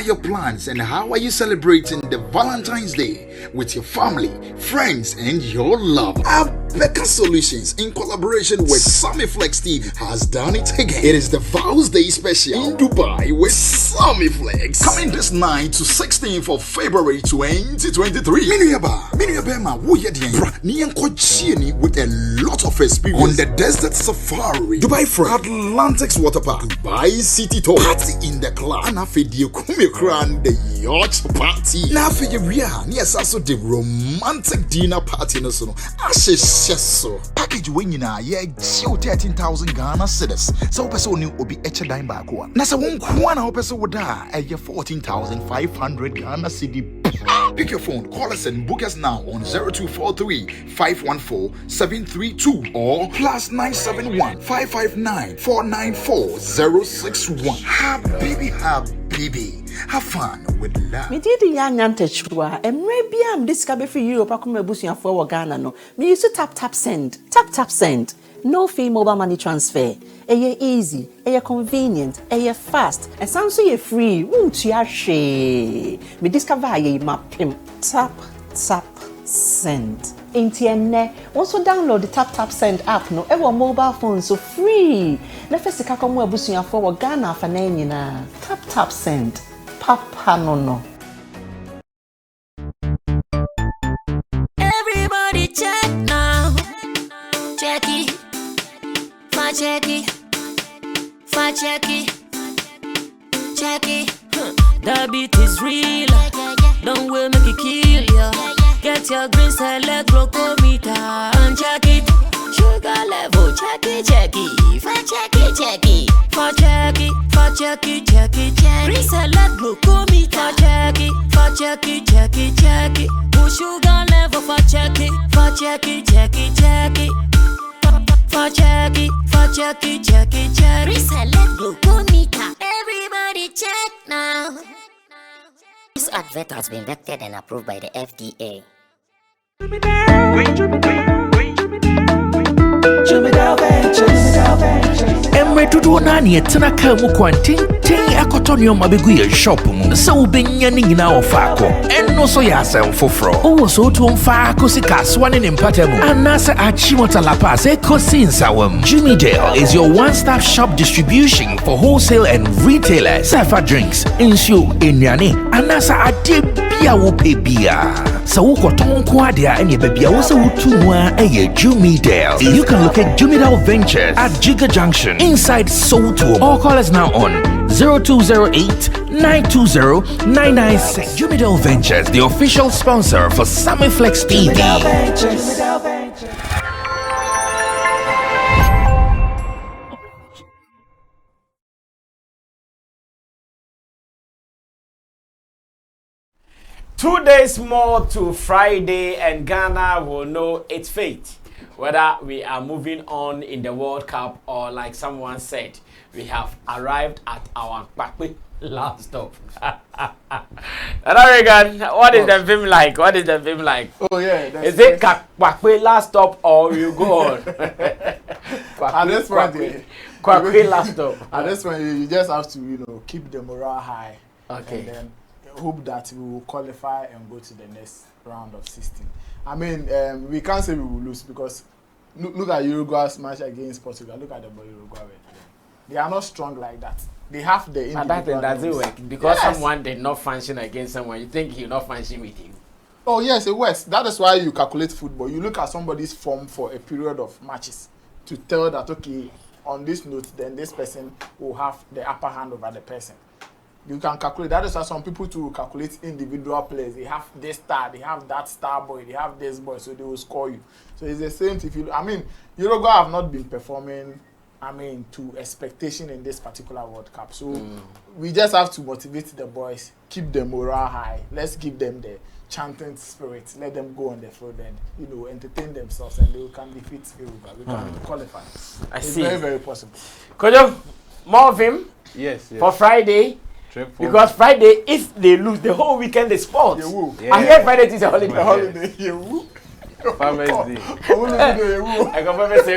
your plans and how are you celebrating the Valentine's Day with your family, friends, and your love? Becca Solutions, in collaboration with Sammy Flex TV, has done it again. It is the Vows Day special in Dubai with Sammy Flex. Coming this 9th to 16th of February 2023. Miniaba, with a lot of experience on the desert safari, Dubai Front, Atlantic's Water Park, Dubai City Tour, party in the club, and the yacht party. Now for you, yes, also the romantic dinner party. So package when you know, yeah, 13,000 Ghana cedis. So person new will be each dime back one. Nasa one person would die at 14,500 Ghana cedi. Pick your phone, call us and book us now on 0243 514 732 or +971 559 494 061. Habibi. Have fun with love. Me did the young antechua, and maybe I'm discovered for Europe. I come a for Ghana. No, me used to tap send. No fee mobile money transfer. Easy, convenient, fast, and sounds so free. Won't you share? Me discover ye map pimp. Tap send. Internet. Also download the tap send app. No, ever mobile phone so free. Na first ka come abusuya for Ghana for na. Tap send. Papa no. Everybody check now. Check it. The beat is real. Don't wait, make it kill ya. Get your green select glucometer and check it. Sugar level, check it. For check it. Green select glucometer, check it. Push sugar level for check it. For check it. Reselect glucometer. Everybody check now. This advert has been vetted and approved by the FDA. Emre tudo nani etena ka mu kwantin akotonyo mabegu ye shop mu se ubenya ni nyina ofako enno so ya asem foforo owo so to mfa akosika swane ne mpatemu anase achimota lapas ekosi nsawam. Jimmy Dale is your one-stop shop distribution for wholesale and retailers. Safa drinks, insure, enyane, anasa ade bia wo pe bia. So wo koton ko ade a ene bia wo se wutumwa eye Jimmy Dale. You can locate Jimmy Dale Ventures at Giga Junction inside Soto or call us now on 0208-920-996. Jimmy Dale Ventures, the official sponsor for Sammy Flex TV. 2 days more to Friday, and Ghana will know its fate. Whether we are moving on in the World Cup or, like someone said, we have arrived at our last stop. American, what is the film like? Oh yeah, is it Kwakwe last stop or you go on? At this point, Kwakwe last stop. At this point, you just have to keep the morale high. Okay. And then hope that we will qualify and go to the next round of 16. I mean, we can't say we will lose because look at Uruguay's match against Portugal. Look at the boy Uruguay. They are not strong like that. They have the individual. But that doesn't work because someone did not function against someone. You think he will not function with you? Oh yes, it works. That is why you calculate football. You look at somebody's form for a period of matches to tell that okay, on this note, then this person will have the upper hand over the person. You can calculate. That is why some people to calculate individual players. They have this star, they have that star boy, they have this boy, so they will score you. So it's the same. Uruguay have not been performing, to expectation in this particular World Cup. So we just have to motivate the boys, keep the morale high. Let's give them the chanting spirit. Let them go on the field and entertain themselves, and they can defeat Uruguay. We can qualify. It's very, very possible. Kojo, more of him. Yes. For Friday. Because Friday, if they lose, the whole weekend is sports. Yeah. I hear Friday is a holiday. Farmers Day. I can never say,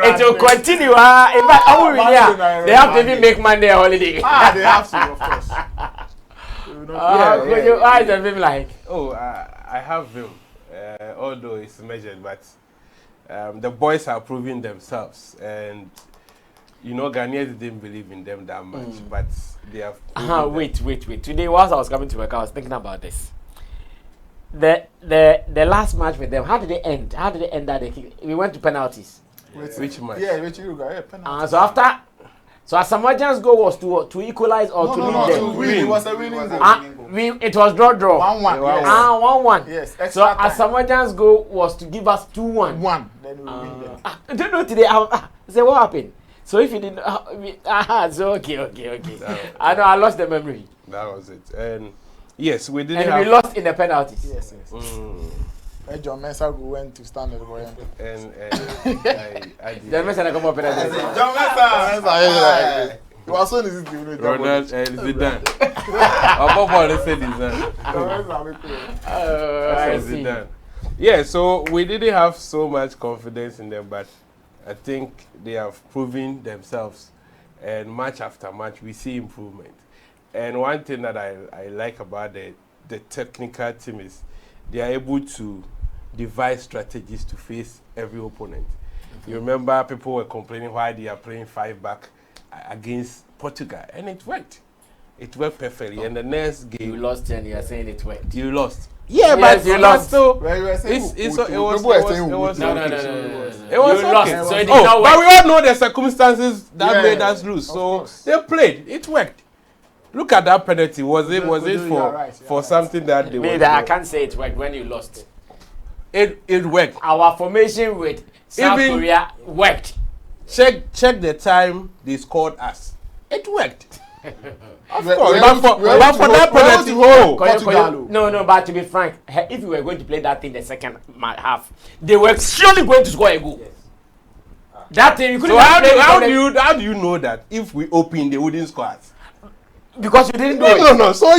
It will continue. In fact, they have to even make Monday a holiday. They have to, of course. Your eyes have been like. Oh, I have him. Although it's measured, but the boys are proving themselves, and Ghanaians didn't believe in them that much, but they have. Wait. Today, whilst I was coming to work, I was thinking about this. The last match with them, how did it end? How did it end that we went to penalties? Which match? Yeah, which you got penalties. So Asamoah's goal was to equalize or to lead them. To win. It was a winning goal. It was draw. 1-1. 1-1. Yes. So Asamoah's goal was to give us 2-1. Then we win them. I don't know today. I say what happened. So if you didn't, so okay. I know I lost the memory. That was it. And yes, we didn't. And we lost in the penalties. Yes. John Mensah went to stand at the boy. And I did. John Mensah come up penalties. John Mensah. Was so easy to do. Ronald Zidane. Above they said Zidane. Yeah, so we didn't have so much confidence in them, but I think they have proven themselves, and match after match we see improvement. And one thing that I like about the technical team is they are able to devise strategies to face every opponent. You remember people were complaining why they are playing 5 back against Portugal, and it worked. It worked perfectly. And the next game you lost, and you are saying it worked. You lost. Yeah, yes, but you lost. So it was no. It was you okay. lost. So it did not work. But we all know the circumstances that made us lose. So they played. It worked. Look at that penalty. Was it for something that they were? I can't say it worked when you lost. It worked. Our formation with South Korea worked. Check the time they scored us. It worked. Of course, but for that penalty, no. But to be frank, if we were going to play that thing the second half, they were surely going to score a goal. That thing you couldn't. So how do you know that if we open they wouldn't score us? Because you didn't do it. No. So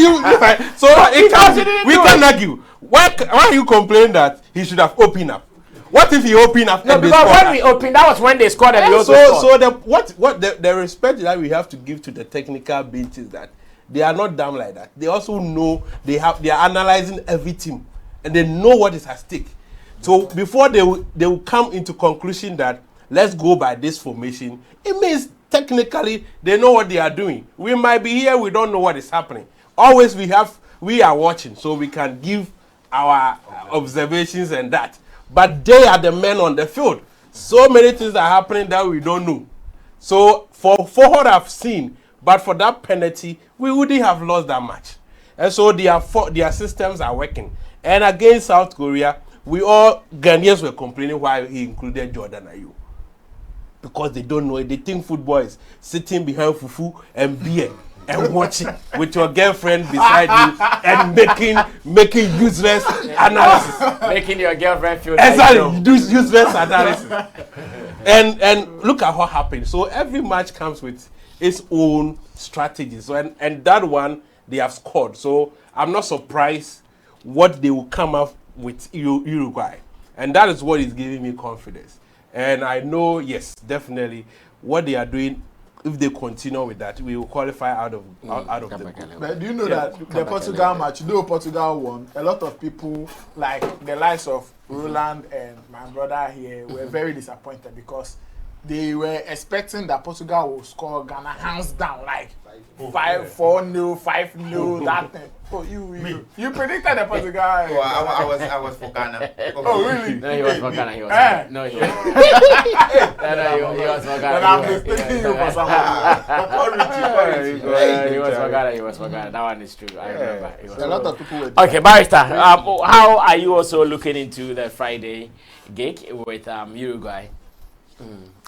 we can argue. Why are you complaining that he should have opened up? What if he opened up? No, because when we opened, that was when they scored and we also scored. So the respect that we have to give to the technical bench is that they are not dumb like that. They also know they are analyzing every team and they know what is at stake. So before they will come into conclusion that let's go by this formation, it means technically they know what they are doing. We might be here, we don't know what is happening. Always we are watching, so we can give our observations and that. But they are the men on the field. So many things are happening that we don't know. So for what I've seen, but for that penalty, we wouldn't have lost that match. And so their systems are working. And against South Korea, Ghanaians were complaining why he included Jordan Ayew. Because they don't know it. They think football is sitting behind fufu and beer and watching with your girlfriend beside you and making useless analysis. Making your girlfriend feel exactly useless analysis. And look at what happened. So every match comes with its own strategies. So and that one they have scored. So I'm not surprised what they will come up with Uruguay. And that is what is giving me confidence. And I know, yes, definitely what they are doing. If they continue with that, we will qualify out of the group. But do you know that the Portugal match, Portugal won, a lot of people, like the likes of Roland and my brother here, were very disappointed because they were expecting that Portugal would score Ghana hands down, like 5-4-0, 5-0, that thing. Oh, you predicted the Portugal. Oh, I was for Ghana. Oh, really? No, he was for Ghana. He was. No, he was. He was for Ghana. I'm mistaking you for someone. He was for Ghana. He was for Ghana. That one is true. I remember. A lot of people were. Okay, Barrister. How are you also looking into the Friday gig with Uruguay?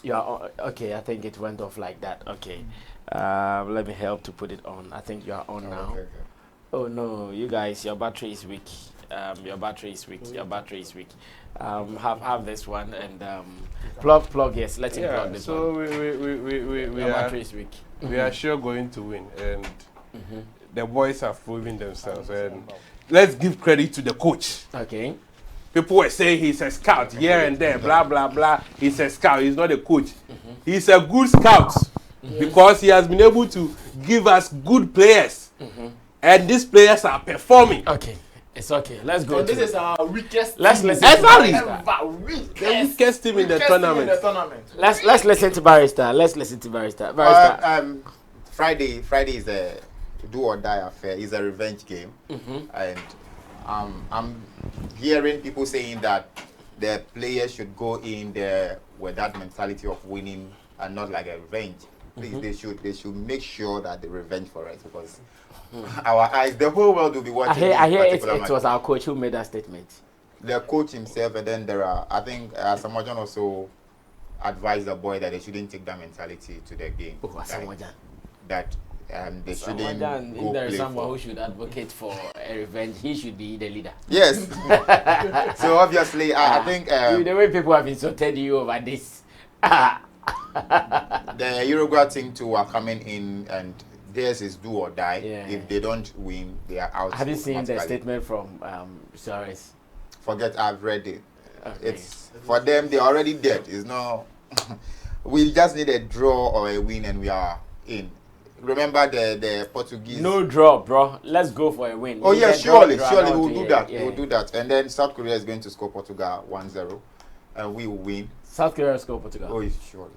You are okay. I think it went off like that. Okay. Let me help to put it on. I think you are on now. Okay. Oh no, you guys, your battery is weak. Your battery is weak. Have this one and plug. Yes, let him plug this so one. we your battery is weak. We are sure going to win, and the boys have proven themselves. And let's give credit to the coach. Okay. people were saying he's a scout here and there, blah blah blah. He's a scout. He's not a coach. He's a good scout because he has been able to give us good players, and these players are performing. Okay, it's okay. Let's go. This is our weakest. Let's team. listen. Exactly. The Weakest team in the tournament. Let's listen to Barrister. Let's listen to Barrister. Barrister. Friday is a do or die affair. It's a revenge game, and I'm hearing people saying that the players should go in there with that mentality of winning and not like a revenge. Please, they should make sure that they revenge for us because our eyes, the whole world will be watching. I hear it was our coach who made that statement. The coach himself, and then there are, I think, Samojan also advised the boy that they shouldn't take that mentality to the game. Oh, Samojan. That they shouldn't Samojan, go if there is play someone for. who should advocate for a revenge, he should be the leader. Yes. So obviously, I think the way people have insulted you over this. the Uruguay team too are coming in, and theirs is do or die. Yeah. If they don't win, they are out. Have you seen the automatically. statement from Suarez? Forget, I've read it. Okay. It's for them. They're already dead. It's no. We just need a draw or a win, and we are in. Remember the Portuguese. No draw, bro. Let's go for a win. Oh We yeah, can draw, surely draw, we draw will to do here. that. Yeah. We will do that, and then South Korea is going to score Portugal 1-0, and we will win. South Korea will score Portugal. Oh, surely.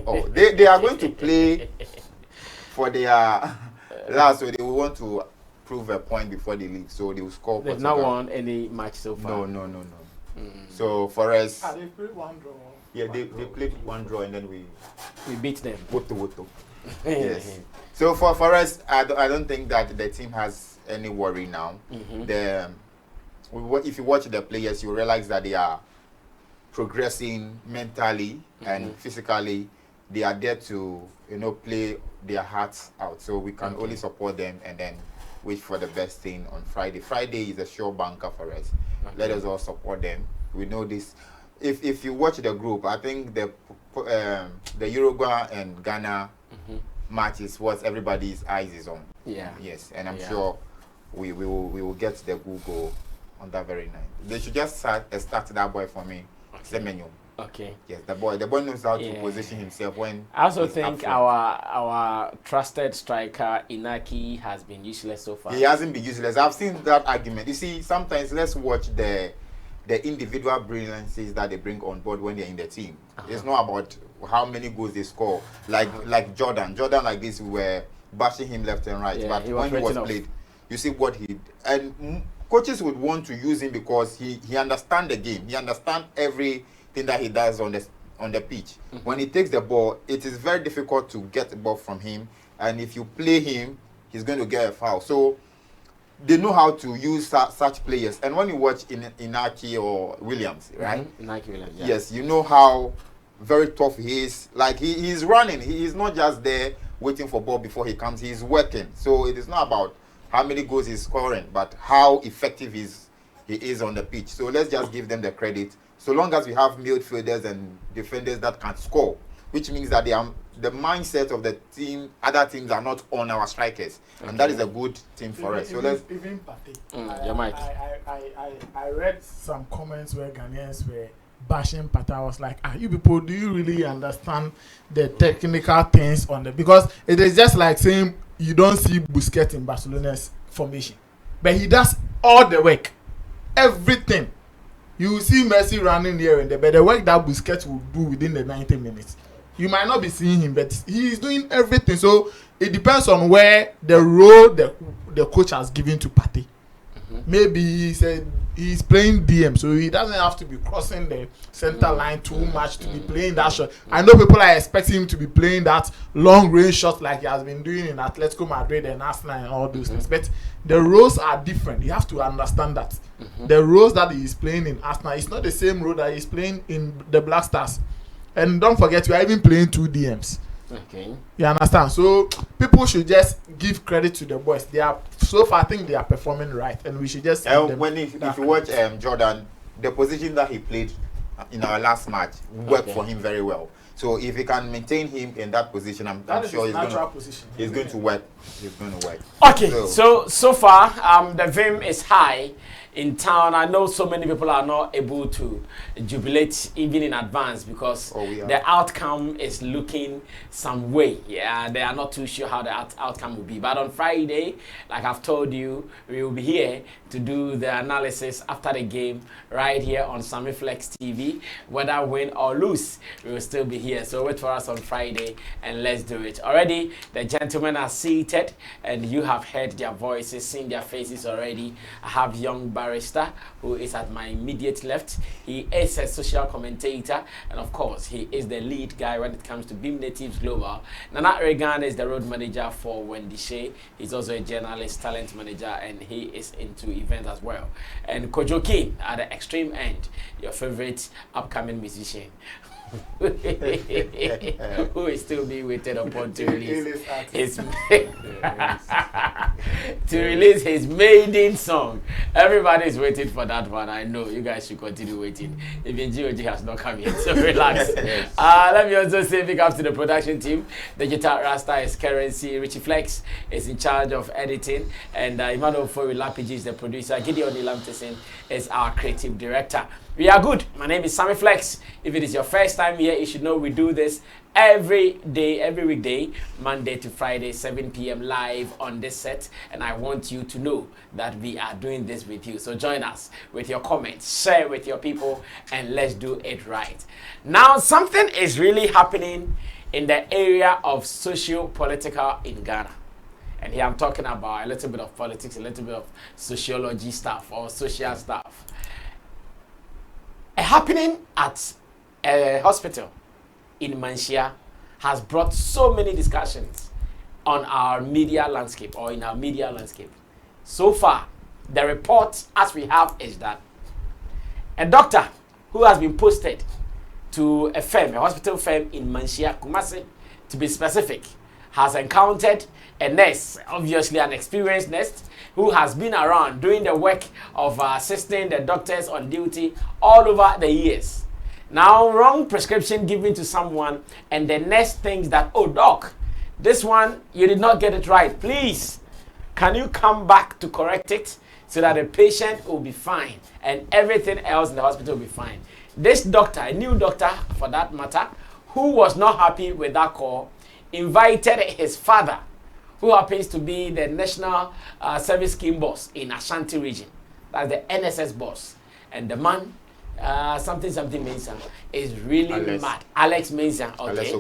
Oh, they are going to play for their last, so they will want to prove a point before the league, so they will score. They've Portugal. not won any match so far. No. So for us, They played one draw. yeah, they played one draw and then we We beat them. woto. Yes. So for us, I don't think that the team has any worry now. If you watch the players, you realize that they are progressing mentally and physically. They are there to play their hearts out. So we can only support them and then wait for the best thing on Friday. Friday is a sure banker for us. Let us all support them. We know this. If you watch the group, I think the Uruguay and Ghana match is what everybody's eyes is on. Yeah. Yes, and I'm sure we will get the Google on that very night. They should just start that boy for me. Semenyo. Okay. Yes, the boy knows how to position himself when. I also he's think up front. our trusted striker Inaki has been useless so far. He hasn't been useless. I've seen that argument. You see, sometimes let's watch the individual brilliances that they bring on board when they're in the team. It's not about how many goals they score. Like Jordan, like this, we were bashing him left and right. Yeah, but when he was played, you see what he did. And coaches would want to use him because he understands the game. He understands everything that he does on the pitch. When he takes the ball, it is very difficult to get the ball from him. And if you play him, he's going to get a foul. So they know how to use such players. And when you watch Inaki or Williams, right? Inaki Williams. Yeah. Yes, you know how very tough he is. Like he's running. He is not just there waiting for ball before he comes. He's working. So it is not about how many goals he's scoring, but how effective he is on the pitch. So let's just give them the credit. So long as we have midfielders and defenders that can score, which means that the mindset of the team, other teams are not on our strikers, and that is a good team for us. So let's even Pate. Your mic. I read some comments where Ghanaians were bashing Pate. I was like, you people, do you really understand the technical things on the? Because it is just like saying you don't see Busquets in Barcelona's formation, but he does all the work, everything. You see Messi running here and there, but the work that Busquets will do within the 90 minutes, you might not be seeing him, but he is doing everything. So it depends on where the role the coach has given to Pate. Maybe he said he's playing DM, so he doesn't have to be crossing the center line too much to be playing that shot. I know people are expecting him to be playing that long range shot like he has been doing in Atletico Madrid and Arsenal and all those things. But the roles are different. You have to understand that. The roles that he is playing in Arsenal is not the same role that he's playing in the Black Stars. And don't forget, we are even playing 2 DMs. Okay. You understand? So people should just give credit to the boys. They are so far. I think they are performing right, and we should just. If you watch Jordan, the position that he played in our last match worked for him very well. So if he can maintain him in that position, I'm sure he's going to work. He's going to work. Okay, so far the vim is high in town. I know so many people are not able to jubilate even in advance because the outcome is looking some way. Yeah, they are not too sure how the outcome will be. But on Friday, like I've told you, we will be here to do the analysis after the game right here on Sammy Flex TV. Whether win or lose, we will still be here. So wait for us on Friday and let's do it. Already, the gentlemen are seated and you have heard their voices, seen their faces already. I have young barrister who is at my immediate left. He is a social commentator and of course, he is the lead guy when it comes to Beam Natives Global. Nana Regan is the road manager for Wendy Shea. He's also a journalist, talent manager, and he is into events as well. And Kojo King at the extreme end, your favorite upcoming musician. Who is still being waited upon to release his maiden song. Everybody is waiting for that one. I know you guys should continue waiting. Even GOG has not come yet, so relax. Let me also say big up to the production team. Digital Rasta is Currency, Richie Flex is in charge of editing, and Emmanuel Foy Lapiji is the producer. Gideon Ilamtesin is our creative director. We are good. My name is Sammy Flex. If it is your first time here, you should know we do this every day, every weekday, Monday to Friday, 7 p.m. live on this set. And I want you to know that we are doing this with you. So join us with your comments, share with your people, and let's do it right. Now, something is really happening in the area of socio-political in Ghana. And here I'm talking about a little bit of politics, a little bit of sociology stuff or social stuff. Happening at a hospital in Manshia has brought so many discussions on our media landscape or in our media landscape. So far, the report as we have is that a doctor who has been posted to a firm, a hospital firm in Manshia, Kumasi, to be specific, has encountered a nurse, obviously an experienced nurse, who has been around doing the work of assisting the doctors on duty all over the years. Now, wrong prescription given to someone, and the nurse thinks that, oh, doc, this one, you did not get it right. Please, can you come back to correct it so that the patient will be fine and everything else in the hospital will be fine? This doctor, a new doctor for that matter, who was not happy with that call, invited his father, who happens to be the National Service Scheme boss in Ashanti region. That's the NSS boss. And the man, something Mensah, is really mad. Alex Mensah, okay.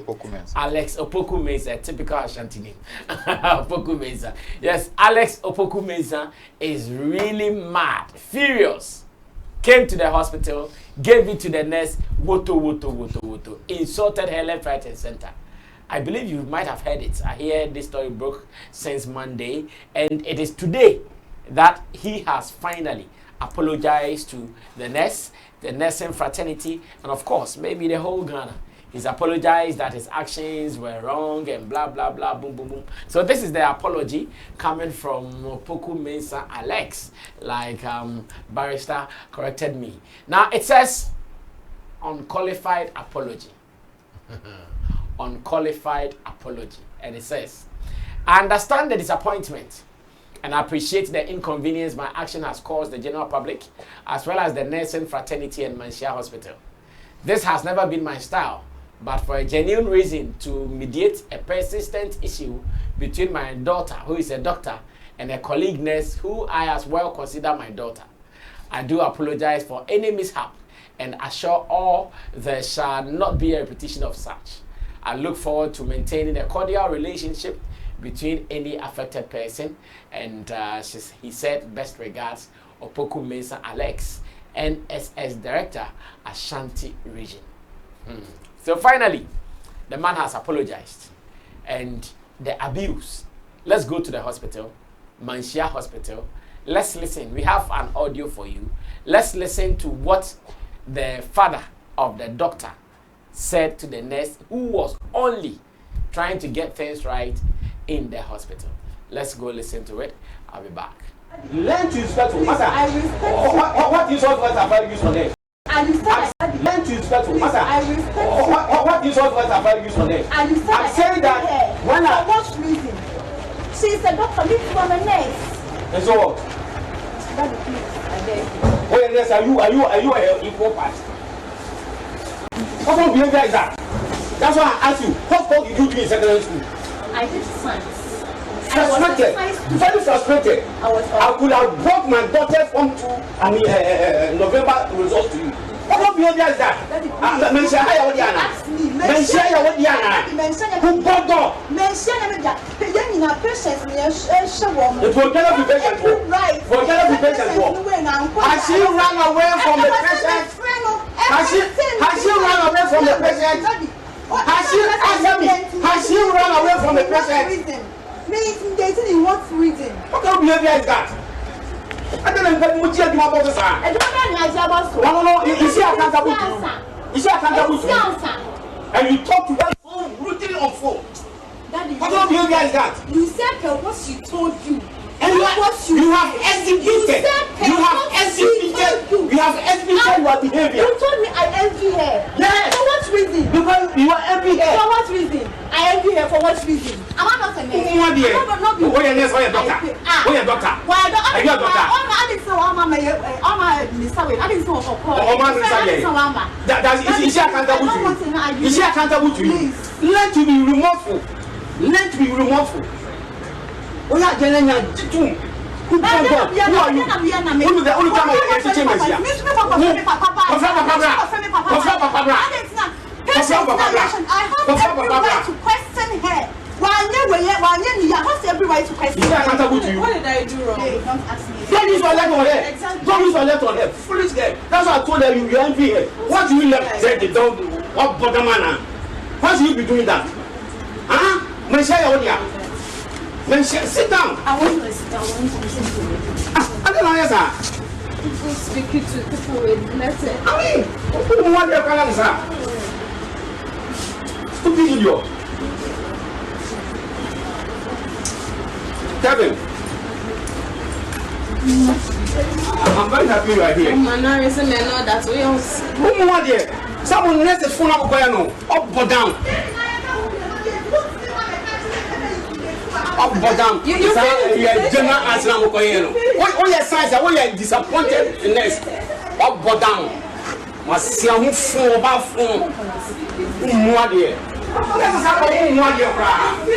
Alex Opoku Mensah, typical Ashanti name. Opoku Mensah. Yes, Alex Opoku Mensah is really mad, furious. Came to the hospital, gave it to the nurse, woto, insulted her left, right, and center. I believe you might have heard it. I hear this story broke since Monday, and it is today that he has finally apologized to the nurse, the nursing fraternity, and of course, maybe the whole Ghana. He's apologized that his actions were wrong and blah, blah, blah, boom, boom, boom. So this is the apology coming from Opoku Mensah Alex, like barrister corrected me. Now, it says unqualified apology. Unqualified apology. And it says, I understand the disappointment and I appreciate the inconvenience my action has caused the general public as well as the nursing fraternity and Manshia Hospital. This has never been my style, but for a genuine reason to mediate a persistent issue between my daughter, who is a doctor, and a colleague nurse who I as well consider my daughter. I do apologize for any mishap and assure all there shall not be a repetition of such. I look forward to maintaining a cordial relationship between any affected person. And he said, best regards, Opoku Mensah Alex, NSS Director, Ashanti Region. So finally, the man has apologized. And the abuse. Let's go to the hospital, Manshia Hospital. Let's listen. We have an audio for you. Let's listen to what the father of the doctor said to the nurse who was only trying to get things right in the hospital. Let's go listen to it. I'll be back. Learn to respect for mother. I respect. What insult words have I used on them? I respect. Learn to respect for mother. I respect. What insult words have I used on them? I respect. I'm saying that when I what reason? She's a doctor. This is from a nurse. And so what? Daddy, please. Oh yes, are you an equal part? What kind of behavior is that? That's why I asked you, what course did you do in secondary school? I did science. Frustrated, very frustrated. I could have brought my daughter from November results to you. What kind of behavior is that? Mention how you are. Mention how you are. Who bought dog? It will cannot be patient for. For cannot be patient for. Has she run away from the patient? Has she run away from the patient? Has she run away from the patient? Intimidating in what reason? What kind of behavior is that? I don't know what you about this. No. Is she accountable to you? Is she accountable to you? And you talk to that phone, brutally on phone. What kind of behavior is that? You said what she told you. And you have exhibited your behavior. You told me I envy her. Yes. For what reason? Because you are envy her. For what reason? I envy her for what reason? Am I not a man? Who are your nurse? Who are your doctor? Who are your doctor? Are you a doctor? I didn't say Is she accountable to you? Is she accountable to you? Learn to be remorseful. Learn to be remorseful. Oh yeah, Jenna, who are you? Who the only time I teach him is here? I have to question her. What's every right to question? Is she accountable to you? What did I do wrong? Hey, don't ask me. Don't use your left on her. Exactly. Don't use your left on her. Foolish girl. That's why I told her you envy her. What do you left there? They don't. What bottom man? Why should you be doing that? Huh? Sit down. I want to sit down. I want to listen to it. I don't know, yes, sir. People speaking to people with letters. I mean, who do you want your color, sir? Stupid idiot. Kevin. I'm very happy you are here. Mannerism and all that. We also. Who do you want here? Someone needs the phone up or down. Up or down. You are general answer. What your signs are? What you are disappointed in this? Up or down. Must see a phone about phone. More dear. Let's have a more dear. You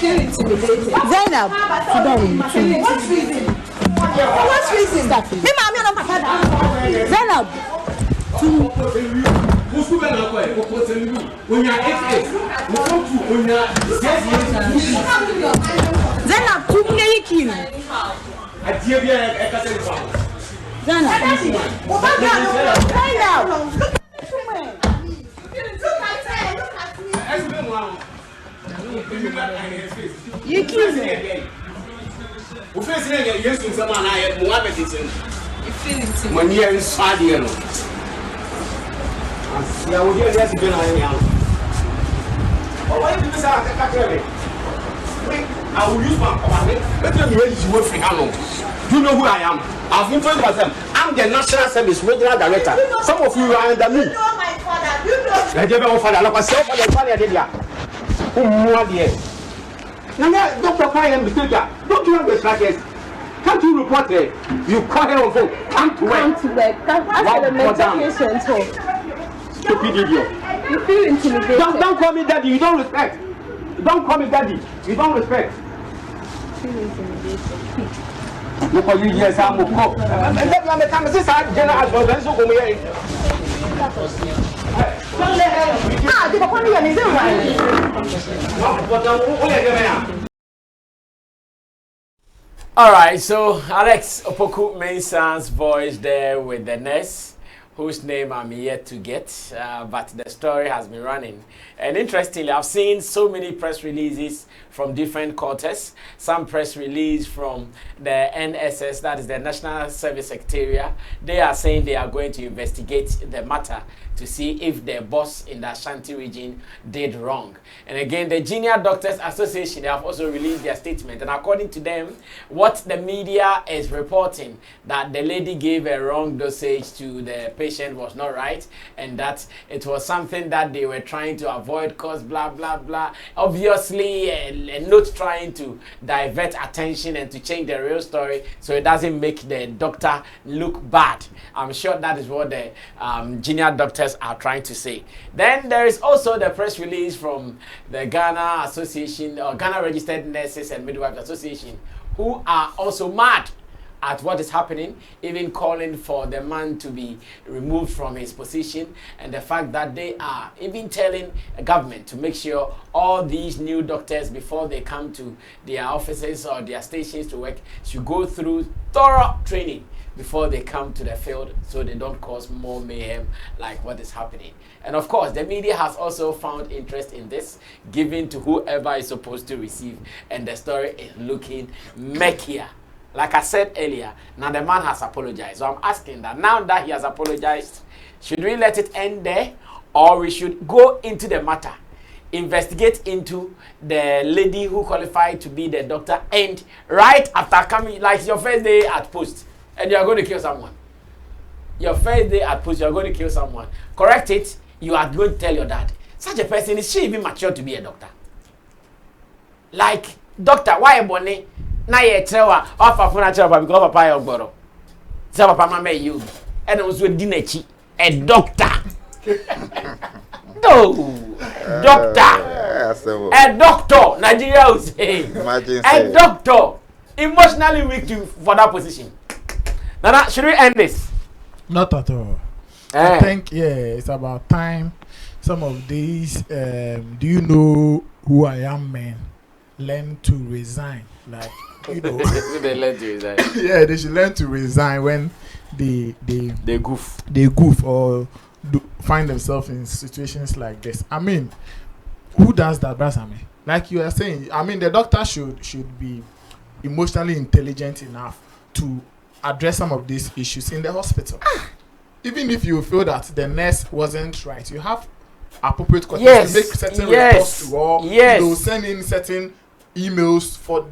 feel intimidated. Zainab, What reason? Me mama no papa. Zainab. Zainab, tu me kill. You kill me. You feel yes to someone I have Muhammad is in. You feel intimidated. When you are in Saudi. I would hear this again. Why do you say I will use my command. Let me raise you with Hano. You know who I am. I've introduced myself. I'm the National Service Regional Director. Some of you are under me. You know my father. You know. I gave my father. Look, I said, for the father, I did ya. Now, Dr. Kyle, don't you have the slackers? Can't you report her? You call her on phone. Come to work. Come to work. After the medication talk. Stupid idiot. You feel intimidated. Don't call me daddy. You don't respect. Don't call me daddy. You don't respect. Feel intimidated. Look for you years. I'm a cop. And then I'm a time. This is general advert. So come here. Don't let her. Ah, the papa is in right. All right, so Alex Opoku Mensah's voice there with the nurse, whose name I'm yet to get, but the story has been running. And interestingly, I've seen so many press releases from different quarters. Some press release from the NSS, that is the National Service Secretariat. They are saying they are going to investigate the matter to see if the boss in the Ashanti region did wrong. And again, the Junior Doctors Association, they have also released their statement. And according to them, what the media is reporting, that the lady gave a wrong dosage to the patient was not right, and that it was something that they were trying to avoid cause blah, blah, blah. Obviously, a note trying to divert attention and to change the real story so it doesn't make the doctor look bad. I'm sure that is what the junior doctors are trying to say. Then there is also the press release from the Ghana Association, or Ghana Registered Nurses and Midwives Association, who are also mad at what is happening, even calling for the man to be removed from his position, and the fact that they are even telling the government to make sure all these new doctors, before they come to their offices or their stations to work, should go through thorough training before they come to the field, so they don't cause more mayhem like what is happening. And of course, the media has also found interest in this, given to whoever is supposed to receive, and the story is looking murkier. Like I said earlier, now the man has apologized. So I'm asking that now that he has apologized, should we let it end there, or we should go into the matter, investigate into the lady who qualified to be the doctor, and right after coming, like your first day at post, and you are going to kill someone. Your first day at post, you are going to kill someone. Correct it, you are going to tell your dad. Such a person, is she even mature to be a doctor? Like, doctor, why Ebony? Na ye trewa ofa funa trewa because papa ya ogboro. Say papa mama you. And also dinechi a doctor. No. Doctor. A doctor. Nigeria will say. A doctor. Emotionally weak for that position. Now should we end this? Not at all. I think it's about time. Some of these do you know who I am, man? Learn to resign. Like, you know, they learn to resign. Yeah, they should learn to resign when they goof or find themselves in situations like this. I mean, who does that, Brasami? Like you are saying, I mean, the doctor should be emotionally intelligent enough to address some of these issues in the hospital. Even if you feel that the nurse wasn't right, you have appropriate questions to make certain reports to, or you know, send in certain emails for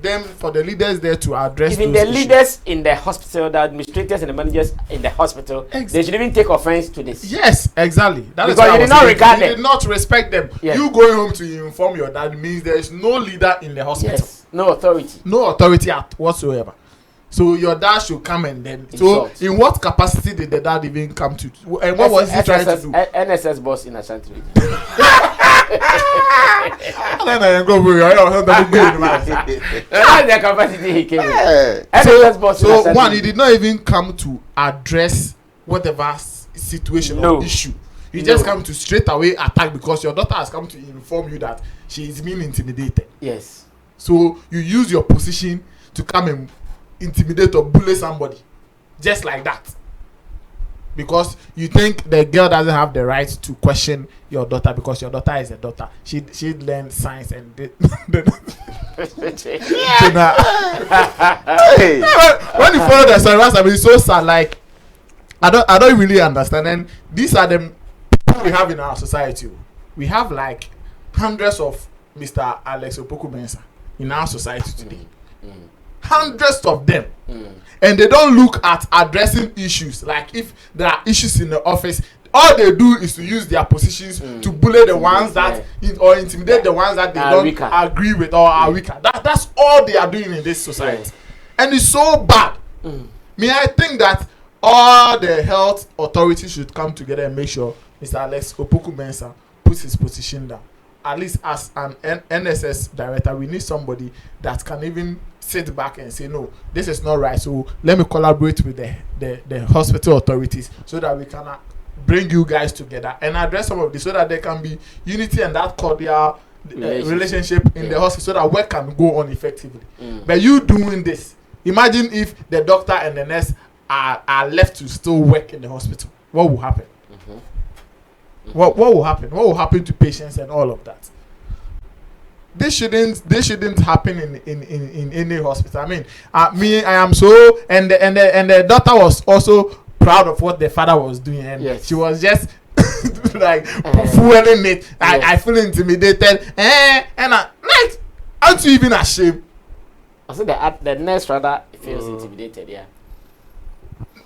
the leaders there to address even those the issues. Leaders in the hospital, the administrators and the managers in the hospital, they should even take offense to this. Yes, exactly. That because you did not regard them. You did not respect them. Yes. You going home to inform your dad means there is no leader in the hospital. Yes. No authority. No authority at whatsoever. So your dad should come and then. So in what capacity did the dad even come to? And what was he trying to do? NSS boss in Ashanti. That's the capacity he came with. So one, he did not even come to address whatever situation or issue. He just come to straight away attack because your daughter has come to inform you that she is being intimidated. Yes. So you use your position to come and intimidate or bully somebody just like that because you think the girl doesn't have the right to question your daughter because your daughter is a daughter. She learned science and when you follow the story, I mean, it's so sad. Like I don't really understand. And these are the people we have in our society. We have like hundreds of Mr. Alex Opoku-Mensah in our society today. Hundreds of them, and they don't look at addressing issues. Like if there are issues in the office, all they do is to use their positions to bully the ones that or intimidate the ones that they don't agree with or are weaker. That's all they are doing in this society, and it's so bad. I think that all the health authorities should come together and make sure Mr. Alex Opoku-Mensah puts his position down. At least as an NSS director, we need somebody that can even sit back and say, no, this is not right. So let me collaborate with the hospital authorities so that we can bring you guys together and address some of this so that there can be unity and that cordial relationship in the hospital so that work can go on effectively. But you doing this, imagine if the doctor and the nurse are left to still work in the hospital. What will happen? What will happen? What will happen to patients and all of that? This shouldn't happen in any hospital. I mean, I am so and the daughter was also proud of what the father was doing, and she was just like fueling it. I feel intimidated. And like, aren't you even ashamed? I said the nurse rather feels intimidated. Yeah.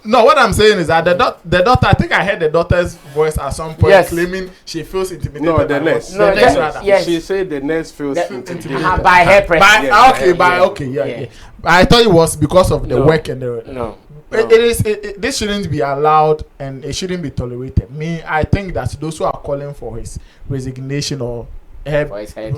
No, what I'm saying is that the daughter, I think I heard the daughter's voice at some point claiming she feels intimidated. No, the nurse. The nurse rather. Yes. She said the nurse feels intimidated. By her presence. Okay. I thought it was because of the work and the. No. This shouldn't be allowed and it shouldn't be tolerated. I think that those who are calling for his resignation or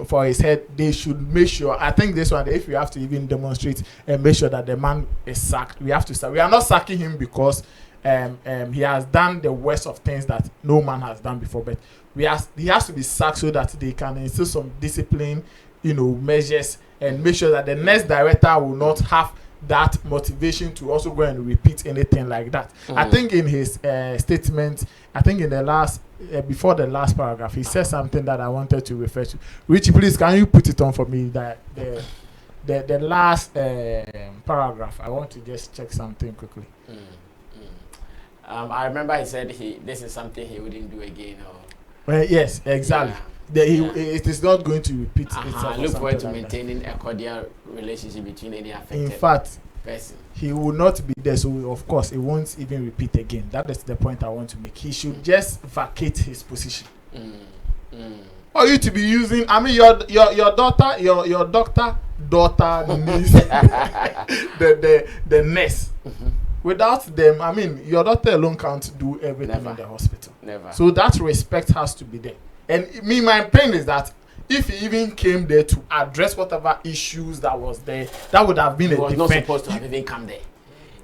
for his head, they should make sure. I think this one, if we have to even demonstrate and make sure that the man is sacked, we have to start. We are not sacking him because he has done the worst of things that no man has done before, but he has to be sacked so that they can instill some discipline, measures, and make sure that the next director will not have that motivation to also go and repeat anything like that. I think in his statement, I think in the last before the last paragraph, he said something that I wanted to refer to. Richie, please, can you put it on for me? That the last paragraph. I want to just check something quickly. I remember he said this is something he wouldn't do again. Yes, exactly. Yeah. It is not going to repeat itself. Look forward to maintaining a cordial relationship between any affected in fact person. He will not be there, so of course it won't even repeat again. That is the point I want to make. He should just vacate his position. Or you to be using, I mean, your daughter, your daughter needs the nurse. Without them, I mean, your daughter alone can't do everything in the hospital. Never. So that respect has to be there. And my pain is that if he even came there to address whatever issues that was there, that would have been a different. He was not supposed to have even come there.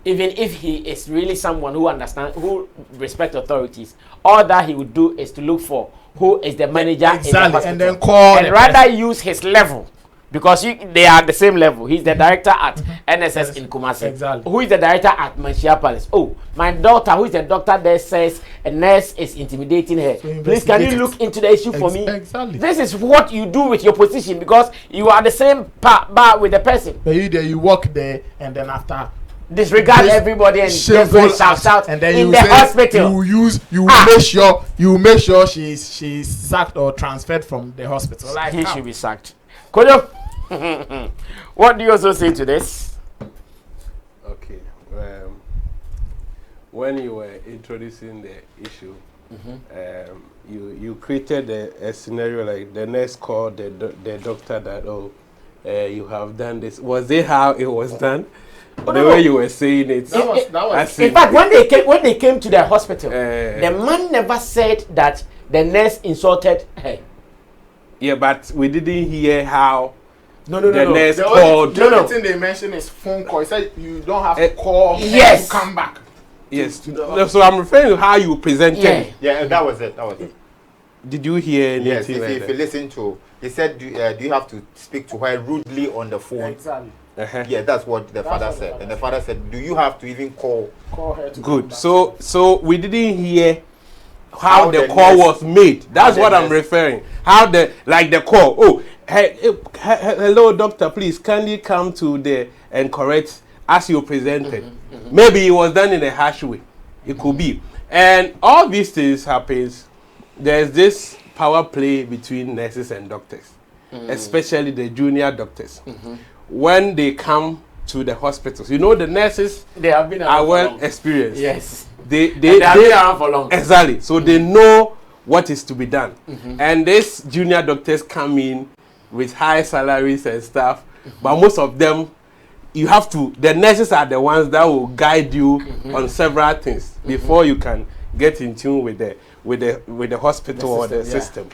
Even if he is really someone who understands, who respects authorities, all that he would do is to look for who is the manager in the hospital, and then call and rather use his level. Because they are the same level. He's the director at NSS in Kumasi. Exactly. Who is the director at Manchia Palace? Oh, my daughter, who is the doctor there, says a nurse is intimidating her. So please, can you look into the issue for me? Exactly. This is what you do with your position because you are the same bar with the person. But you work there and then after disregard everybody and just go shout and then in the hospital. You make sure she's sacked or transferred from the hospital. Like he should be sacked. Kojo, what do you also say to this? Okay, when you were introducing the issue, you created a scenario like the nurse called the doctor that you have done this. Was it how it was done? The way you were saying it. That was in fact, when they came to the hospital, the man never said that the nurse insulted her. Yeah, but we didn't hear how. No. Nurse called. The only thing they mentioned is phone call. He said you don't have to call. Yes. To come back. Yes. So I'm referring to how you presented. Yeah, that was it. Did you hear anything? Yes. If you listen to, he said, do you have to speak to her rudely on the phone? Exactly. Yeah, that's what the father said. And the father said, do you have to even call her to Good. So we didn't hear how the call was made. That's what I'm referring. How the call. Oh, hey, hello doctor, please kindly come to the and correct as you presented. Maybe it was done in a harsh way. It could be. And all these things happens. There's this power play between nurses and doctors, especially the junior doctors. When they come to the hospitals, the nurses are well experienced. Yes. They have been around for long. Exactly. So they know what is to be done. And these junior doctors come in with high salaries and stuff. But most of them, the nurses are the ones that will guide you on several things before you can get in tune with the hospital or the system.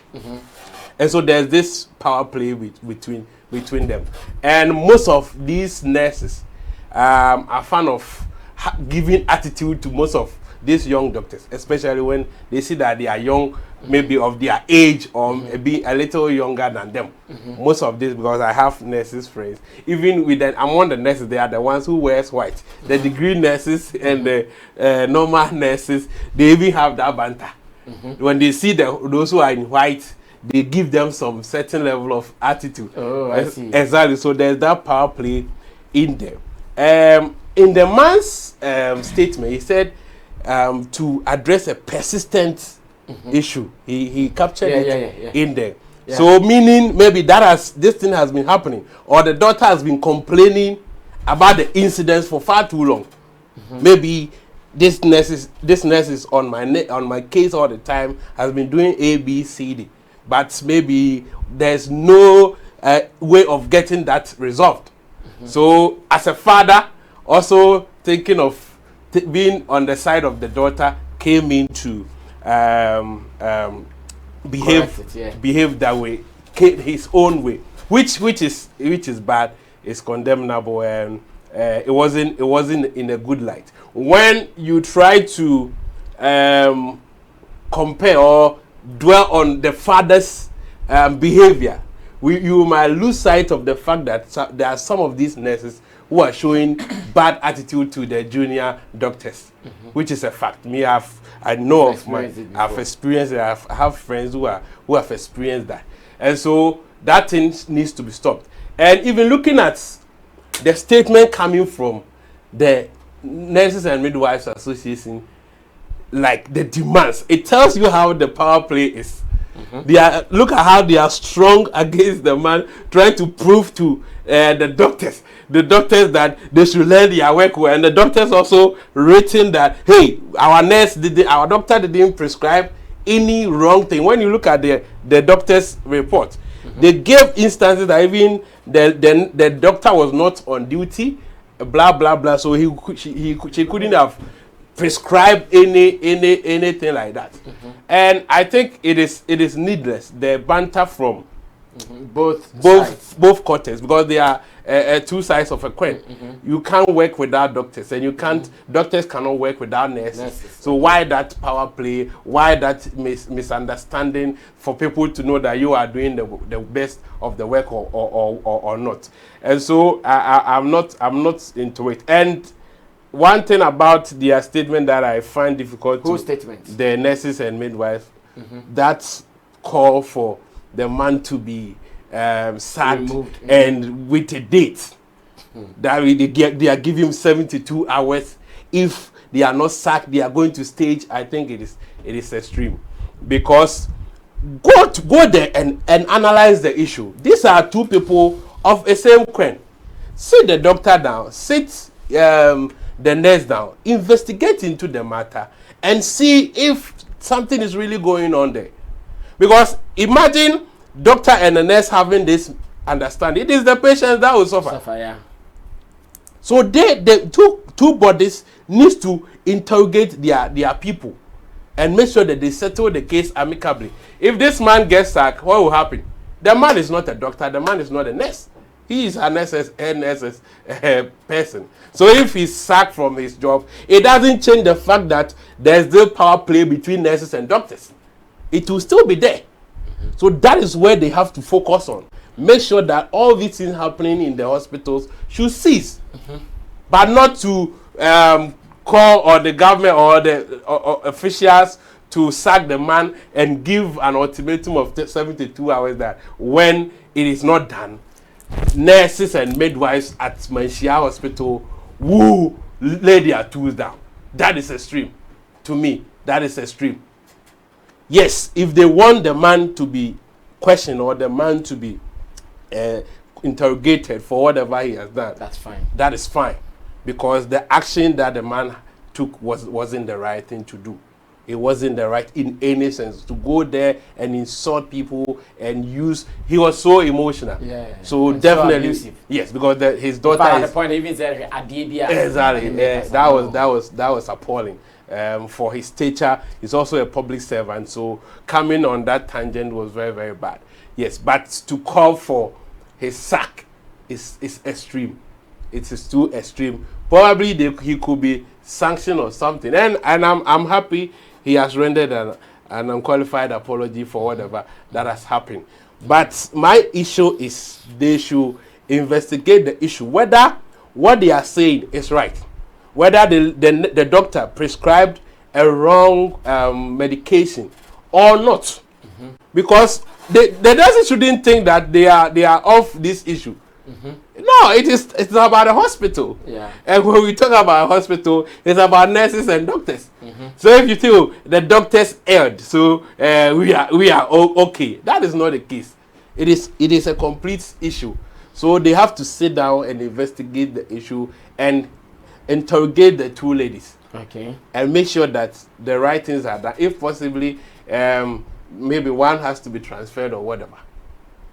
And so there's this power play between them. And most of these nurses are fan of giving attitude to most of these young doctors, especially when they see that they are young, maybe of their age or maybe a little younger than them. Most of this, because I have nurses friends, even among the nurses, they are the ones who wears white. The degree nurses and the normal nurses, they even have that banter. When they see those who are in white, they give them some certain level of attitude. Oh, I see. Exactly. So there's that power play in there. In the man's statement, he said to address a persistent issue. He captured it in there. Yeah. So meaning maybe this thing has been happening, or the daughter has been complaining about the incidents for far too long. Maybe this nurse is on my case all the time, has been doing A, B, C, D, but maybe there's no way of getting that resolved. So as a father, also thinking of being on the side of the daughter, came in to behave that way, his own way, which is bad, is condemnable, and it wasn't in a good light. When you try to compare or dwell on the father's behavior, you might lose sight of the fact that there are some of these nurses who are showing bad attitude to the junior doctors, which is a fact. I've experienced it. I have friends who have experienced that, and so that thing needs to be stopped. And even looking at the statement coming from the Nurses and Midwives Association, like the demands, it tells you how the power play is. Look at how they are strong against the man, trying to prove to the doctors that they should learn their work well, and the doctors also written that, hey, our doctor didn't prescribe any wrong thing. When you look at the doctor's report, they gave instances that even the doctor was not on duty, blah blah blah. So she couldn't have prescribed anything like that. And I think it is needless, the banter from both quarters, because they are two sides of a coin. You can't work without doctors, and doctors cannot work without nurses. So why that power play? Why that misunderstanding for people to know that you are doing the best of the work or not? And so I'm not into it. And one thing about their statement that I find difficult. Whose statement? The nurses and midwives. That call for the man to be sacked removed, and with a date. That they are giving him 72 hours. If they are not sacked, they are going to stage. I think it is extreme, because go there and analyze the issue. These are two people of a same coin. Sit the doctor down. Sit the nurse down. Investigate into the matter and see if something is really going on there. Because imagine doctor and the nurse having this understanding. It is the patient that will suffer. So the two bodies needs to interrogate their people and make sure that they settle the case amicably. If this man gets sacked, what will happen? The man is not a doctor. The man is not a nurse. He is an NSS person. So if he's sacked from his job, it doesn't change the fact that there's still power play between nurses and doctors. It will still be there. So that is where they have to focus on. Make sure that all these things happening in the hospitals should cease. But not to call on the government or the officials to sack the man and give an ultimatum of 72 hours that when it is not done, nurses and midwives at Manshia Hospital will lay their tools down. That is extreme. To me, that is extreme. Yes, if they want the man to be questioned or the man to be interrogated for whatever he has done, that's fine. That is fine, because the action that the man took wasn't the right thing to do. It wasn't the right in any sense to go there and insult people and use. He was so emotional. So and definitely, so yes, because his daughter. At the point, even said Adibia. Exactly. That was appalling. For his stature, he's also a public servant. So coming on that tangent was very, very bad. Yes, but to call for his sack is extreme. It is too extreme. Probably he could be sanctioned or something. And I'm happy he has rendered an unqualified apology for whatever that has happened. But my issue is they should investigate the issue, whether what they are saying is right, whether the doctor prescribed a wrong medication or not. Because the nurses shouldn't think that they are off this issue. No, it's about a hospital. Yeah. And when we talk about a hospital, it's about nurses and doctors. So if you feel the doctors erred, so we are okay. That is not the case. It is a complete issue. So they have to sit down and investigate the issue and interrogate the two ladies. Okay. And make sure that the right things are done. If possibly, maybe one has to be transferred or whatever.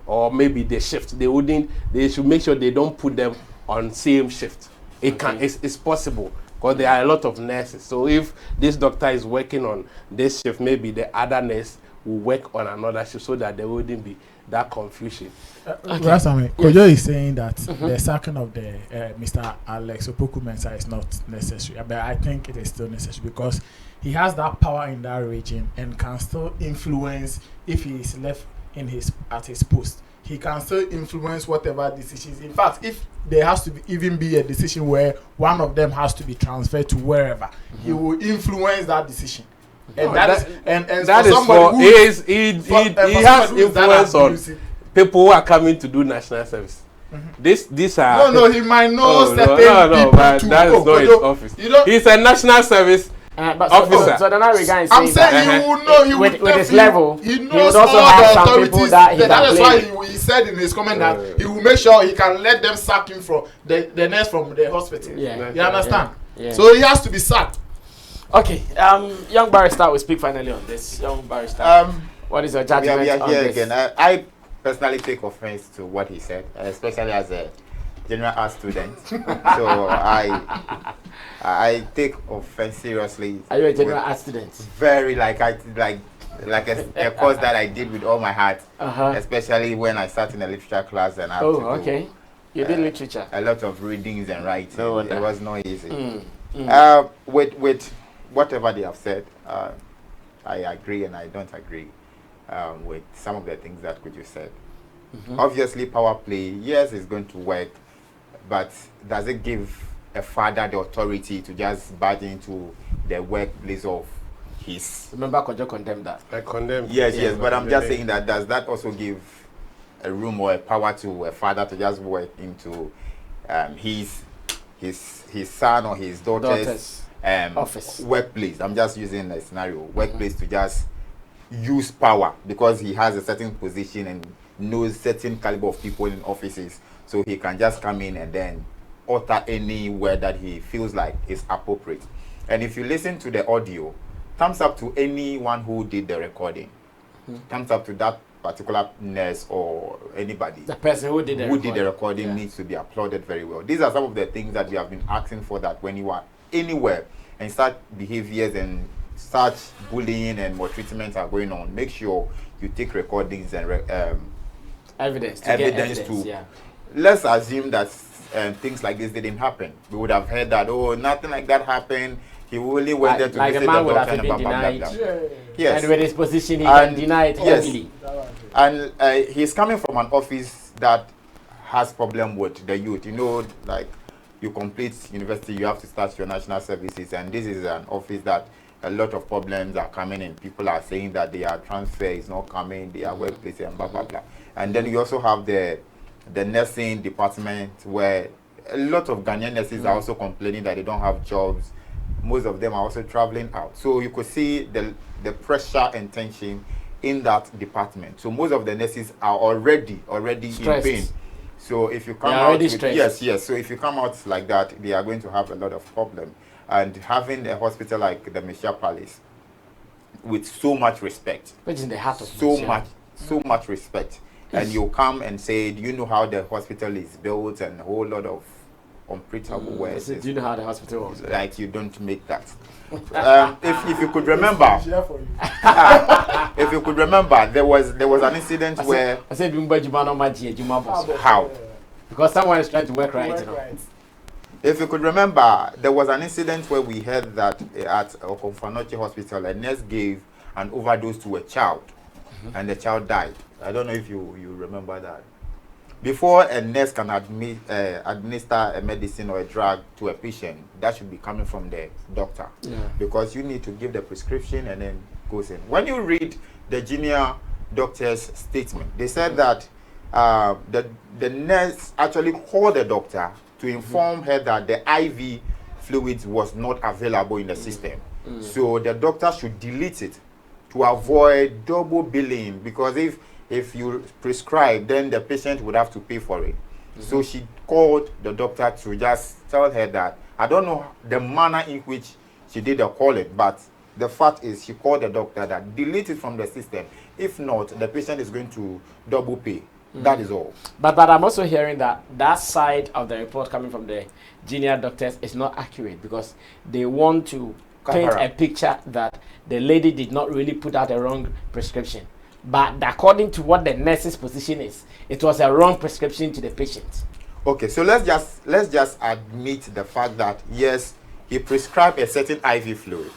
Or maybe they shift. They should make sure they don't put them on same shift. It's possible because there are a lot of nurses. So if this doctor is working on this shift, maybe the other nurse will work on another shift so that there wouldn't be that confusion. Kojo is saying that the sacking of the Mr. Alex Opoku-Mensah is not necessary, but I think it is still necessary because he has that power in that region and can still influence if he is left at his post. He can still influence whatever decisions. In fact, if there has to even be a decision where one of them has to be transferred to wherever, he will influence that decision. And he has influence on people who are coming to do national service. These are he might know certain people but that is not his office. He's a national service officer. So the guy is I'm saying he will know. He with his level. He knows all the authorities. That is why he said in his comment that he will make sure he can let them sack him from the nurse from the hospital. Yeah. You understand? Yeah. So he has to be sacked. Okay. Young barrister will speak finally on this. Young barrister. What is your judgment we are on here this? Again. I personally take offense to what he said, especially as a general art student. So I take offense seriously. Are you a general art student? Very like a course that I did with all my heart. Especially when I sat in a literature class and I had to do, okay. You did literature. A lot of readings and writing. It was not easy. With whatever they have said, I agree and I don't agree with some of the things that you said. Obviously, power play, yes, it's going to work, but does it give a father the authority to just barge into the workplace of his? Remember, Kojo condemned that. I condemned. Yes, but I'm just saying that does that also give a room or a power to a father to just work into his son or his daughter's office workplace? I'm just using a scenario workplace to just use power because he has a certain position and knows certain caliber of people in offices, so he can just come in and then utter any word that he feels like is appropriate. And if you listen to the audio, thumbs up to anyone who did the recording. Thumbs up to that particular nurse or anybody. The person who did the recording needs to be applauded very well. These are some of the things that we have been asking for, that when you are anywhere and such behaviors and such bullying and maltreatment are going on, make sure you take recordings and evidence to let's assume that things like this didn't happen. We would have heard that, oh, nothing like that happened. He only went there to visit the doctor and blah, blah, blah. Yes. And with his position, he can deny it easily. And he's coming from an office that has problem with the youth. You know, like you complete university, you have to start your national services, and this is an office that a lot of problems are coming in. People are saying that their transfer is not coming, their workplace and blah, blah, blah. And then you also have the nursing department where a lot of Ghanaian nurses are also complaining that they don't have jobs. Most of them are also traveling out. So you could see the pressure and tension in that department. So most of the nurses are already stressed. In pain. So if you come out with, yes. So if you come out like that, they are going to have a lot of problem. And having a hospital like the Michelle Palace with so much respect, which is in the heart of so much respect, and you come and say, do you know how the hospital is built, and a whole lot of unpreachable words. Do you know how the hospital was? Like, you don't make that. If you could remember, if you could remember, there was an incident where I said how? Because someone is trying to work right. If you could remember, there was an incident where we heard that at Obrafuor Hospital, a nurse gave an overdose to a child, and the child died. I don't know if you remember that. Before a nurse can administer a medicine or a drug to a patient, that should be coming from the doctor. Because you need to give the prescription and then goes in. When you read the junior doctor's statement, they said that the nurse actually called the doctor to inform her that the IV fluids was not available in the system. So the doctor should delete it to avoid double billing, because if you prescribe, then the patient would have to pay for it. So she called the doctor to just tell her that, I don't know the manner in which she did the calling, but the fact is she called the doctor that delete it from the system. If not, the patient is going to double pay. That is all. But I'm also hearing that side of the report coming from the junior doctors is not accurate, because they want to paint a picture that the lady did not really put out a wrong prescription. But according to what the nurse's position is, it was a wrong prescription to the patient. Okay, so let's just admit the fact that yes, he prescribed a certain IV fluid,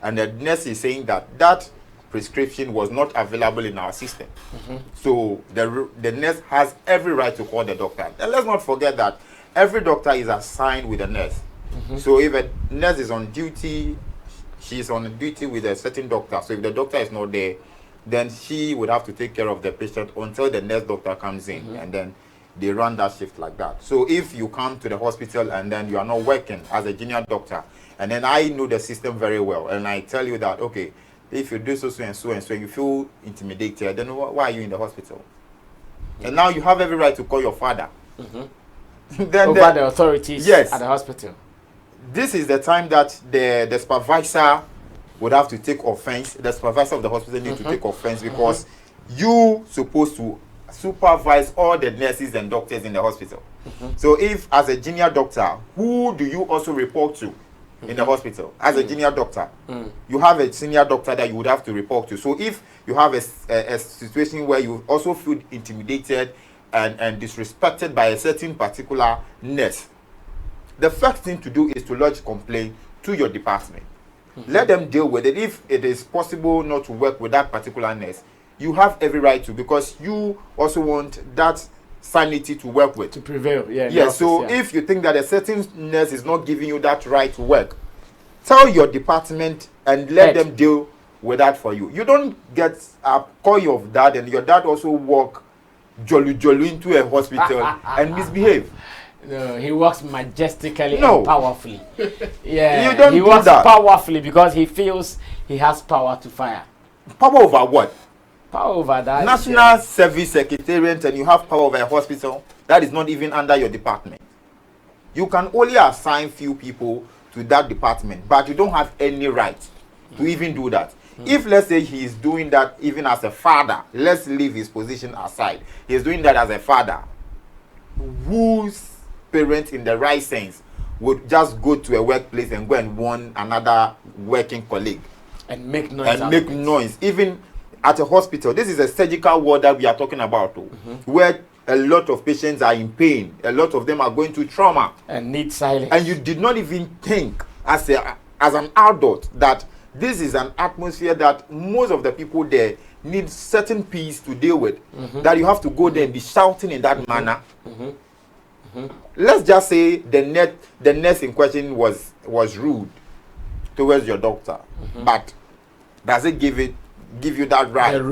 and the nurse is saying that prescription was not available in our system. So the nurse has every right to call the doctor. And let's not forget that every doctor is assigned with a nurse. So if a nurse is on duty, she's on duty with a certain doctor. So if the doctor is not there, then she would have to take care of the patient until the nurse doctor comes in, and then they run that shift like that. So if you come to the hospital and then you are not working as a junior doctor, and then I know the system very well, and I tell you that, okay, if you do so and so and so, you feel intimidated, then why are you in the hospital? And now you have every right to call your father. Then over the authorities at the hospital. This is the time that the supervisor would have to take offense. The supervisor of the hospital needs to take offense, because you supposed to supervise all the nurses and doctors in the hospital. So if as a junior doctor, who do you also report to in the hospital? As a junior doctor, you have a senior doctor that you would have to report to. So if you have a situation where you also feel intimidated and disrespected by a certain particular nurse, the first thing to do is to lodge a complaint to your department. Let them deal with it. If it is possible not to work with that particular nurse, you have every right to, because you also want that sanity to work with. To prevail, if you think that a certain nurse is not giving you that right to work, tell your department and let them deal with that for you. You don't get a call your dad and your dad also walk jolly into a hospital and misbehave. No, he works majestically and powerfully. You don't he do works that. powerfully because he feels he has power to fire. Power over what? Power over that. National Service Secretariat, and you have power over a hospital that is not even under your department. You can only assign few people to that department, but you don't have any right to even do that. If let's say he is doing that even as a father, let's leave his position aside. He is doing that as a father. Whose parent in the right sense would just go to a workplace and go and warn another working colleague and make noise? And make noise. Even at a hospital, this is a surgical ward that we are talking about, where a lot of patients are in pain. A lot of them are going through trauma and need silence. And you did not even think as an adult that this is an atmosphere that most of the people there need certain peace to deal with. That you have to go there and be shouting in that manner. Let's just say the nurse in question was rude towards your doctor, but does it give you that right? The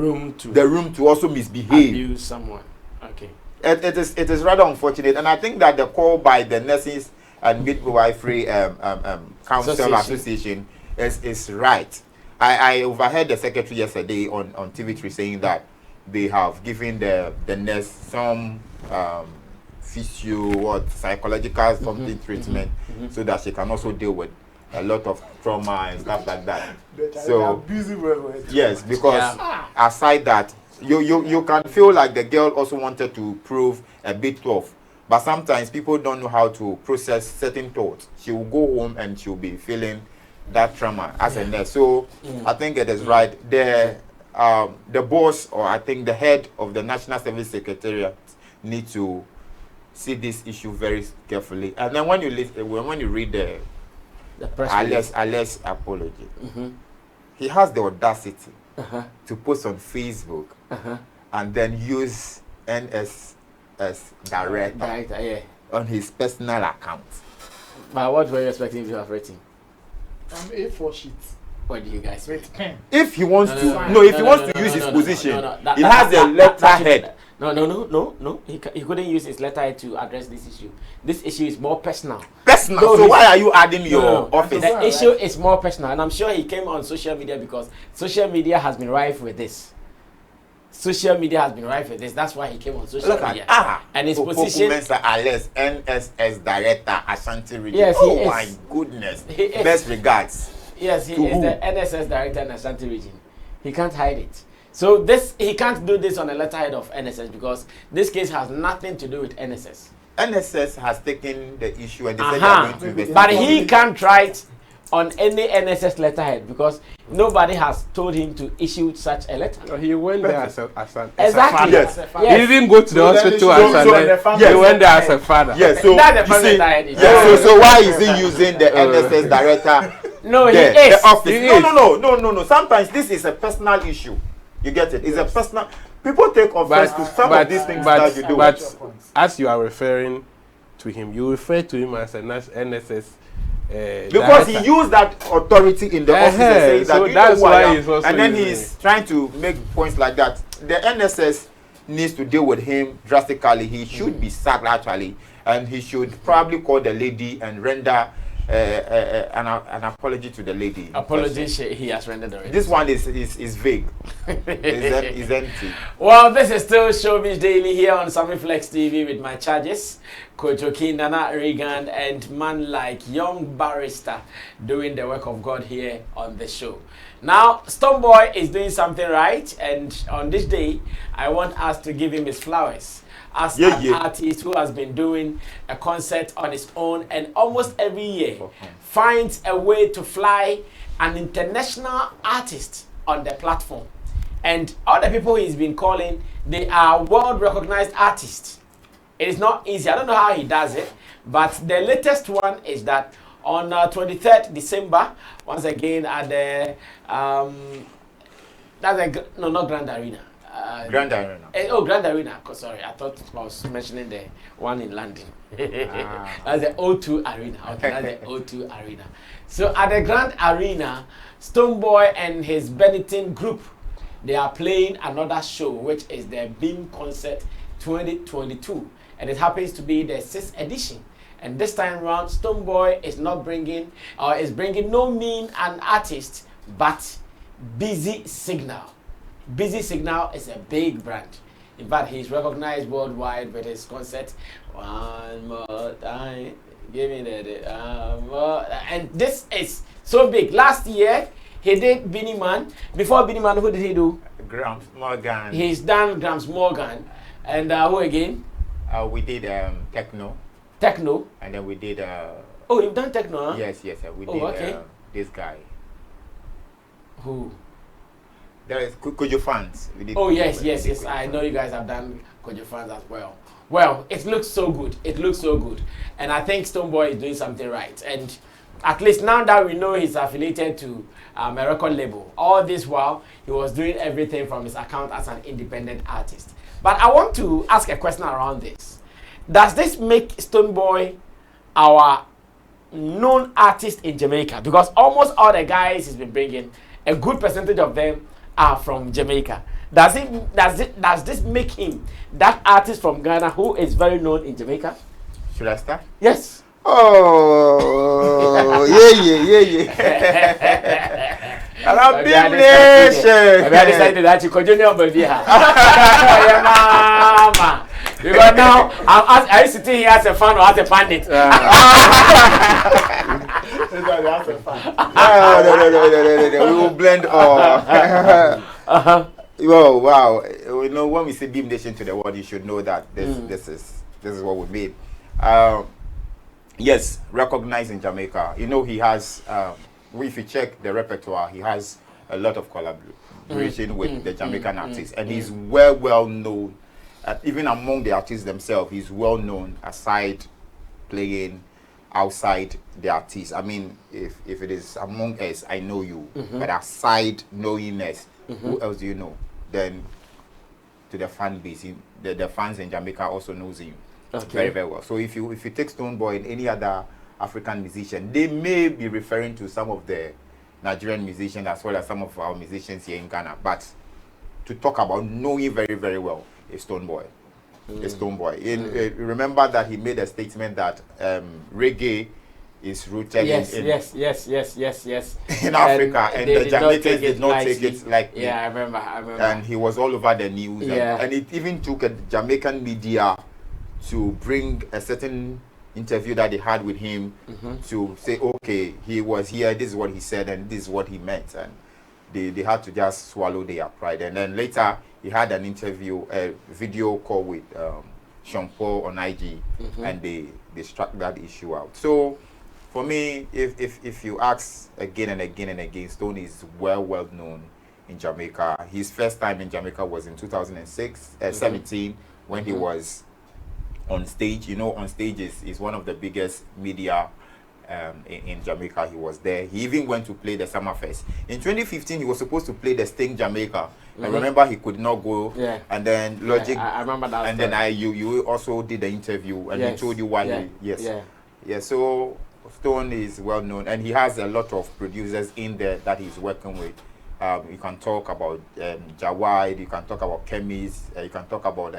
room to also misbehave, abuse someone. Okay. It is rather unfortunate, and I think that the call by the Nurses and Midwifery Council Association is right. I overheard the secretary yesterday on TV3 saying that they have given the nurse some physio or psychological something treatment so that she can also deal with a lot of trauma and stuff like that. So yes, because aside that, you can feel like the girl also wanted to prove a bit tough, but sometimes people don't know how to process certain thoughts. She will go home and she'll be feeling that trauma as a nurse. So I think it is right. The boss, or I think the head of the National Service Secretariat, need to see this issue very carefully. And then when you read the Alex apology, he has the audacity to post on Facebook and then use NSS director on his personal account. But what were you expecting to have written? A4 sheet. What do you guys with pen? If he wants to use his position, he has a letterhead. No. He couldn't use his letterhead to address this issue. This issue is more personal. Personal. No, So why are you adding your office? The issue is more personal, and I'm sure he came on social media because social media has been rife with this. Social media has been rife with this. That's why he came on social media. And his position. Alice, NSS Director, Ashanti Region. Yes, oh my goodness. Best regards. Yes, he is the NSS Director in Ashanti Region. He can't hide it. So he can't do this on a letterhead of NSS because this case has nothing to do with NSS. NSS has taken the issue and they said they are going to investigate. But he can't write on any NSS letterhead because nobody has told him to issue such a letter. No, he went there as a exactly. Yes. He didn't go to the hospital he went there as a father. Yes, so that's the letterhead. So why is he using the NSS Director? No, he is. The office. No. Sometimes this is a personal issue. You get it? It's a personal. People take offense to some of these things that you do. But as you are referring to him, you refer to him as an NSS. Because director. he used that authority in the office and saying that so that's why he's also and then he's trying to make points like that. The NSS needs to deal with him drastically. He should be sacked actually, and he should probably call the lady and render an apology to the lady. Apology he has rendered already. This one is vague. It's empty. Well, this is still Showbiz Daily here on Sammy Flex TV with my charges, Kweku, Nana Regan, and man like young barrister doing the work of God here on the show. Now, Stonebwoy is doing something right, and on this day, I want us to give him his flowers. As an artist who has been doing a concert on his own and almost every year finds a way to fly an international artist on the platform. And all the people he's been calling, they are world-recognized artists. It is not easy. I don't know how he does it, but the latest one is that on 23rd December, once again at the, not Grand Arena. Grand Arena. Grand Arena. Sorry, I thought I was mentioning the one in London. That's the O2 Arena. Okay, that's the O2 Arena. So at the Grand Arena, Stonebwoy and his Benetton group, they are playing another show, which is the Beam Concert 2022, and it happens to be the 6th edition. And this time around, Stonebwoy is not bringing, or is bringing no mean an artist, but Busy Signal. Busy Signal is a big brand. In fact, he's recognized worldwide with his concert. One more time, give me the more. And this is so big. Last year, he did Beenie Man. Before Beenie Man, who did he do? Grams Morgan. He's done Grams Morgan. And who again? We did Techno. Techno. And then we did. Oh, you've done Techno, huh? Yes. We did this guy. Who? There is Kojo Fans. Oh yes. I know you guys have done Kojo Fans as well. Well, it looks so good. And I think Stonebwoy is doing something right. And at least now that we know he's affiliated to a record label, all this while he was doing everything from his account as an independent artist. But I want to ask a question around this. Does this make Stonebwoy our known artist in Jamaica? Because almost all the guys he's been bringing, a good percentage of them are from Jamaica. Does this make him that artist from Ghana who is very known in Jamaica? Should I start? Yes. Oh, yeah. Beam Nation. I decided that you continue on baby. Mama. Because now are you sitting here as a fan or as a pandit? No. We will blend all. Well, wow. You know, when we say Beam Nation to the world, you should know that this is what we made. Yes, recognized in Jamaica. You know, he has. If you check the repertoire, he has a lot of collaboration with the Jamaican artists, and he's well known. Even among the artists themselves, he's well known aside playing outside the artists. I mean, if it is among us, I know you, but aside knowing us, who else do you know? Then to the fan base, the fans in Jamaica also knows him very well. So if you take Stonebwoy and any other African musician, they may be referring to some of the Nigerian musicians as well as some of our musicians here in Ghana, but to talk about knowing very well. is Stonebwoy. Remember that he made a statement that reggae is rooted yes, in in Africa, and the Jamaicans did not take it like I remember. And he was all over the news, and it even took a Jamaican media to bring a certain interview that they had with him to say, okay, he was here, this is what he said, and this is what he meant, and they had to just swallow their pride. And then later he had an interview, a video call with Sean Paul on IG, and they struck that issue out. So for me, if you ask again and again and again, Stone is well known in Jamaica. His first time in Jamaica was in 2017 when he was on stage. You know, on stage is one of the biggest media in Jamaica. He was there. He even went to play the Summerfest. In 2015, he was supposed to play the Sting Jamaica. I remember he could not go. Yeah. And then Logic. I remember that. And then you also did the interview, and he told you why. So Stone is well known, and he has a lot of producers in there that he's working with. You can talk about Jawide, you can talk about Chemis, you can talk about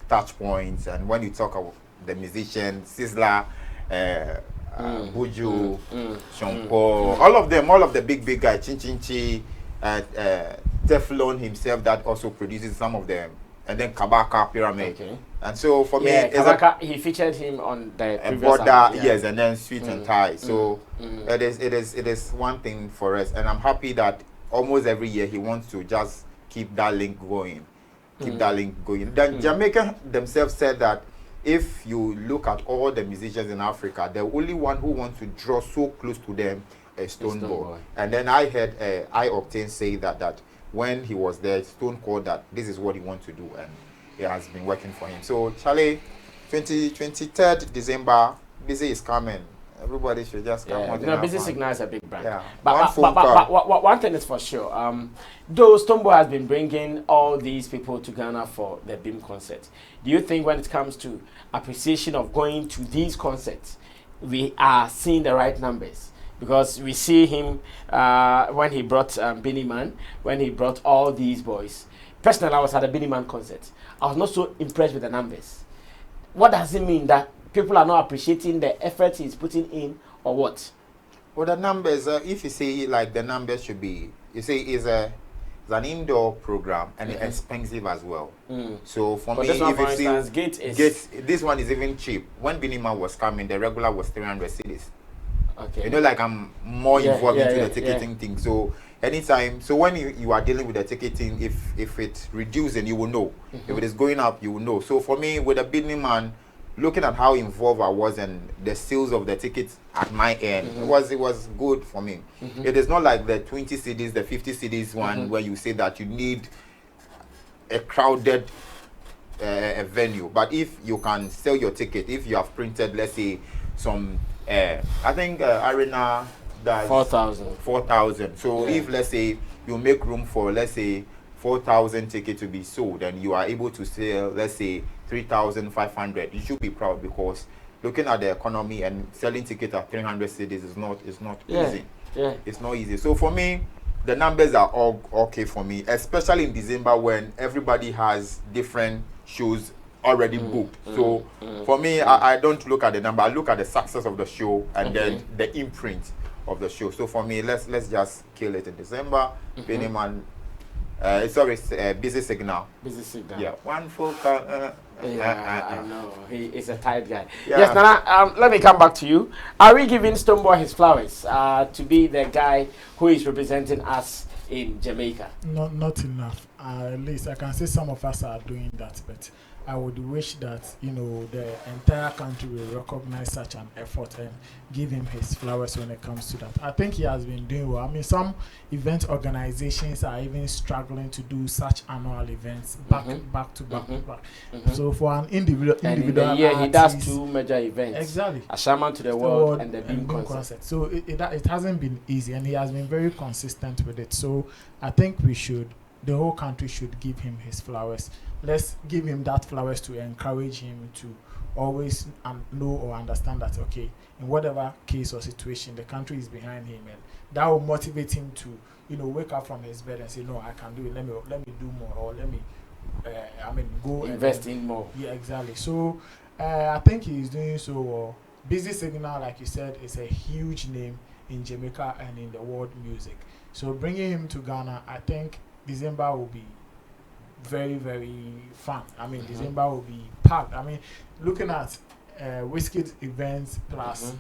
Touch Points, and when you talk about the musicians, Sizzla, Buju, Sean Paul, all of the big guys, Chin Chi, Teflon himself that also produces some of them, and then Kabaka Pyramid. Okay. And so for me, Kabaka, he featured him on the previous album, yes, and then Sweet and Tie. So it is one thing for us, and I'm happy that almost every year he wants to just keep that link going. Then Jamaica themselves said that if you look at all the musicians in Africa, the only one who wants to draw so close to them is Stonebwoy. And then I heard I-Octane say that when he was there, Stone called that this is what he wants to do, and it has been working for him. So Charlie, 23rd December, Busy is coming. Everybody should just come on. No, Busy Signal is a big brand. Yeah. But one thing is for sure. Though Stonebwoy has been bringing all these people to Ghana for the BIM concert, do you think when it comes to appreciation of going to these concerts, we are seeing the right numbers? Because we see him when he brought Benny Man, when he brought all these boys. Personally, I was at a Benny Man concert. I was not so impressed with the numbers. What does it mean that people are not appreciating the effort he's putting in, or what? Well, the numbers, if you say like the numbers should be, you say it's an indoor program and it's expensive as well. So for me, this one, if for instance, this one is even cheap. When Benny Man was coming, the regular was 300 cedis. Okay. You know, like I'm more involved into the ticketing thing. So anytime, so when you are dealing with the ticketing, if it's reducing, you will know. If it is going up, you will know. So for me, with the Benny Man, looking at how involved I was and the sales of the tickets at my end, it was good for me. It is not like the 20 CDs, the 50 CDs one where you say that you need a crowded venue. But if you can sell your ticket, if you have printed, let's say, some, I think Arena does 4,000. So if, let's say, you make room for, let's say, 4,000 tickets to be sold, and you are able to sell, let's say, 3,500, you should be proud, because looking at the economy and selling tickets at 300 cities is not easy. It's not easy. So for me, the numbers are all okay for me, especially in December when everybody has different shows already booked. So for me, I don't look at the number. I look at the success of the show and then the imprint of the show. So for me, let's just kill it in December. Benny Man, Busy Signal. Busy Signal. Yeah, one full. I know. He is a tight guy. Yeah. Yes, Nana, let me come back to you. Are we giving Stonebwoy his flowers to be the guy who is representing us in Jamaica? Not enough. At least I can say some of us are doing that, but I would wish that, you know, the entire country will recognize such an effort and give him his flowers when it comes to that. I think he has been doing well. I mean, some event organizations are even struggling to do such annual events back to back. So for an individual artist, he does 2 major events. Exactly. A Shaman to the World and the BIM concert. So it hasn't been easy, and he has been very consistent with it. So I think the whole country should give him his flowers. Let's give him that flowers to encourage him to always know or understand that, okay, in whatever case or situation, the country is behind him, and that will motivate him to, you know, wake up from his bed and say, no, I can do it. Let me do more, or let me go invest in more. Yeah, exactly. So I think he's doing so well. Busy Signal, like you said, is a huge name in Jamaica and in the world music. So bringing him to Ghana, I think December will be very, very fun. I mean, December will be packed. I mean, looking at Wizkid events plus,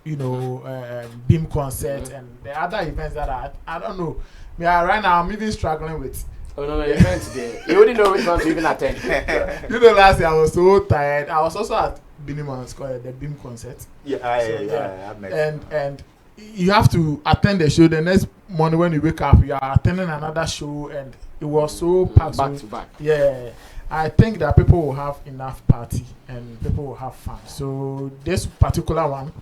Beam concert and the other events that I don't know. Right now I'm even struggling with. Oh no, the events there. You wouldn't know which one to even attend. Last year I was so tired. I was also at Biniman's the Beam concert. And you have to attend the show. The next morning when you wake up, you are attending another show, and it was so packed. Back to back. Yeah, I think that people will have enough party and people will have fun. So this particular one,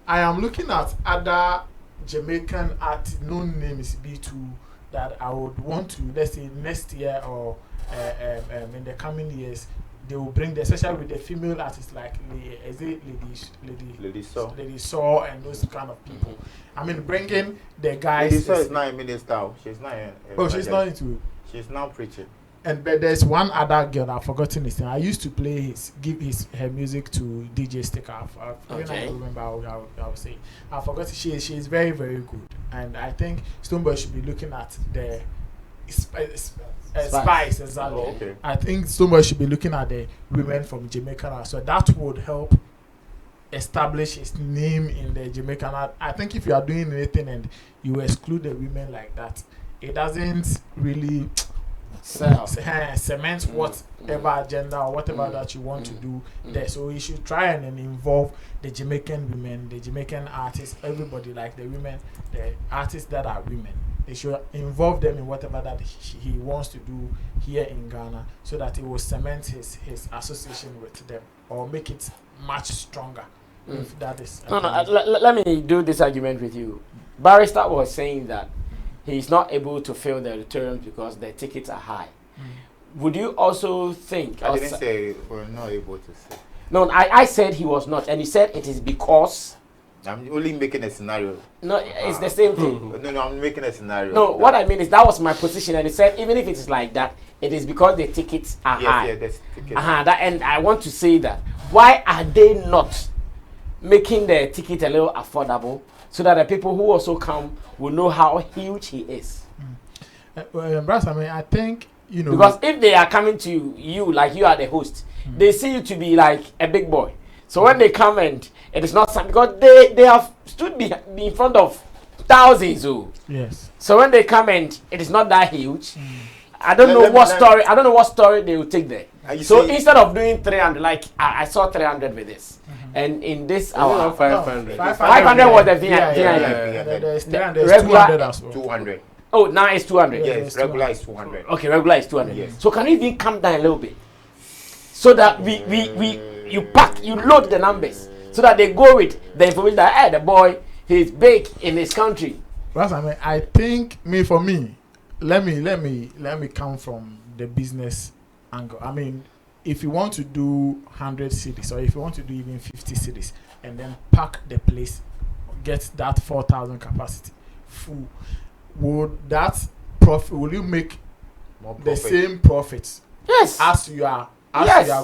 I am looking at other Jamaican artists, known names B2, that I would want to, let's say next year or in the coming years, they will bring the, especially with the female artists like Lady Saw and those kind of people. I mean, bringing the guys. Lady Saw is not a minister. She's not. She's not into. She's now preaching. But there's one other girl that I've forgotten his name. I used to give her music to DJ Sticker. I remember I would say. I forgot. She is very, very good, and I think Stonebwoy should be looking at the spice exactly. Oh, okay. I think Stonebwoy should be looking at the women from Jamaica, so that would help establish his name in the Jamaican. I think if you are doing anything and you exclude the women like that, it doesn't really cement whatever agenda or whatever that you want to do there. So you should try and involve the Jamaican women, the Jamaican artists, everybody, like the women, the artists that are women. They should involve them in whatever that he wants to do here in Ghana, so that it will cement his association with them or make it much stronger. If that is let me do this argument with you. Barrister was saying that he's not able to fill the auditoriums because the tickets are high. Would you also think? I didn't say we're not able to say. No, I said he was not, and he said it is because. I'm only making a scenario. No, it's the same thing. No, I'm making a scenario. No, what I mean is that was my position, and he said even if it is like that, it is because the tickets are high. Yes, tickets. And I want to say that why are they not making the ticket a little affordable so that the people who also come will know how huge he is? Brass, I mean, I think because if they are coming to you like you are the host, they see you to be like a big boy. So when they come and it is not something, because they have stood in front of thousands. Yes. So when they come and it is not that huge, I don't know what story they will take there. So instead of doing 300, like I saw 300 with this, and in this hour 500 was the VIP. Regular 200. Oh, now it's 200. Yes, regular is 200. Okay, regular is 200. Yes. So can you even come down a little bit, so that you load the numbers, so that they go with the information that the boy, he's big in his country. Well, I mean, I think for me, let me come from the business angle. I mean, if you want to do 100 cities, or if you want to do even 50 cities, and then pack the place, get that 4,000 capacity full, would that profit? Will you make the same profits? Yes. As you are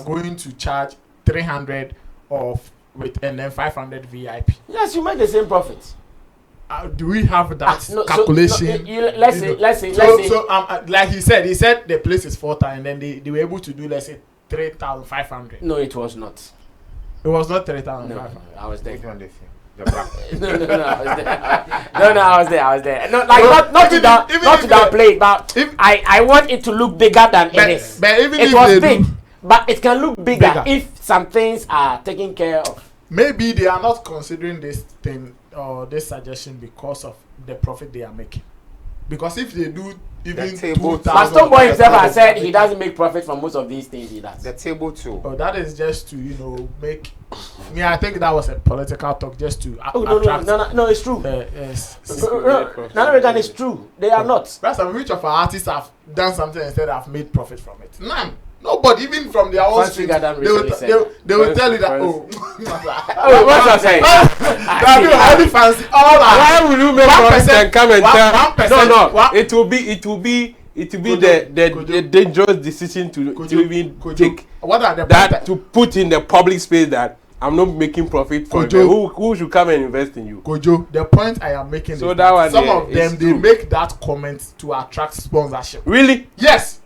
going to charge 300 and then 500 VIP. Yes, you make the same profit. Do we have that calculation? Let's say. So like he said the place is 4,000, and then they were able to do, let's say, 3,500. No, it was not. It was not 3,500. No, I was there. No, I was there. No, like not to downplay, but I want it to look bigger than it is. But even it was big, but it can look bigger if some things are taken care of. Maybe they are not considering this thing or this suggestion because of the profit they are making. Because if they do even 2,000, but Stonebwoy himself has said he doesn't make profit from most of these things he does. The table too. Oh, that is just to make. I think that was a political talk just to attract. No, it's true. It's true. They are not. That's which of our artists have done something instead have made profit from it? None. Nobody, even from their own street, they will tell you that. What's I saying? Highly fancy. Why will you make profit and come and tell? No. It will be it will be the dangerous decision to even take. What are the that to put in the public space that I'm not making profit for you. Who should come and invest in you? Kojo, the point I am making so is that some of them they make that comment to attract sponsorship. Really? Yes.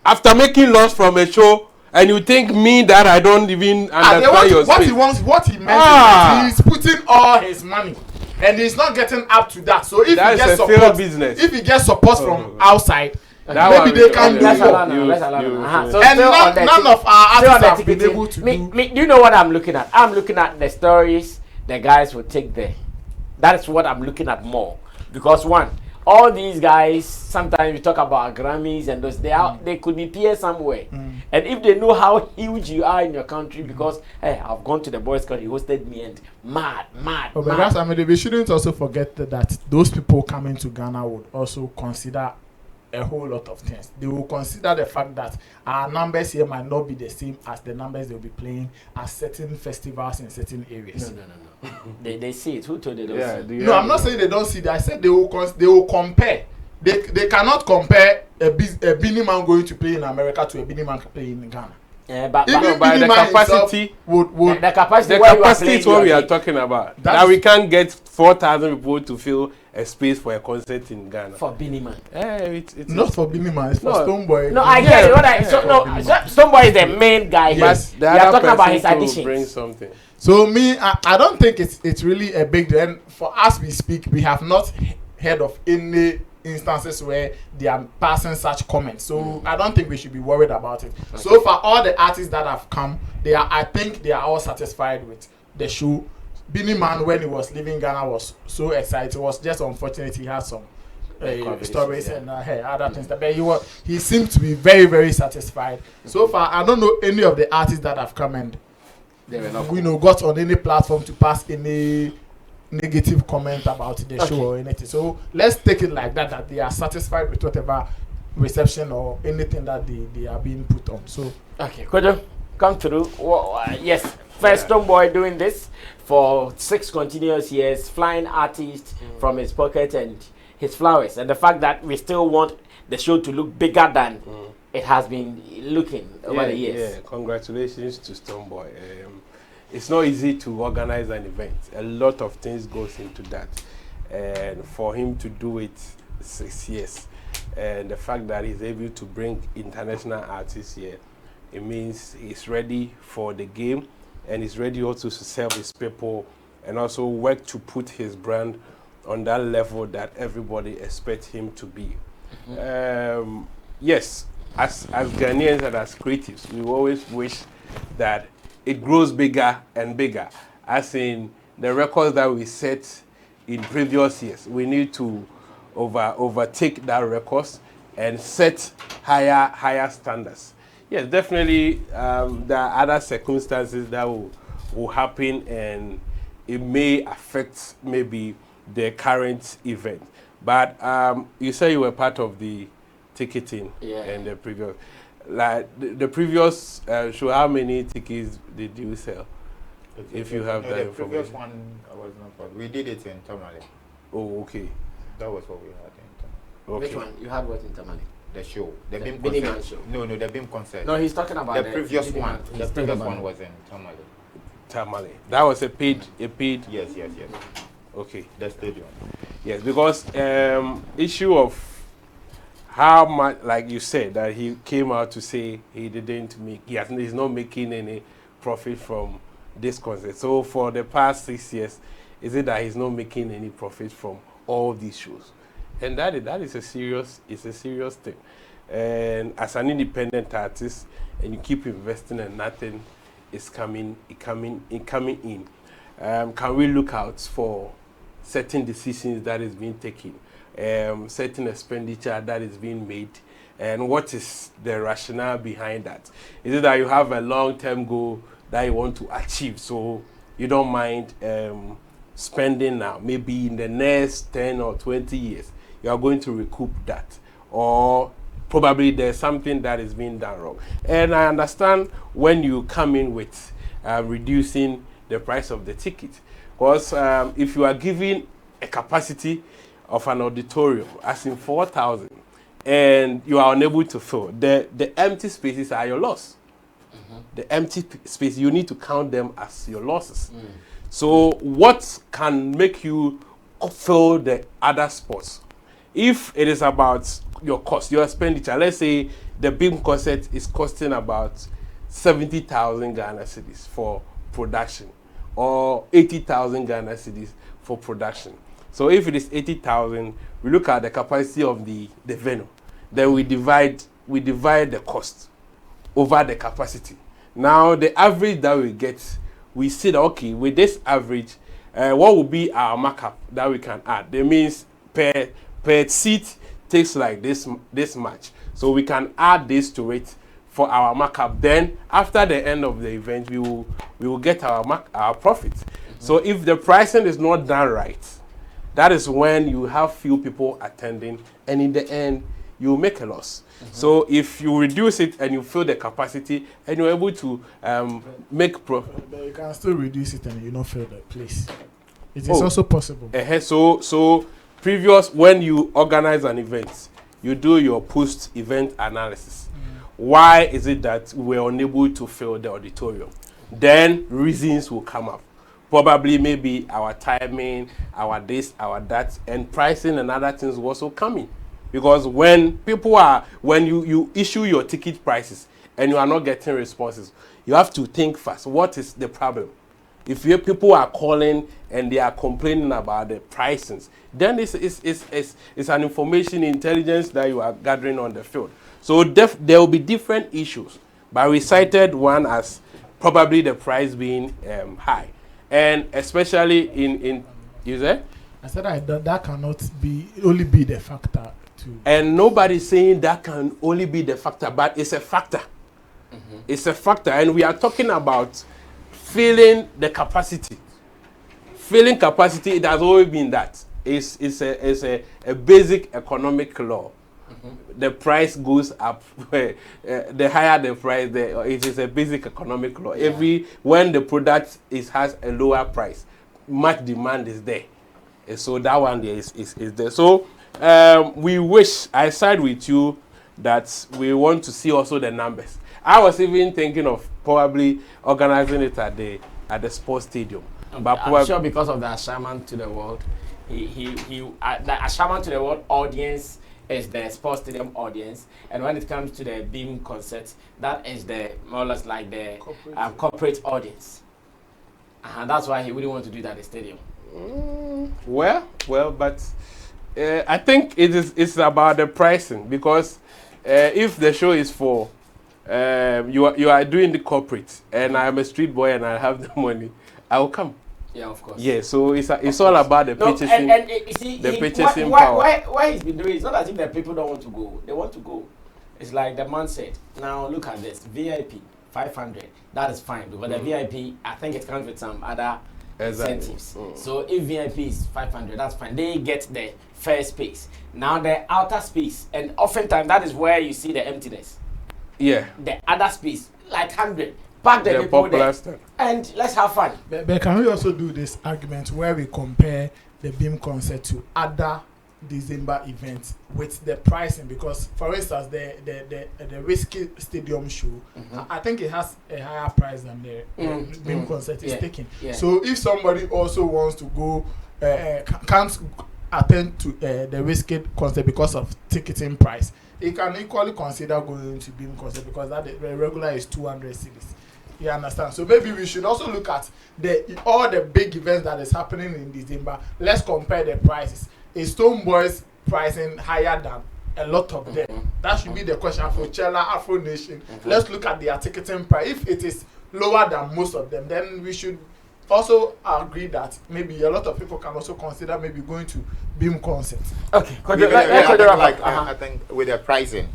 After making loss from a show, and you think me that I don't even understand your space. What he meant is that he's putting all his money and he's not getting up to that. So if that he gets support, if he gets support from outside, maybe they can do more. So and none of our artists have been able to do. Do you know what I'm looking at? I'm looking at the stories the guys will take there. That is what I'm looking at more. Because one, all these guys, sometimes we talk about Grammys and those, they could be peers somewhere. And if they know how huge you are in your country, because hey, I've gone to the boys' club, he hosted me and mad. But that's, I mean, we shouldn't also forget that those people coming to Ghana would also consider a whole lot of things. They will consider the fact that our numbers here might not be the same as the numbers they'll be playing at certain festivals in certain areas. No. They see it. Who told they don't see it? No, I'm not saying they don't see it. I said they will compare. They cannot compare a Beanie Man going to play in America to a Beanie Man playing in Ghana. But the capacity would the capacity is what we are talking about. Now we can't get 4,000 people to fill a space for a concert in Ghana. For Beanie Man. It's not for Beanie Man, it's for Stonebwoy. No, I get it. Stonebwoy is the main guy. Yes. We are talking about his additions. Bring something. So I don't think it's really a big deal. And for us we speak, we have not heard of any instances where they are passing such comments. So I don't think we should be worried about it. Okay. So far, all the artists that have come, I think they are all satisfied with the show. Beanie Man, when he was leaving Ghana, was so excited. It was just unfortunate he had some stories and other things. But he seemed to be very, very satisfied. So far, I don't know any of the artists that have come and got on any platform to pass any negative comment about the show or anything. So let's take it like that they are satisfied with whatever reception or anything that they are being put on. So Kweku, come through. Yes, first Stonebwoy doing this for 6 continuous years, flying artist from his pocket and his flowers, and the fact that we still want the show to look bigger than it has been looking over the years. Yeah, congratulations to Stonebwoy. It's not easy to organize an event. A lot of things goes into that, and for him to do it 6 years, and the fact that he's able to bring international artists here, it means he's ready for the game, and he's ready also to serve his people, and also work to put his brand on that level that everybody expects him to be. Yes, as Ghanaians and as creatives, we always wish that it grows bigger and bigger. As in the records that we set in previous years, we need to overtake that records and set higher standards. Yes, definitely there are other circumstances that will happen, and it may affect maybe the current event. But you say you were part of the ticketing and the previous. Like the previous show, how many tickets did you sell? If you have that information. The previous one was not part. We did it in Tamale. Oh, okay. That was what we had in Tamale. Okay. Which one? You had what in Tamale? The show. The BIM concert. Man show. No, the BIM concert. No, he's talking about the previous one. The previous one was in Tamale. Tamale. That was a paid. Yes. Okay. The stadium. Yes, because issue of how much, like you said, that he came out to say he didn't make, he's not making any profit from this concert. So for the past 6 years, is it that he's not making any profit from all these shows? And that is a serious thing. And as an independent artist, and you keep investing and nothing is coming in, can we look out for certain decisions that is being taken? Certain expenditure that is being made, and what is the rationale behind that? Is it that you have a long-term goal that you want to achieve, so you don't mind spending now, maybe in the next 10 or 20 years you are going to recoup that, or probably there's something that is being done wrong? And I understand when you come in with reducing the price of the ticket, because if you are giving a capacity of an auditorium, as in 4,000, and you are unable to fill, the empty spaces are your loss. The empty space, you need to count them as your losses. So what can make you fill the other spots? If it is about your cost, your expenditure, let's say the beam concert is costing about 70,000 Ghana cedis for production, or 80,000 Ghana cedis for production. So if it is 80,000, we look at the capacity of the venue. Then we divide the cost over the capacity. Now the average that we get, we see that okay, with this average, what will be our markup that we can add? That means per seat takes like this much. So we can add this to it for our markup. Then after the end of the event, we will get our profit. So if the pricing is not done right, that is when you have few people attending, and in the end you make a loss. So if you reduce it and you fill the capacity and you're able to make profit, but you can still reduce it and you not fill the place. It is also possible. So previous, when you organize an event, you do your post-event analysis. Why is it that we're unable to fill the auditorium? Then reasons will come up. Probably maybe our timing, our this, our that, and pricing and other things will also come in. Because when you issue your ticket prices and you are not getting responses, you have to think fast. What is the problem? If people are calling and they are complaining about the pricings, then it's an information intelligence that you are gathering on the field. So there will be different issues. But we cited one as probably the price being high. And especially in you said? I said that cannot only be the factor. And nobody's saying that can only be the factor, but it's a factor. It's a factor, and we are talking about filling the capacity. Filling capacity, it has always been that. It's a basic economic law. The price goes up. The higher the price, it is a basic economic law. When the product has a lower price, much demand is there. And so that one there is there. So I side with you that we want to see also the numbers. I was even thinking of probably organizing it at the sports stadium. But I'm sure because of the Ashaman to the World, the Ashaman to the World audience is the sports stadium audience, and when it comes to the beam concert, that is the more or less like the corporate audience. And that's why he wouldn't want to do that at the stadium. Well, but I think it's about the pricing, because if the show is for you are doing the corporate and I'm a street boy and I have the money, I will come. Yeah, of course. Yeah, so it's all about the purchasing. And you see, the purchasing power. Why he's been doing it, it's not as if the people don't want to go. They want to go. It's like the man said. Now look at this. VIP 500. That is fine, because the VIP, I think it comes with some other incentives. So if VIP is 500, that's fine. They get the first space. Now the outer space, and oftentimes that is where you see the emptiness. Yeah. The other space, like 100. Pack the people there, and let's have fun. But can we also do this argument where we compare the beam concert to other December events with the pricing? Because for instance, the Whiskey Stadium show, I think it has a higher price than the beam concert is taking. Yeah. So if somebody also wants to go, can't attend to the Whiskey concert because of ticketing price, he can equally consider going to beam concert, because that the regular is 200 cedis. You understand? So maybe we should also look at all the big events that is happening in December. Let's compare the prices. Is Stonebwoy's pricing higher than a lot of them? That should be the question for Chella, Afro Nation. Let's look at their ticketing price. If it is lower than most of them, then we should also agree that maybe a lot of people can also consider maybe going to beam concerts. Okay, I think with the pricing,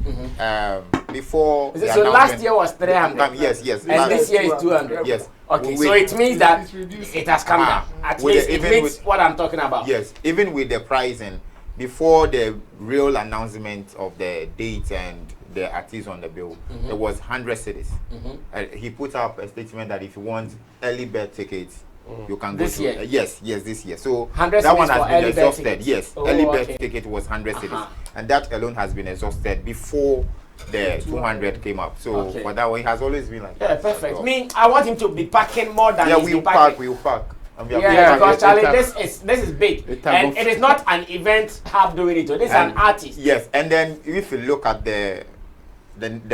before the so last year was 300. Yes, and this year is 200. Yes. Okay, so it means that it has come down. At least it means what I'm talking about. Yes, even with the pricing, before the real announcement of the date and the artists on the bill, there was 100 cities. He put up a statement that if you want early bird tickets, You can this go year. Yes, this year. So 100 that one cedis has for been early bird exhausted. tickets. Yes, Oh, early bird okay. ticket was 100 cedis, and that alone has been exhausted before the 200 came up. So for that one, it has always been like yeah, that. perfect. So, I want him to be packing more than yeah, he's been packing. we'll pack. And we are Yeah, because Charlie, it this is big, and it is not an event hub doing it. So this is an artist. Yes, and then if you look at the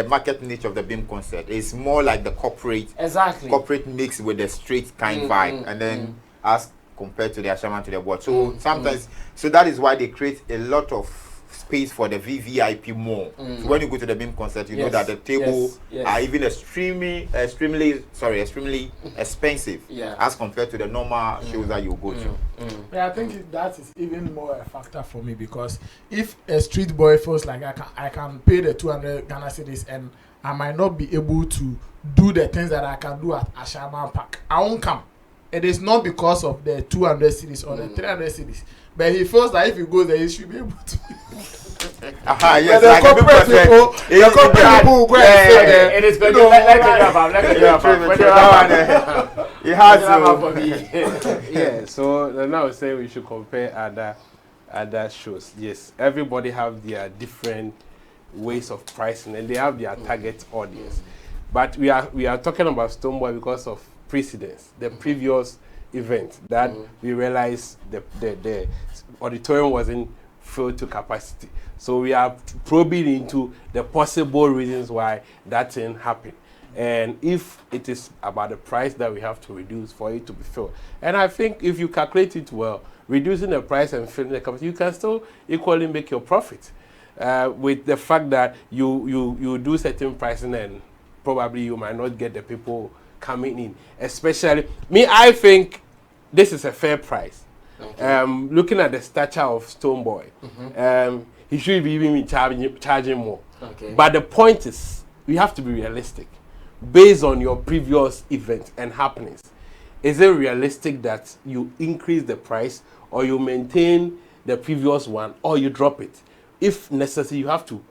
market niche of the BIM concert, it's more like the corporate mix with the straight kind vibe, and then as compared to the Ashaman to the board. So sometimes, so that is why they create a lot of space for the VVIP more. So when you go to the BIM concert, you know that the table are even extremely expensive as compared to the normal shows that you go to. Yeah, I think that is even more a factor for me, because if a street boy feels like I can pay the 200 Ghana cedis and I might not be able to do the things that I can do at Ashaman Park, I won't come. It is not because of the 200 cedis or the 300 cedis, but he feels that if he goes there, he should be able to. Yes, the like corporate people will go and say there. It is going to Yeah, so then I would say we should compare other shows. Yes, everybody have their different ways of pricing and they have their target audience. But we are talking about Stonebwoy because of precedence, the previous event that we realized the auditorium wasn't filled to capacity. So we are probing into the possible reasons why that thing happened. And if it is about the price that we have to reduce for it to be filled. And I think if you calculate it well, reducing the price and filling the capacity, you can still equally make your profit. With the fact that you do certain pricing and probably you might not get the people coming in. Especially, I think this is a fair price. Okay. Looking at the stature of Stonebwoy, he should be even charging more. Okay. But the point is, we have to be realistic. Based on your previous events and happenings, is it realistic that you increase the price or you maintain the previous one or you drop it? If necessary, you have to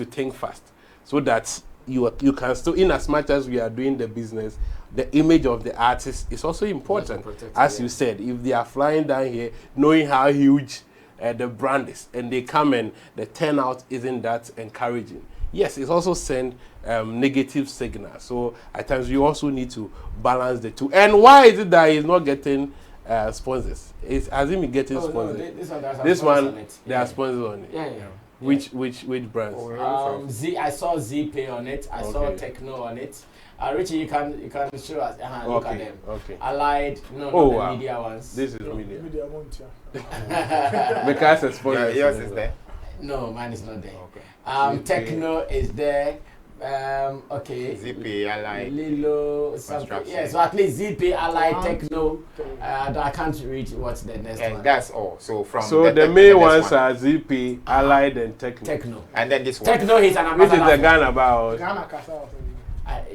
think fast so that you can still, in as much as we are doing the business, the image of the artist is also important. As you said, if they are flying down here, knowing how huge the brand is, and they come and the turnout isn't that encouraging. Yes, it's also send negative signals. So at times you also need to balance the two. And why is it that he's not getting sponsors? Has he been getting sponsors? No, this one, it. there are sponsors on it. Yeah. Which brands? I saw ZPay on it. I saw Techno on it. Richie, you can show us. Look at them. Okay. Allied, the wow. media ones. This is media. Media won't, Because it's sponsors. Yours is there. No, mine is not there. Okay. Techno is there. Okay. ZP, Allied. Lilo, something. Yeah, so at least ZP, Allied, Techno. I can't read what's the next one. That's all. So from the main ones are ZP, Allied, and Techno. And then this one. Techno is an Which is ambassador. the Ghana about? Ghana Kasa.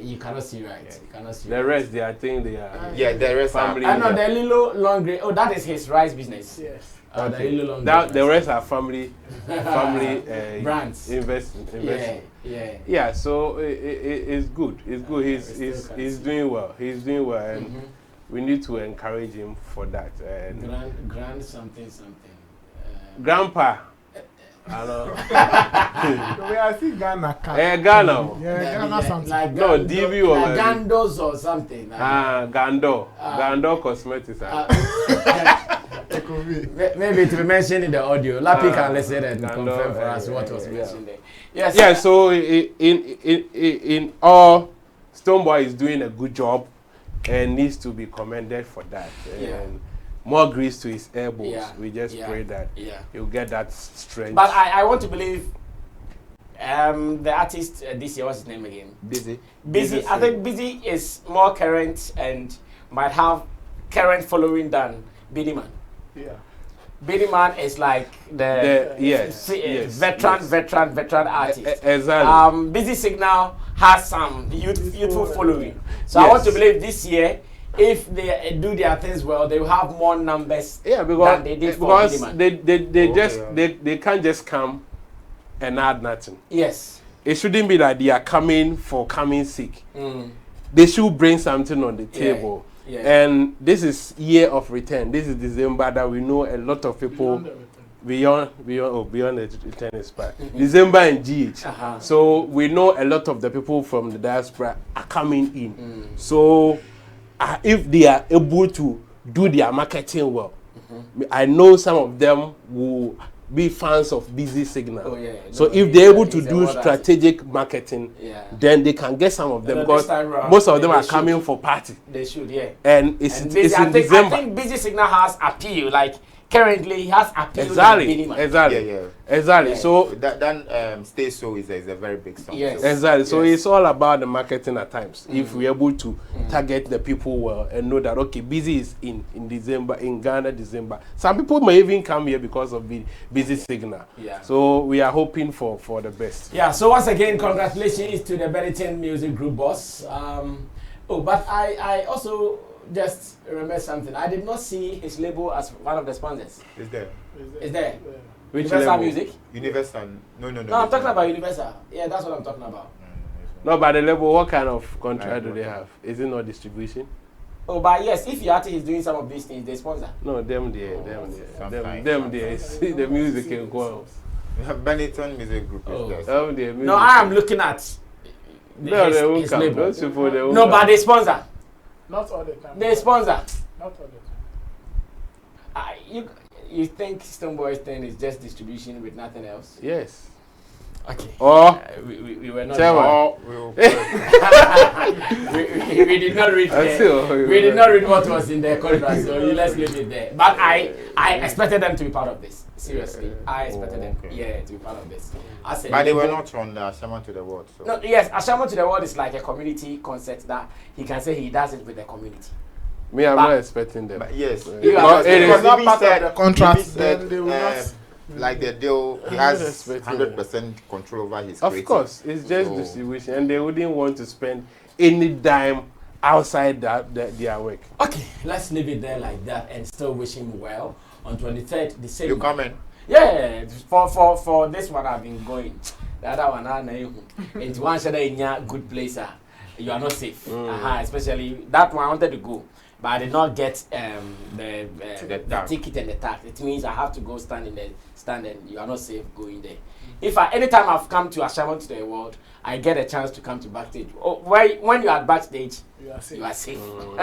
You cannot see right. Yeah. You cannot see. The rest, they are thing they are. The rest family. I know the Lilo Long Grey. Oh, that is his rice business. Yes. The Lilo Long That, Grey the rest are family brands. Investment. Yeah. So it's good. It's good. He's doing well. He's doing well, and we need to encourage him for that. And Grand something. Grandpa. I know. We are still Ghana. Ghana. Yeah, Ghana something. Like no, DB or like Gandos or something. Gando. Gando Cosmetics. Maybe to be mentioned in the audio. Lapi can listen and confirm for us what was mentioned there. Yes. Yeah. So in all, Stonebwoy is doing a good job and needs to be commended for that. And more grease to his elbows. We just pray that he'll get that strength. But I want to believe the artist this year, what's his name again? Busy. I think Busy is more current and might have current following than Biddy Man. Yeah. Biddy Man is like the veteran artist. Exactly. Busy Signal has some youthful following. So I want to believe this year, if they do their things well, they will have more numbers than they did for Biddy Man. They can't just come and add nothing. Yes. It shouldn't be that they are coming for coming sake. They should bring something on the table. And this is year of return. This is December that we know a lot of people beyond the return is part. December and GH. So we know a lot of the people from the diaspora are coming in. So if they are able to do their marketing well, I know some of them will be fans of Busy Signal. So if they're able to do strategic marketing, then they can get some of them, because most of them are coming for party. They should, yeah. And it's in December. I think Busy Signal has appeal. Like currently, he has appeal. Exactly. So that Stay So is a very big song. Yes. Exactly. So it's all about the marketing at times. If we're able to target the people well and know that okay, Busy is in December, in Ghana, December. Some people may even come here because of the Busy Signal. So we are hoping for the best. Yeah. So once again, congratulations to the Benetton Music Group boss. But I also just remember something. I did not see his label as one of the sponsors. Is there? Is there? Which Universal label? Music? Universal. No. No, I'm talking about Universal. Yeah, that's what I'm talking about. No, but the label, what kind of contract do they have? Is it not distribution? Oh, but yes, if your artist is doing some of these things, they sponsor. No, them there. See the music can go. Benetton Music Group is there. No, I am looking at his label. Those people, they won't No, come. but they sponsor. Not all the time. They sponsor. Not all the time. You think Stonebwoy's thing is just distribution with nothing else? Yes. Okay. Or we were not. We did not read. We did not read what was in the contract, so let's leave it there. But I expected them to be part of this. Seriously, I expected them, to be part of this. But they were not on Shaman to the World. So. No, yes, Shaman to the World is like a community concept that he can say he does it with the community. Me, I'm not expecting them. But yes, because it was not part of the contract. Then they will not. Like the deal, he has 100% control over his creative. Of course, it's just distribution, and they wouldn't want to spend any dime outside their work. Okay, let's leave it there like that, and still wish him well on 23rd December. You coming? Yeah, for this one I've been going. The other one I know. It's one shot in a good place. You are not safe. Especially that one I wanted to go. But I did not get the ticket and the tax. It means I have to go stand in the stand, and you are not safe going there. If anytime I've come to Ashaman to the World, I get a chance to come to backstage. When you are at backstage, you are safe. When you are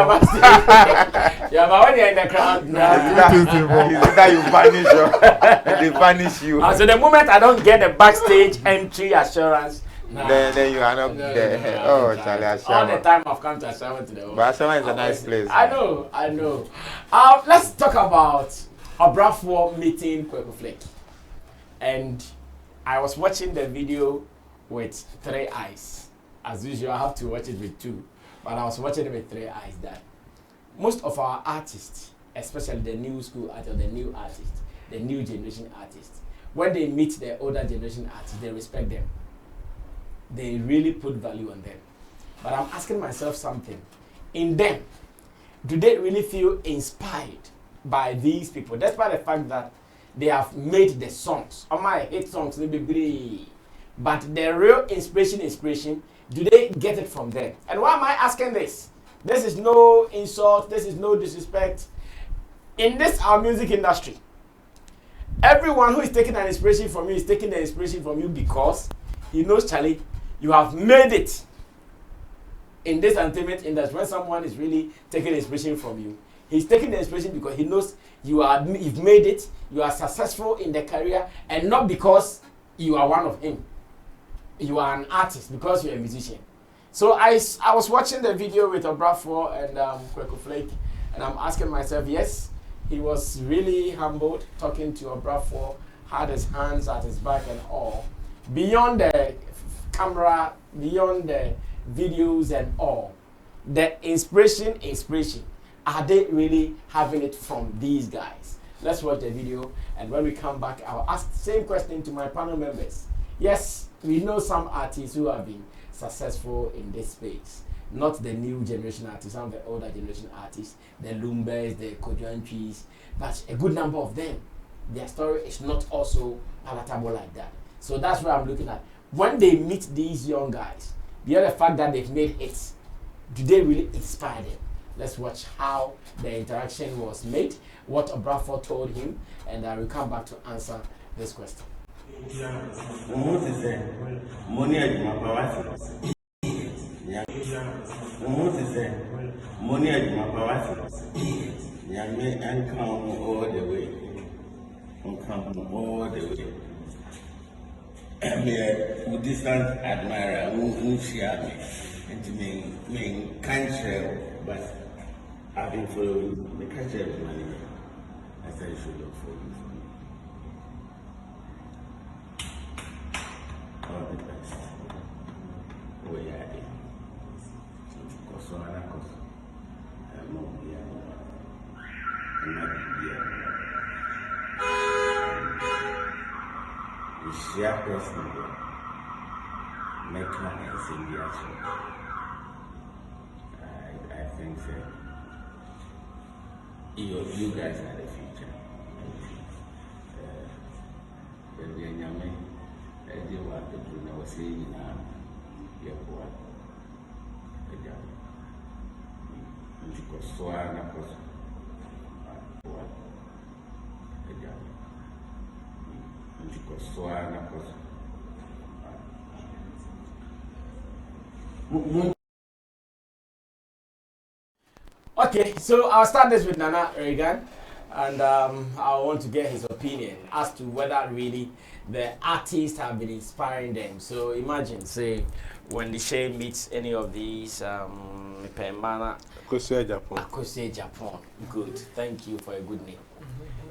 backstage, but when you are in the crowd, they vanish you. So the moment I don't get the backstage entry assurance, then you are not there. Oh, Charlie, all the time I've come to Ashaman to the World. But Ashaman is a nice place. I know. Let's talk about Obrafuor meeting Kweku. And I was watching the video with 3 eyes. As usual, I have to watch it with 2. But I was watching it with 3 eyes. That most of our artists, especially the new school artists, the new artists, the new generation artists, when they meet the older generation artists, they respect them. They really put value on them. But I'm asking myself something. In them, do they really feel inspired by these people? Despite the fact that they have made the songs. Oh my, 8 songs, they be great. But the real inspiration, do they get it from them? And why am I asking this? This is no insult, this is no disrespect. In this, our music industry, everyone who is taking an inspiration from you is taking the inspiration from you because he knows, Charlie, you have made it. In this entertainment industry, when someone is really taking inspiration from you, he's taking the inspiration because he knows you've made it, you are successful in the career, and not because you are one of him. You are an artist because you're a musician. So I was watching the video with Obrafuor and Kweku, and I'm asking myself, yes, he was really humbled, talking to Obrafuor, had his hands at his back and all. Beyond the camera, beyond the videos and all, the inspiration, are they really having it from these guys? Let's watch the video, and when we come back, I'll ask the same question to my panel members. Yes, we know some artists who have been successful in this space, not the new generation artists, some of the older generation artists, the Lumbers, the Kojuantris, but a good number of them, their story is not also palatable like that. So that's what I'm looking at. When they meet these young guys, beyond the fact that they've made hits, do they really inspire them? Let's watch how the interaction was made, what Obrafuor told him, and I will come back to answer this question. Money at my power. Money at my power. And come all the way. Come all the way. I'm a distant admirer who share me and to me country, but I've been following the country of money. I said you should look for you. All the best. Oh yeah. So I'm not here. I'm not here. We share personally. Make and sing the action. I think so. You guys are the future. I didn't want to do now. Saying now, you're poor. Because so I'm not possible. Because so I'm not possible. Okay, so I'll start this with Nana Reagan, and I want to get his opinion as to whether really the artists have been inspiring them. So imagine, say, when the Shay meets any of these Pemana, Akosua Japan. Good, thank you for a good name.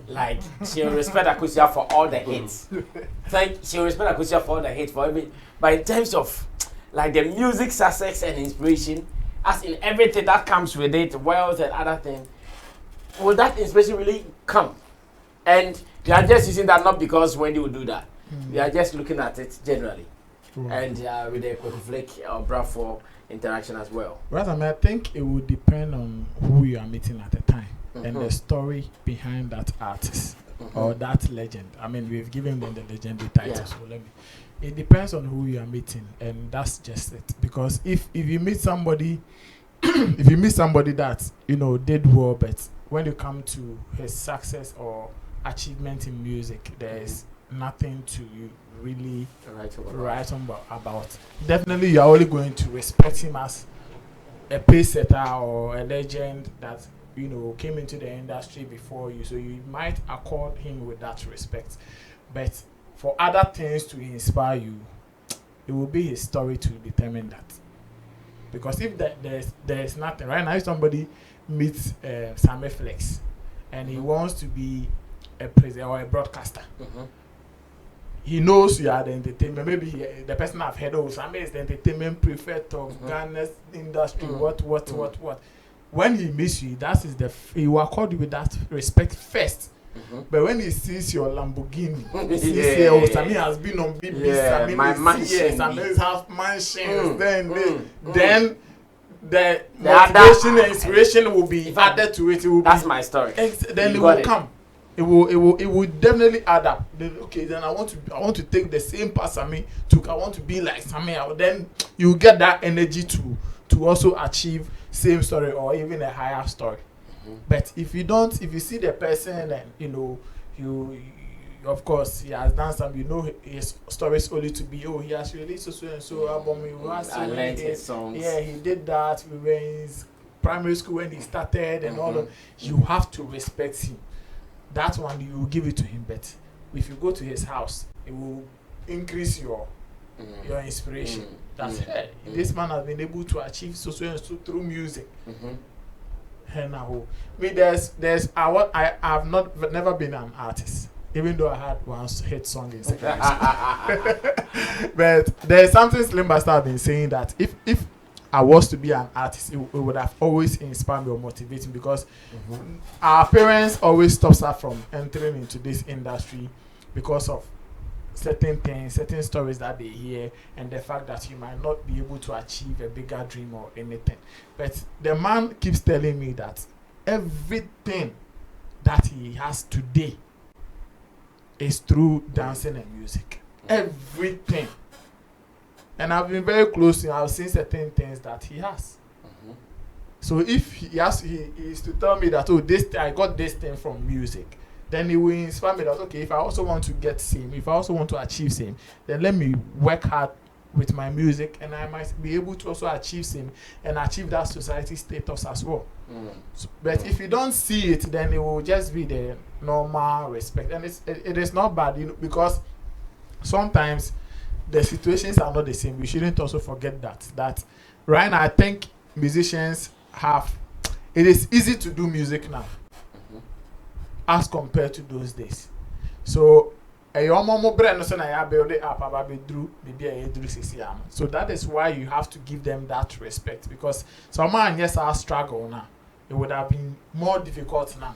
Like, she'll respect Akosua for all the hits. She'll respect Akosua for all the hits, for every, but in terms of like the music success and inspiration, as in everything that comes with it, wealth and other things, will that inspiration really come? And they are just using that not because Wendy will do that. They are just looking at it generally. And with the Kweku or Obrafuor interaction as well. Right, I mean, I think it would depend on who you are meeting at the time and the story behind that artist or that legend. I mean, we've given them the legendary title, so it depends on who you are meeting, and that's just it. Because if you meet somebody, if you meet somebody that did well, but when you come to his success or achievement in music, there's nothing to really write about. Definitely, you are only going to respect him as a pace setter or a legend that came into the industry before you, so you might accord him with that respect. But for other things to inspire you, it will be his story to determine that. Because if there's nothing right now, if somebody meets Sammy Flex and he wants to be a president or a broadcaster, he knows you are the entertainment. Maybe the person I've heard of Sammy is the entertainment prefect of Ghana's industry. What. When he meets you, he will accord you with that respect first. But when he sees your Lamborghini, he sees Sammy has been on BBC, Sammy my mansion, Sammy has mansions. Then the motivation and inspiration will be added to it. That's my story. Then it will come. It will definitely add up. Okay, then I want to take the same path Sammy took. I want to be like Sammy. Then you get that energy to also achieve same story or even a higher story. But if you see the person and you of course he has done some, his stories only to be he has released so and so album, he did that. We were in primary school when he started and all of. You have to respect him. That one you will give it to him. But if you go to his house, it will increase your inspiration. That's this man has been able to achieve so and so through music. I have never been an artist, even though I had one hit song in secondary school. But there's something Slim Bastard have been saying that if I was to be an artist, it would have always inspired me or motivated me, because our parents always stops us from entering into this industry because of certain things, certain stories that they hear, and the fact that you might not be able to achieve a bigger dream or anything. But the man keeps telling me that everything that he has today is through dancing and music. Everything. And I've been very close to him. I've seen certain things that he has. So if he is to tell me that, oh, I got this thing from music, then he will inspire me that, okay, if I also want to get same, if I also want to achieve same, then let me work hard with my music, and I might be able to also achieve same and achieve that society status as well. But if you don't see it, then it will just be the normal respect, and it is not bad, you know, because sometimes the situations are not the same. We shouldn't also forget that right now I think musicians it is easy to do music now as compared to those days. So so that is why you have to give them that respect, because someone yes our struggle now, it would have been more difficult now.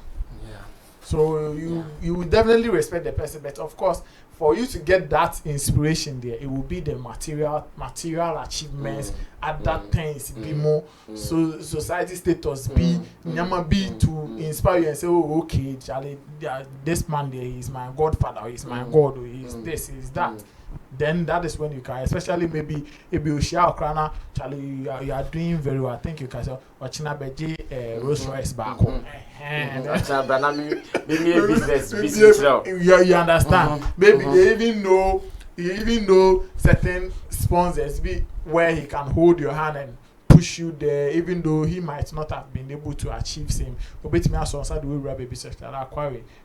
Yeah. So you will definitely respect the person, but of course for you to get that inspiration there, it will be the material achievements at that things be more so society status be to inspire you and say, oh, okay, Charlie, this man there is my godfather, or he's my god, or he's this, he's that. Then that is when you can, especially maybe if you share Krana, Charlie, you are doing very well. I think you can say, Wachina Beji, Rolls Royce back home. You understand? Maybe you even know certain sponsors be where he can hold your hand and push you there, even though he might not have been able to achieve same. But me also the way Rabbi Bishop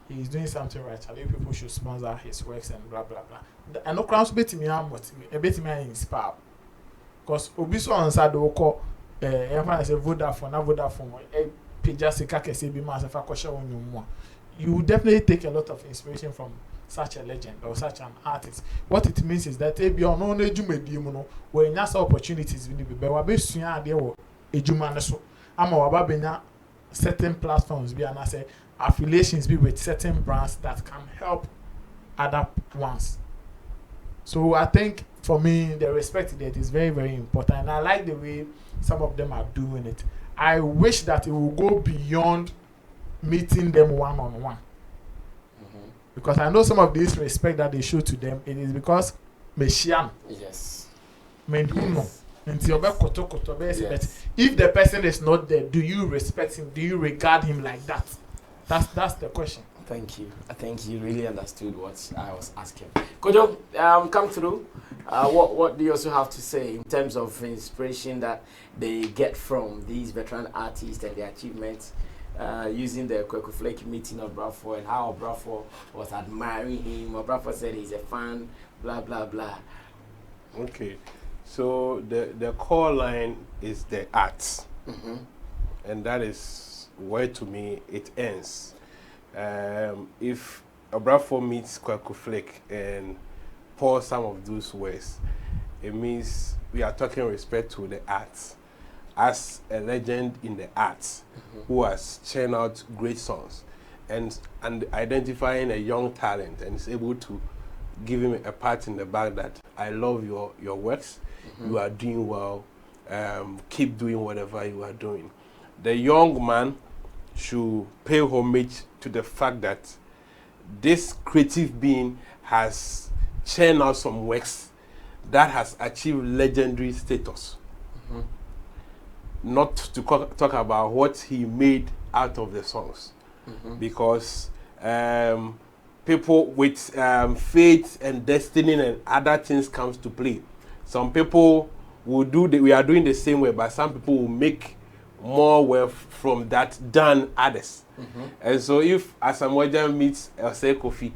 he is doing something right. People should sponsor his works and blah blah blah. And no crowns bet me inspire. Because Obiso answered the oko everyone say Vodafone, you definitely take a lot of inspiration from such a legend or such an artist. What it means is that if you are no ejuma when you have opportunities we be wabesua there wo ejuma ne so ama wababenya certain platforms be and I say affiliations be with certain brands that can help other ones. So I think for me the respect that is very, very important, and I like the way some of them are doing it. I wish that it will go beyond meeting them one-on-one. Because I know some of this respect that they show to them, it is because Meshian. Yes. Yes. But if the person is not there, do you respect him? Do you regard him like that? That's the question. Thank you. I think you really understood what I was asking. Kojo, come through. What do you also have to say in terms of inspiration that they get from these veteran artists and their achievements, using the Kweku Flake meeting Obrafuor and how Obrafuor was admiring him? Obrafuor said he's a fan, blah, blah, blah. Okay. So the core line is the arts. And that is where, to me, it ends. If Obrafuor meets Kweku Flake and pour some of those words, it means we are talking respect to the arts. As a legend in the arts who has churned out great songs and identifying a young talent and is able to give him a pat in the back that I love your works, you are doing well, keep doing whatever you are doing. The young man should pay homage to the fact that this creative being has churned out some works that has achieved legendary status. Not to talk about what he made out of the songs, because people with faith and destiny and other things comes to play. Some people will we are doing the same way, but some people will make more wealth from that than others. And so if Asamoah meets Ose Kofi,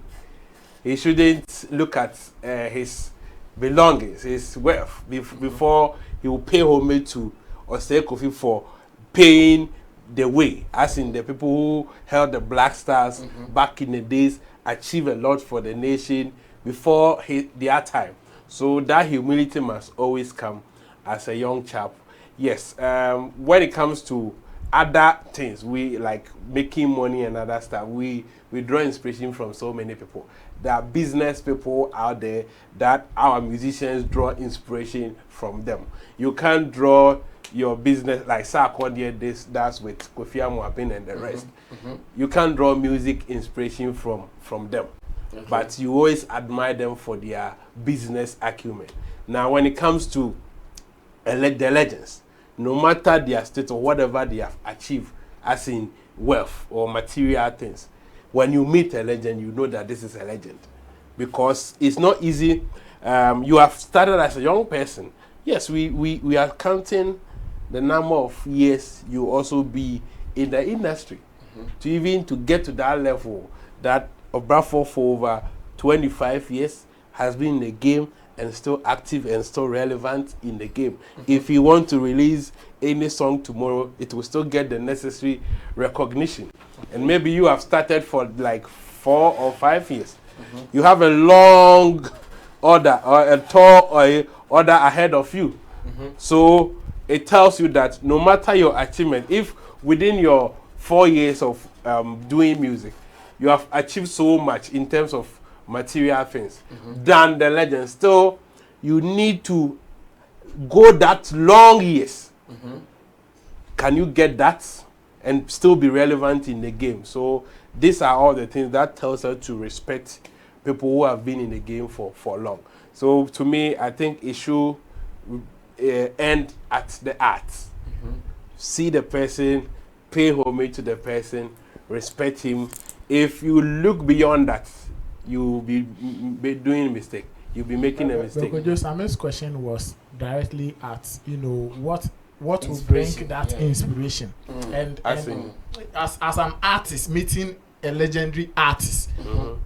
he shouldn't look at his belongings, his wealth, before he will pay homage to Ose Kofi for paying the way, as in the people who held the Black Stars back in the days, achieved a lot for the nation before their time. So that humility must always come as a young chap. Yes, when it comes to other things, we like making money and other stuff, we draw inspiration from so many people. There are business people out there that our musicians draw inspiration from them. You can't draw your business like Sarkodie that's with Kofi Amuapin and the rest. You can't draw music inspiration from them. But you always admire them for their business acumen. Now when it comes to the legends, no matter their state or whatever they have achieved, as in wealth or material things, when you meet a legend, you know that this is a legend. Because it's not easy. You have started as a young person. Yes, we are counting the number of years you also be in the industry. To even to get to that level that Obrafuor for over 25 years has been in the game and still active and still relevant in the game. If you want to release any song tomorrow, it will still get the necessary recognition. And maybe you have started for like 4 or 5 years. You have a long order or a tall order ahead of you. So it tells you that no matter your achievement, if within your 4 years of doing music, you have achieved so much in terms of material things than the legend, still you need to go that long years. Can you get that and still be relevant in the game? So these are all the things that tells us to respect people who have been in the game for long. So to me, I think it should end at the art. See the person, pay homage to the person, respect him. If you look beyond that, you'll be doing a mistake. You'll be making a mistake. Because Sammy's question was directly at, you know, what will bring that inspiration. And as an artist meeting a legendary artist,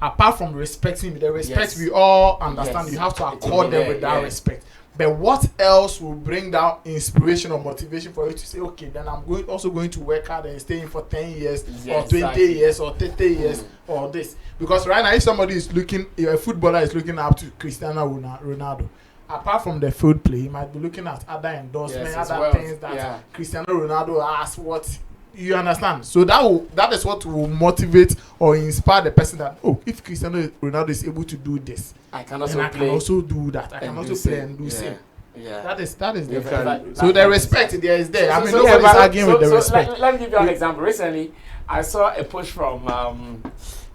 apart from respecting the respect, we all understand you have to accord them with that respect. But what else will bring that inspiration or motivation for you to say, okay, then I'm also going to work hard and stay in for 10 years or 20 years or 30 years or this? Because right now, if somebody is looking, if a footballer is looking up to Cristiano Ronaldo, apart from the field play, he might be looking at other endorsements, other things that Cristiano Ronaldo has. What you understand? So that is what will motivate or inspire the person that, oh, if Cristiano Ronaldo is able to do this, I can also do that. I can also play and do same. That is the so the respect there is there. I mean, nobody's arguing with the respect. Let me give you an example. Recently, I saw a push from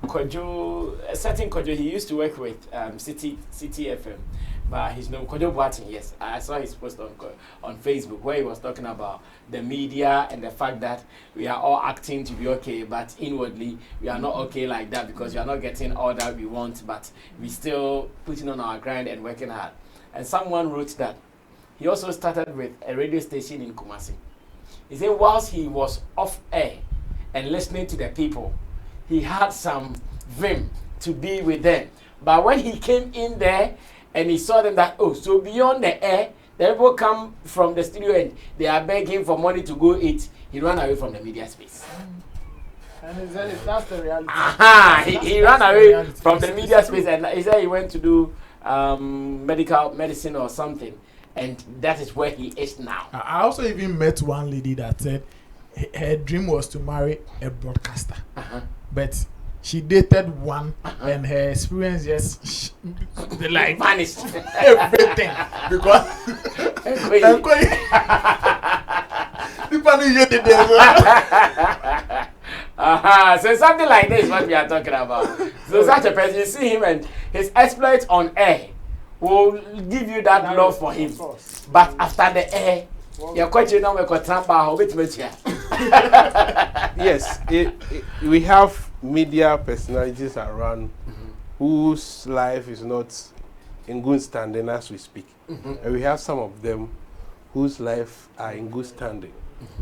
Kojo, a certain Kojo. He used to work with City FM. But his name, Kojo Boatin, yes. I saw his post on Facebook where he was talking about the media and the fact that we are all acting to be okay, but inwardly we are not okay like that because we are not getting all that we want, but we still putting on our grind and working hard. And someone wrote that he also started with a radio station in Kumasi. He said whilst he was off air and listening to the people, he had some vim to be with them. But when he came in there, and he saw them that, oh, so beyond the air, the people come from the studio and they are begging for money to go eat. He ran away from the media space. And he said that's the reality. He ran away from the media space and he said he went to do medicine or something. And that is where he is now. I also even met one lady that said her dream was to marry a broadcaster. But she dated one and her experience just like vanished everything because so something like this is what we are talking about. So such a person, you see him and his exploits on air will give you that love for him. But after the air, you're quite yes, we have media personalities around whose life is not in good standing as we speak. And we have some of them whose life are in good standing.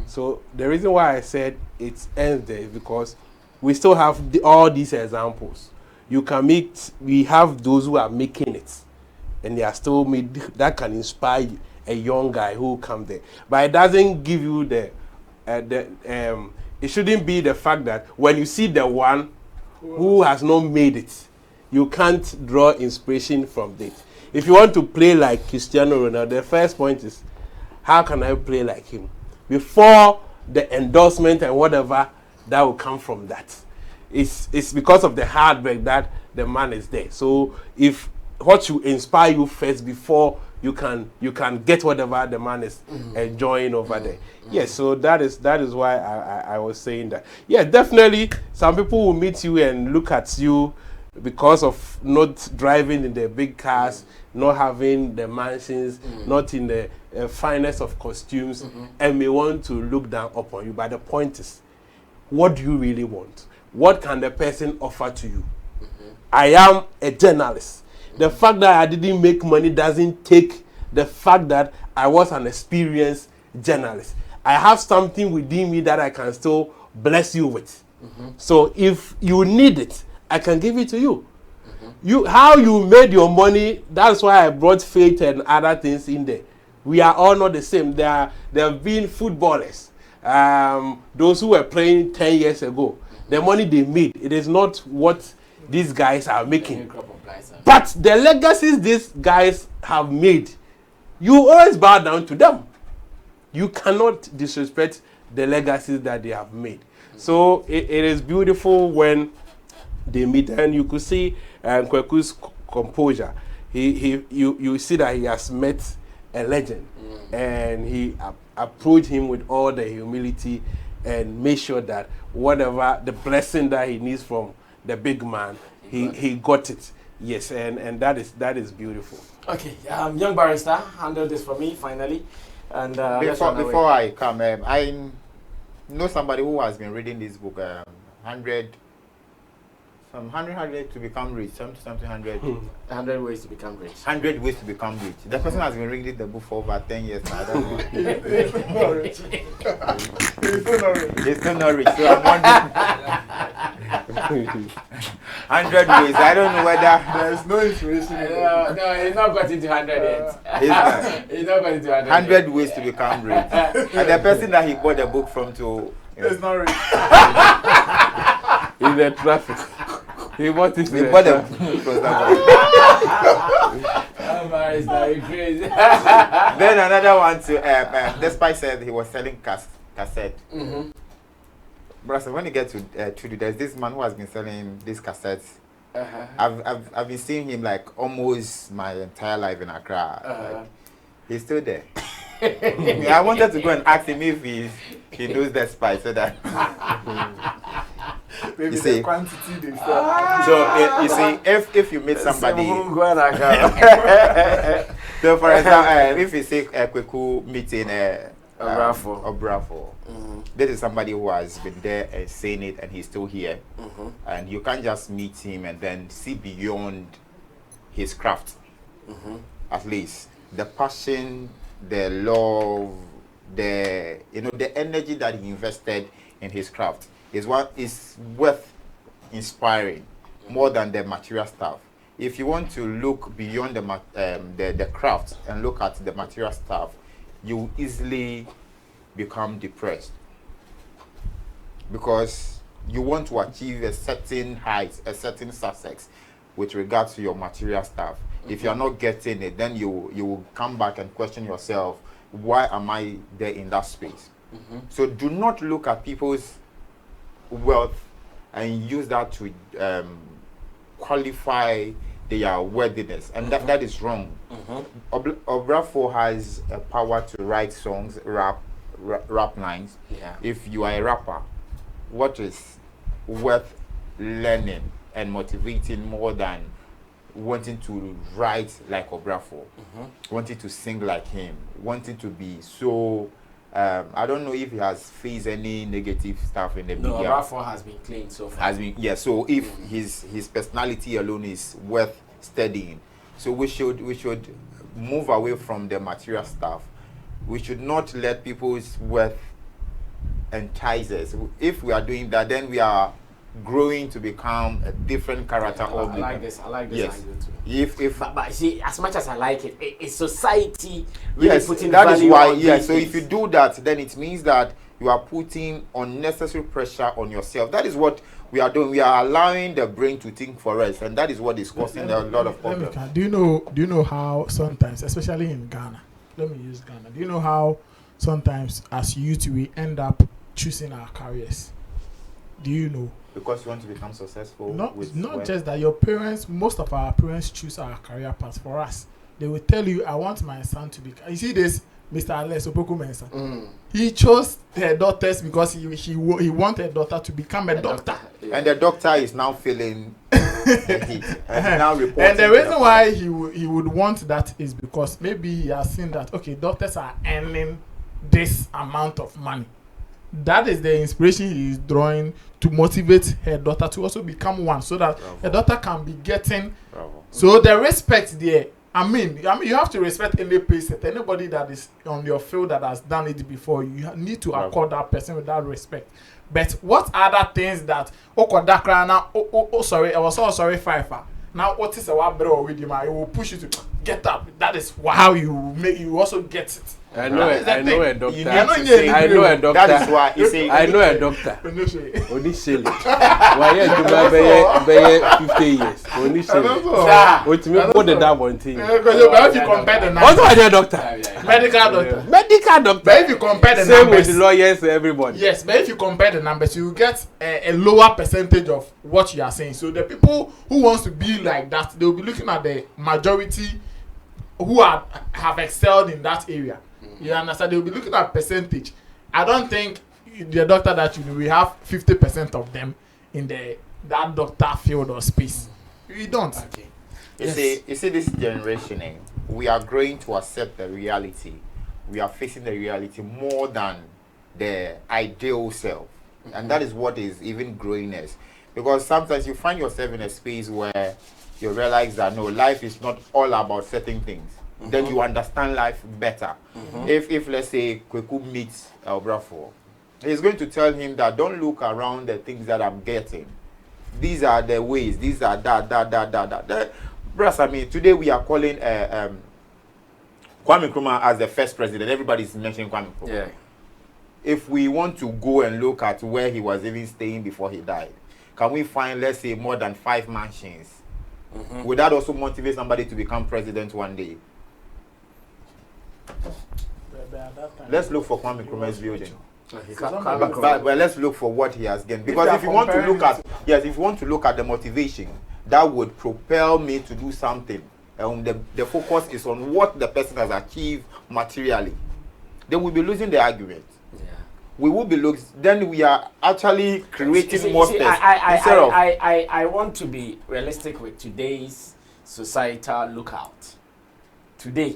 So the reason why I said it ends there is because we still have all these examples. You can we have those who are making it and they are still made, that can inspire a young guy who come there. But it doesn't give you it shouldn't be the fact that when you see the one who has not made it, you can't draw inspiration from it. If you want to play like Cristiano Ronaldo, the first point is, how can I play like him? Before the endorsement and whatever that will come from that. It's because of the hard work that the man is there. So if what you inspire you first before you can get whatever the man is enjoying over there. Yes, so that is why I was saying that. Yeah, definitely some people will meet you and look at you because of not driving in the big cars, not having the mansions, not in the finest of costumes, and may want to look down upon you. But the point is, what do you really want? What can the person offer to you? I am a journalist. The fact that I didn't make money doesn't take the fact that I was an experienced journalist. I have something within me that I can still bless you with. So if you need it, I can give it to you. How you made your money, that's why I brought faith and other things in there. We are all not the same. There have been footballers, those who were playing 10 years ago. The money they made, it is not what these guys are making. But the legacies these guys have made, you always bow down to them. You cannot disrespect the legacies that they have made. So it is beautiful when they meet, and you could see Kweku's composure. You see that he has met a legend, and he approached him with all the humility and made sure that whatever the blessing that he needs from the big man, he got it. Yes, and that is beautiful. Okay, young barrister, handle this for me finally. And before I come, I know somebody who has been reading this book, 100 to become rich, something 100. 100 ways to become rich. 100 ways to become rich. The person has been reading the book for over 10 years now. I don't know. He's still not rich. So I'm wondering. 100 ways. I don't know whether there's no information. No, he's not got into 100 yet. He's not got into 100. 100 ways to become rich. And the person that he bought the book from to is not rich. In the traffic. He bought it. We bought the crazy. Then another one to despite said he was selling cassette. But when you get to Trudy, there's this man who has been selling these cassettes. I've been seeing him like almost my entire life in Accra. Like, he's still there. I wanted to go and ask him if he knows the spice so that maybe you see, the quantity they sell. So you see, if you meet somebody, so for example, if you say Kweku meeting Obrafuor, this is somebody who has been there and saying it, and he's still here, and you can't just meet him and then see beyond his craft. At least the passion, the love, the energy that he invested in his craft is what is worth inspiring more than the material stuff. If you want to look beyond the craft and look at the material stuff, you easily become depressed because you want to achieve a certain height, a certain success with regards to your material stuff. If you're not getting it, then you will come back and question yourself, why am I there in that space? So do not look at people's wealth and use that to qualify their worthiness, and that is wrong. Obrafuor has a power to write songs, rap lines. If you are a rapper, what is worth learning and motivating more than wanting to write like Obrafuor, wanting to sing like him, wanting to be so I don't know if he has faced any negative stuff in the media. No, Obrafuor has been clean so far. So if his personality alone is worth studying, so we should move away from the material stuff. We should not let people's worth entice us. If we are doing that, then we are growing to become a different character. I like this yes. If but see, as much as I like it, it's society really yes, putting that value is why on yes. So things. if you do that, then it means that you are putting unnecessary pressure on yourself. That is what we are doing. We are allowing the brain to think for us, and that is what is causing a lot of problems. Do you know how sometimes, especially in Ghana, let me use Ghana. Do you know how sometimes as youth we end up choosing our careers? Do you know? Because you want to become successful. Not just that. Your parents, most of our parents choose our career path for us. They will tell you, "I want my son to be." You see this, Mr. Alex Opoku Mensah. He chose her daughters because he wanted a daughter to become a doctor. And the doctor is now feeling And now reporting. And the reason why he would want that is because maybe he has seen that okay, doctors are earning this amount of money. That is the inspiration he is drawing to motivate her daughter to also become one, so that her daughter can be getting. So the respect there. I mean, you have to respect any patient, anybody that is on your field that has done it before. You need to accord that person with that respect. But what other things that sorry, I was so sorry, Fifer. Now what is a wabro with you? It will push you to get up. That is how you also get it. I know a doctor. I know a doctor. That is why you say I know a doctor. Only Shelley. Why you 50 years? Only Shelley. What you mean? What did that one thing? If you compare the numbers. Also, a doctor. Medical doctor. Medical doctor. But if you compare the same numbers, with lawyers, everybody. Yes, but if you compare the numbers, you get a lower percentage of what you are saying. So the people who wants to be like that, they will be looking at the majority who have excelled in that area. You understand? They will be looking at percentage. I don't think the doctor that we have 50% of them in that doctor field or space. We don't. Okay. You see this generation, we are growing to accept the reality. We are facing the reality more than the ideal self. And that is what is even growing us. Because sometimes you find yourself in a space where you realize that no, life is not all about certain things. Then you understand life better. If let's say Kweku meets Obrafuor, he's going to tell him that don't look around the things that I'm getting. These are the ways. These are that. Brass, I mean, today we are calling Kwame Nkrumah as the first president. Everybody's mentioning Kwame Nkrumah. Yeah. If we want to go and look at where he was even staying before he died, can we find, let's say, more than 5 mansions? Would that also motivate somebody to become president one day? Let's look for Kwame Nkrumah's building. But let's look for what he has gained. Because if you want to look at, if you want to look at the motivation that would propel me to do something, the focus is on what the person has achieved materially, then we'll be losing the argument. We will be then we are actually creating more space. I want to be realistic with today's societal lookout. Today,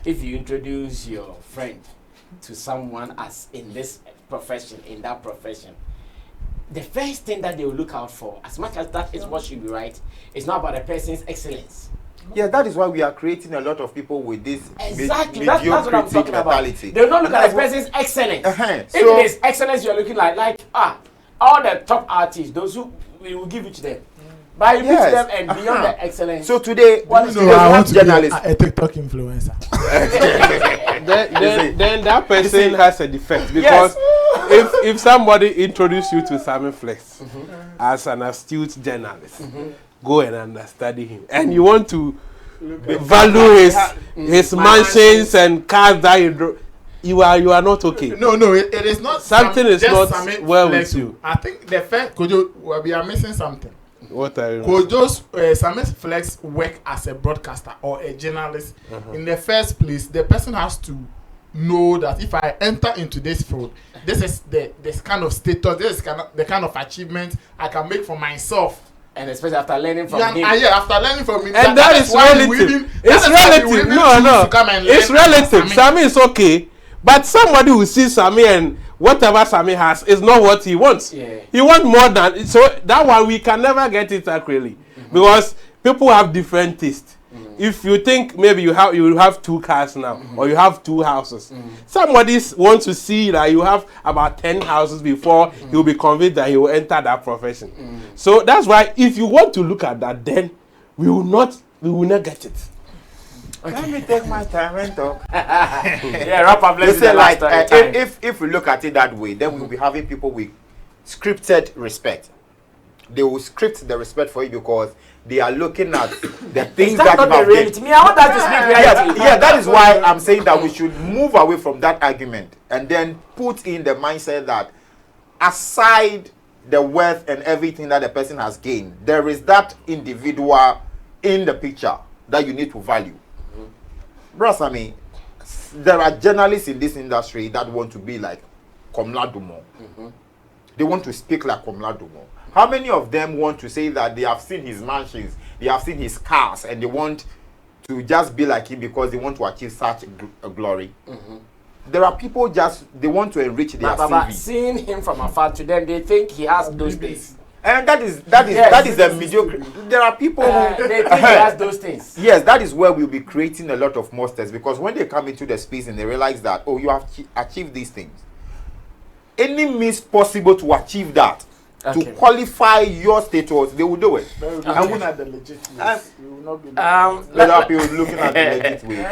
if you introduce your friend to someone as in this profession, in that profession, the first thing that they will look out for, as much as that is what should be right, is not about the person's excellence. Yeah, that is why we are creating a lot of people with this exactly. That's what I'm talking mentality. About. They will not look at the person's excellence. If it is excellence, you are looking like all the top artists, those who we will give it to them. But you put them and beyond the excellence. So today, I want to be a TikTok influencer. then that person has a defect, because if somebody introduced you to Sammy Flex as an astute journalist, go and understudy him, and you want to value his mansions and cars that you are not okay. No, it is not. Something is not well with you. I think the first Kojo, we are missing something. What are you? Kojo's Sammy Flex work as a broadcaster or a journalist. In the first place, the person has to know that if I enter into this field, this is this kind of status, this is the kind of achievement I can make for myself. And especially after learning from him. After learning from him. And that is relative. It's relative. No. It's relative. Sammy is okay. But somebody who sees Sammy and whatever Sammy has is not what he wants. He wants more than. So that one we can never get it accurately. Because people have different tastes. If you think maybe you have 2 cars now, or you have 2 houses, somebody wants to see that you have about 10 houses before he will be convinced that he will enter that profession. So that's why if you want to look at that, then we will not get it. Let me take my time and talk. Wrap up. Let's say like if we look at it that way, then we will be having people with scripted respect. They will script the respect for you because they are looking at the things that you have reality. I want that to speak reality. Yeah, that is why I'm saying that we should move away from that argument and then put in the mindset that aside the wealth and everything that the person has gained, there is that individual in the picture that you need to value. Bros, I mean, there are journalists in this industry that want to be like Komla Dumont. they want to speak like Komladomo? How many of them want to say that they have seen his mansions, they have seen his cars, and they want to just be like him because they want to achieve such a glory? There are people they want to enrich their CV. But seeing him from afar, to them they think he has those things. And that is a mediocre. There are people who they think he has those things. Yes, that is where we'll be creating a lot of monsters, because when they come into the space and they realize that, oh, you have achieved these things, any means possible to achieve that, to qualify your status, they will do it. Looking at the legit ways. We will not be looking at the legit way.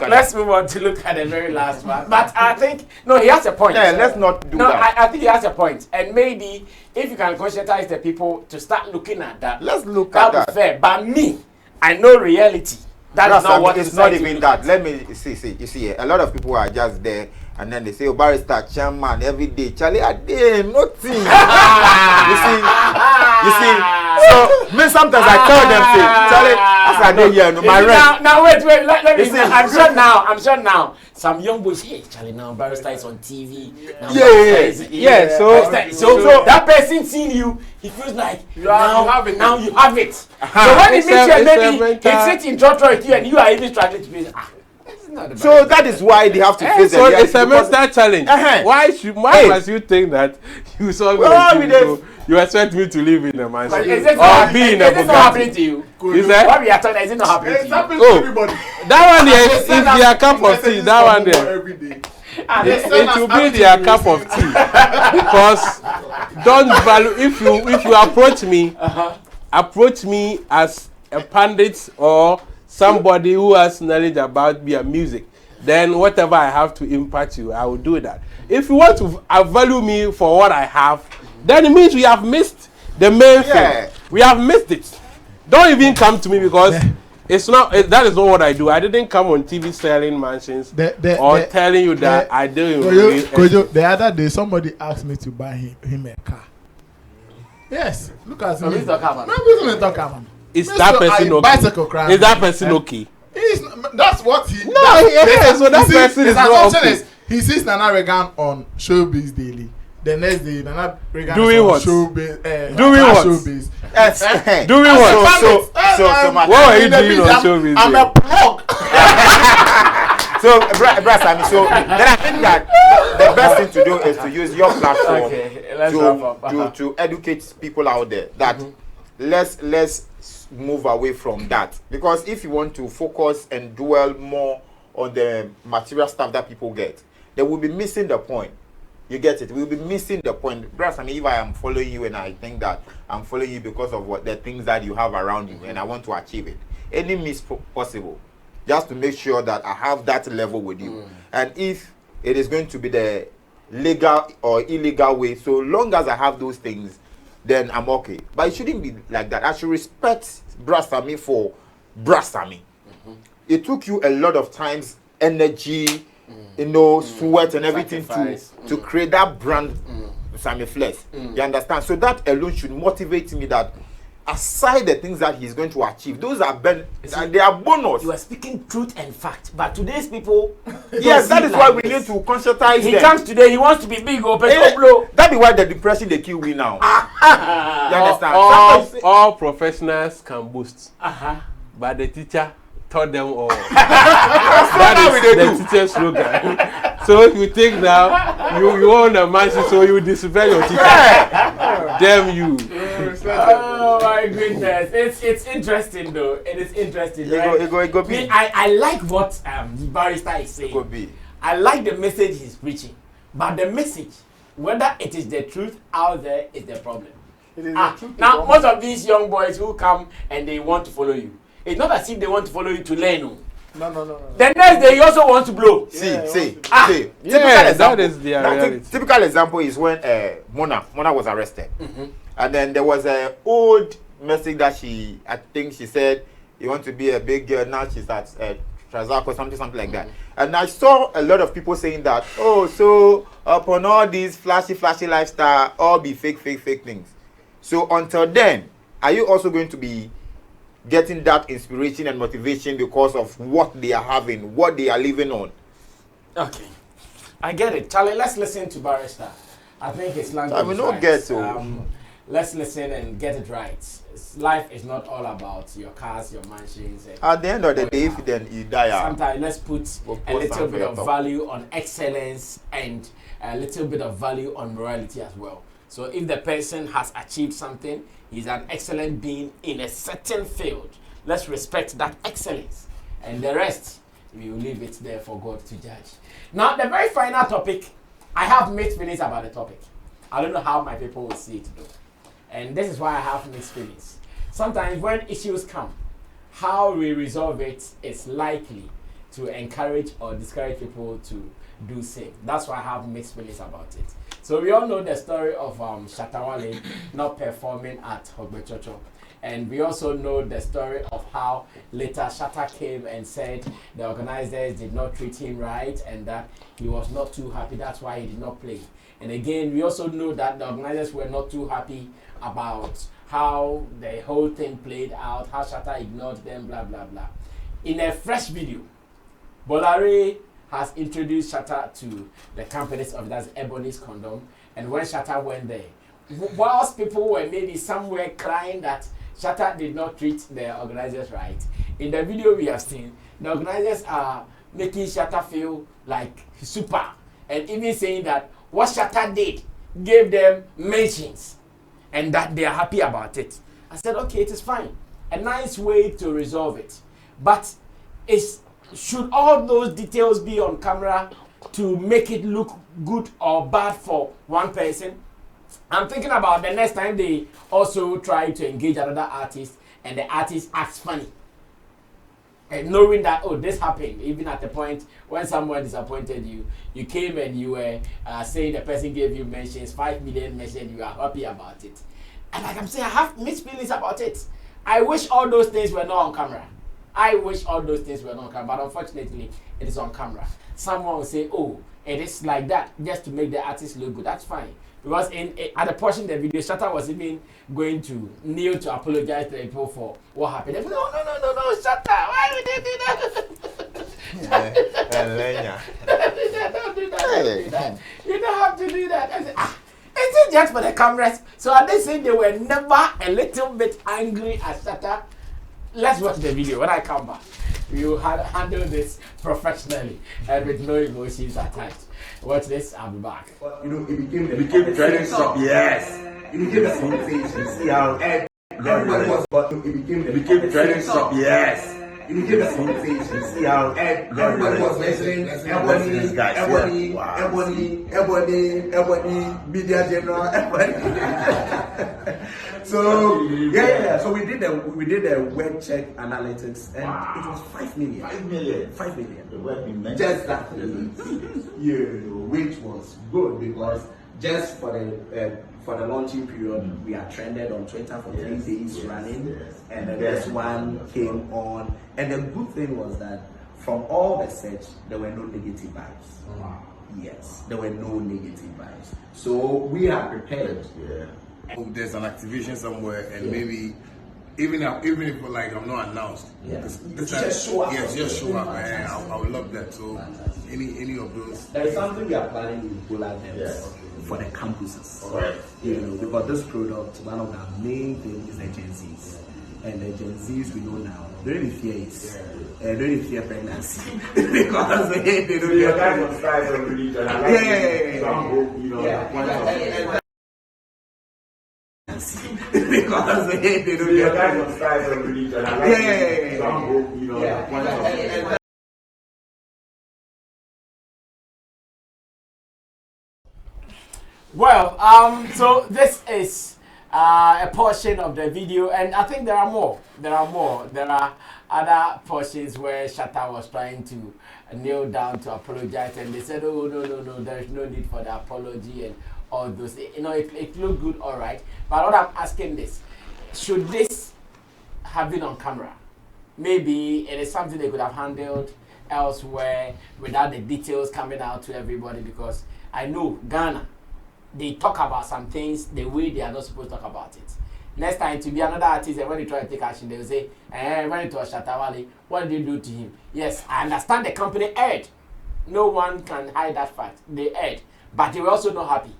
Let's move on to look at the very last one. But I think he has a point. Yeah, let's not do that. I think he has a point, and maybe if you can conscientize the people to start looking at that, let's look at that. Fair. But me, I know reality. That's not what it's not even that. Let me see. You see, a lot of people are just there. And then they say, oh, barrister, chairman, every day. Charlie, I did nothing. you see. So, me sometimes I tell them, say, Charlie, as I do here, no, my rent. Now, wait. Let me see. I'm sure now. Some young boys, hey, Charlie, now barrister is on TV. Yeah. So that person seeing you, he feels like you have it. So when he meets you, maybe he sits in Trotro with you, and you are even struggling to be. So that is why they have to face so it's a mental challenge. Why must you think that you saw me you expect me to live in a mansion or be in a Bugatti? Is it not happening to you? What we are talking, is it not happening to you? It's happening to everybody. That one there is their cup of tea. That one there. It will be their cup of tea. Because don't value if you approach me as a pundit or somebody who has knowledge about beer music, then whatever I have to impart you, I will do that. If you want to value me for what I have, then it means we have missed the main thing. We have missed it. Don't even come to me because it's not. That is not what I do. I didn't come on TV selling mansions or telling you that I do. The other day, somebody asked me to buy him a car. Yes, look at me. Is that person okay? Bicycle crime. Is that person okay? That's what he. So that person is not okay. He sees Nana Regan on Showbiz Daily. The next day, Nana Regan doing what? Showbiz. Doing what? Showbiz. Doing what? So what are you doing on Showbiz? I'm a plug. So, Sammy, so then I think that the best thing to do is to use your platform to educate people out there that let's move away from that, because if you want to focus and dwell more on the material stuff that people get, they will be missing the point. You get it? We'll be missing the point. I mean, if I am following you and I think that I'm following you because of what the things that you have around you and I want to achieve it, any means possible, just to make sure that I have that level with you. And if it is going to be the legal or illegal way, so long as I have those things, then I'm okay. But it shouldn't be like that. I should respect Sammy for Sammy. It took you a lot of times, energy, sweat and everything to create that brand, Sammy Flex. You understand? So that alone should motivate me that aside the things that he's going to achieve, those are they are bonus. You are speaking truth and fact, but today's people. Yes, that is why we need to conscientize them. He comes today, he wants to be big or that is why the depression they kill me now. You understand? All professionals can boast, but the teacher taught them all. That is the teacher's slogan. So if you think now you own a mansion, so you disrespect your teacher. Damn you. Oh my goodness. It's interesting though. It is interesting. Right? Go be. I like what the barrister is saying. Go be. I like the message he's preaching. But the message, whether it is the truth out there, is the problem. It is the truth. Now, most of these young boys who come and they want to follow you, it's not as if they want to follow you to learn. No. The next day, you also want to blow. See. Yeah, that is the reality. Typical example is when Mona was arrested. And then there was an old message that I think she said, you want to be a big girl, now she's at Trazak or something like that. And I saw a lot of people saying that, so upon all these flashy lifestyle, all be fake things. So until then, are you also going to be getting that inspiration and motivation because of what they are having, what they are living on? Okay. I get it. Charlie, let's listen to Barrister. I think it's language. I will not right. get to. Let's listen and get it right. Life is not all about your cars, your mansions. At the end of the day, if then you die, sometimes let's put a little bit of value on excellence and a little bit of value on morality as well. So if the person has achieved something, he's an excellent being in a certain field. Let's respect that excellence. And the rest, we will leave it there for God to judge. Now, the very final topic, I have mixed feelings about the topic. I don't know how my people will see it though. And this is why I have mixed feelings. Sometimes when issues come, how we resolve it is likely to encourage or discourage people to do same. That's why I have mixed feelings about it. So we all know the story of Shatta Wale not performing at Obrafuor. And we also know the story of how later Shatta came and said the organizers did not treat him right and that he was not too happy. That's why he did not play. And again, we also know that the organizers were not too happy about how the whole thing played out, how Shatta ignored them, blah, blah, blah. In a fresh video, Bolare has introduced Shatta to the companies of that's Ebony's condom. And when Shatta went there, whilst people were maybe somewhere crying that Shatta did not treat the organizers right, in the video we have seen, the organizers are making Shatta feel like super. And even saying that what Shatta did gave them mentions and that they are happy about it. I said, okay, it is fine. A nice way to resolve it. But should all those details be on camera to make it look good or bad for one person? I'm thinking about the next time they also try to engage another artist and the artist acts funny. And knowing that, oh, this happened, even at the point when someone disappointed you, you came and you were saying the person gave you mentions, 5 million mentions, you are happy about it. And like I'm saying, I have mixed feelings about it. I wish all those things were not on camera. I wish all those things were not on camera, but unfortunately, it is on camera. Someone will say, oh, it is like that, just to make the artist look good. That's fine. Because at the portion of the video, Shatta was even going to kneel to apologize to the people for what happened. They said, no, Shatta, why would they do that? Don't do that. You don't have to do that. I said, is it just for the cameras? So are they saying they were never a little bit angry at Shatta? Let's watch the video. When I come back, we will handle this professionally and with no emotions attached. Watch this, I'll be back. You know, it became trending stuff. Yes. It became a sensation. See how everybody was, but it became trending stuff. Yes. It became a sensation. See how everybody was mentioning Ebony, media general, Ebony. So yeah. So we did a web check analytics, and it was 5 million. 5 million. Just that, which was good because just for the launching period, we are trended on Twitter for 3 days running, and then this one came on. And the good thing was that from all the search, there were no negative vibes. Yes, there were no negative vibes. So we are prepared. There's an activation somewhere, and maybe even if like I'm not announced, just show up. Yes, just show up, and I would love that. So any of those. There is something we are planning with Bola for the campuses. Because this product, one of the main things is the Gen Zs. And the Gen Zs we know now, they don't fear it. They don't fear pregnancy. Because they don't fear pregnancy. Because they don't fear pregnancy. Well, so this is a portion of the video, and I think there are more. There are other portions where Shatta was trying to kneel down to apologize, and they said, oh, no, there is no need for the apology and all those. It looked good, all right. But what I'm asking this, should this have been on camera? Maybe it is something they could have handled elsewhere without the details coming out to everybody, because I know Ghana, they talk about some things the way they are not supposed to talk about it. Next time, to be another artist, and when they try to take action, they will say, when it was Shatta Wale, what did you do to him? Yes, I understand the company erred. No one can hide that fact. They erred. But they were also not happy.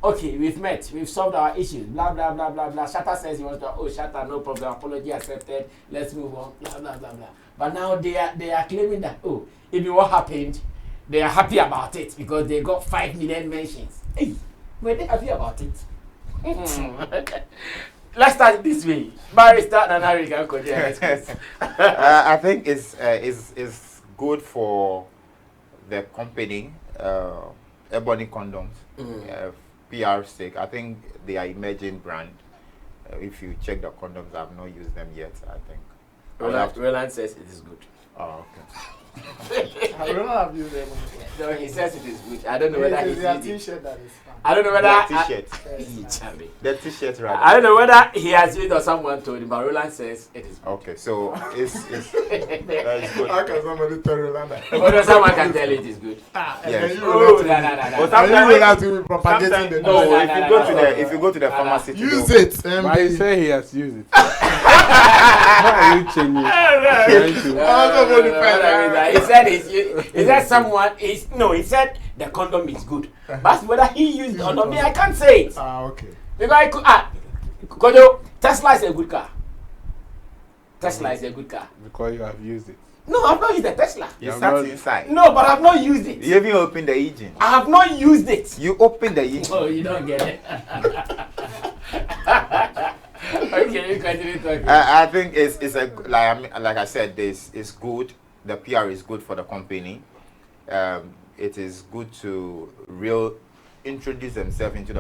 okay, we've met, we've solved our issues, blah blah blah blah blah. Shatta says he wants to, oh Shatta, no problem, apology accepted, let's move on, blah blah blah blah. But now they are claiming that, oh, even what happened, they are happy about it because they got 5 million mentions. Hey, were they happy about it? Let's start this way. Barrister Nana can continue. I think it's good for the company, Ebony Condoms, PR sake. I think they are emerging brand. If you check the condoms, I've not used them yet. I think. Roland says it is good. Oh, okay. I don't have used them. No, he says it is good. I don't know whether he's a used it. T-shirt that is fine. I don't know whether The T-shirt. The T-shirt, rather. I don't know whether he has used or someone told him, but Roland says it is good. Okay, so it's that is good. How can somebody tell Roland that? But someone can tell it is good. Yes. Oh, no. But And you sometimes will have to be propagating the no, if you go to the pharmacy, use it. But he said he has used it. How are you changing? He said someone is no. He said the condom is good, but whether he used it or not, me, I can't say it. Okay. Because I could. Kojo, Tesla is a good car. Tesla is a good car. Because you have used it. No, I've not used the Tesla. You sat inside. No, but I've not used it. You even opened the engine. I have not used it. You opened the engine. Oh, you don't get it. Okay, you continue talking. I think it's a like I said, this is good. The PR is good for the company. It is good to introduce themselves into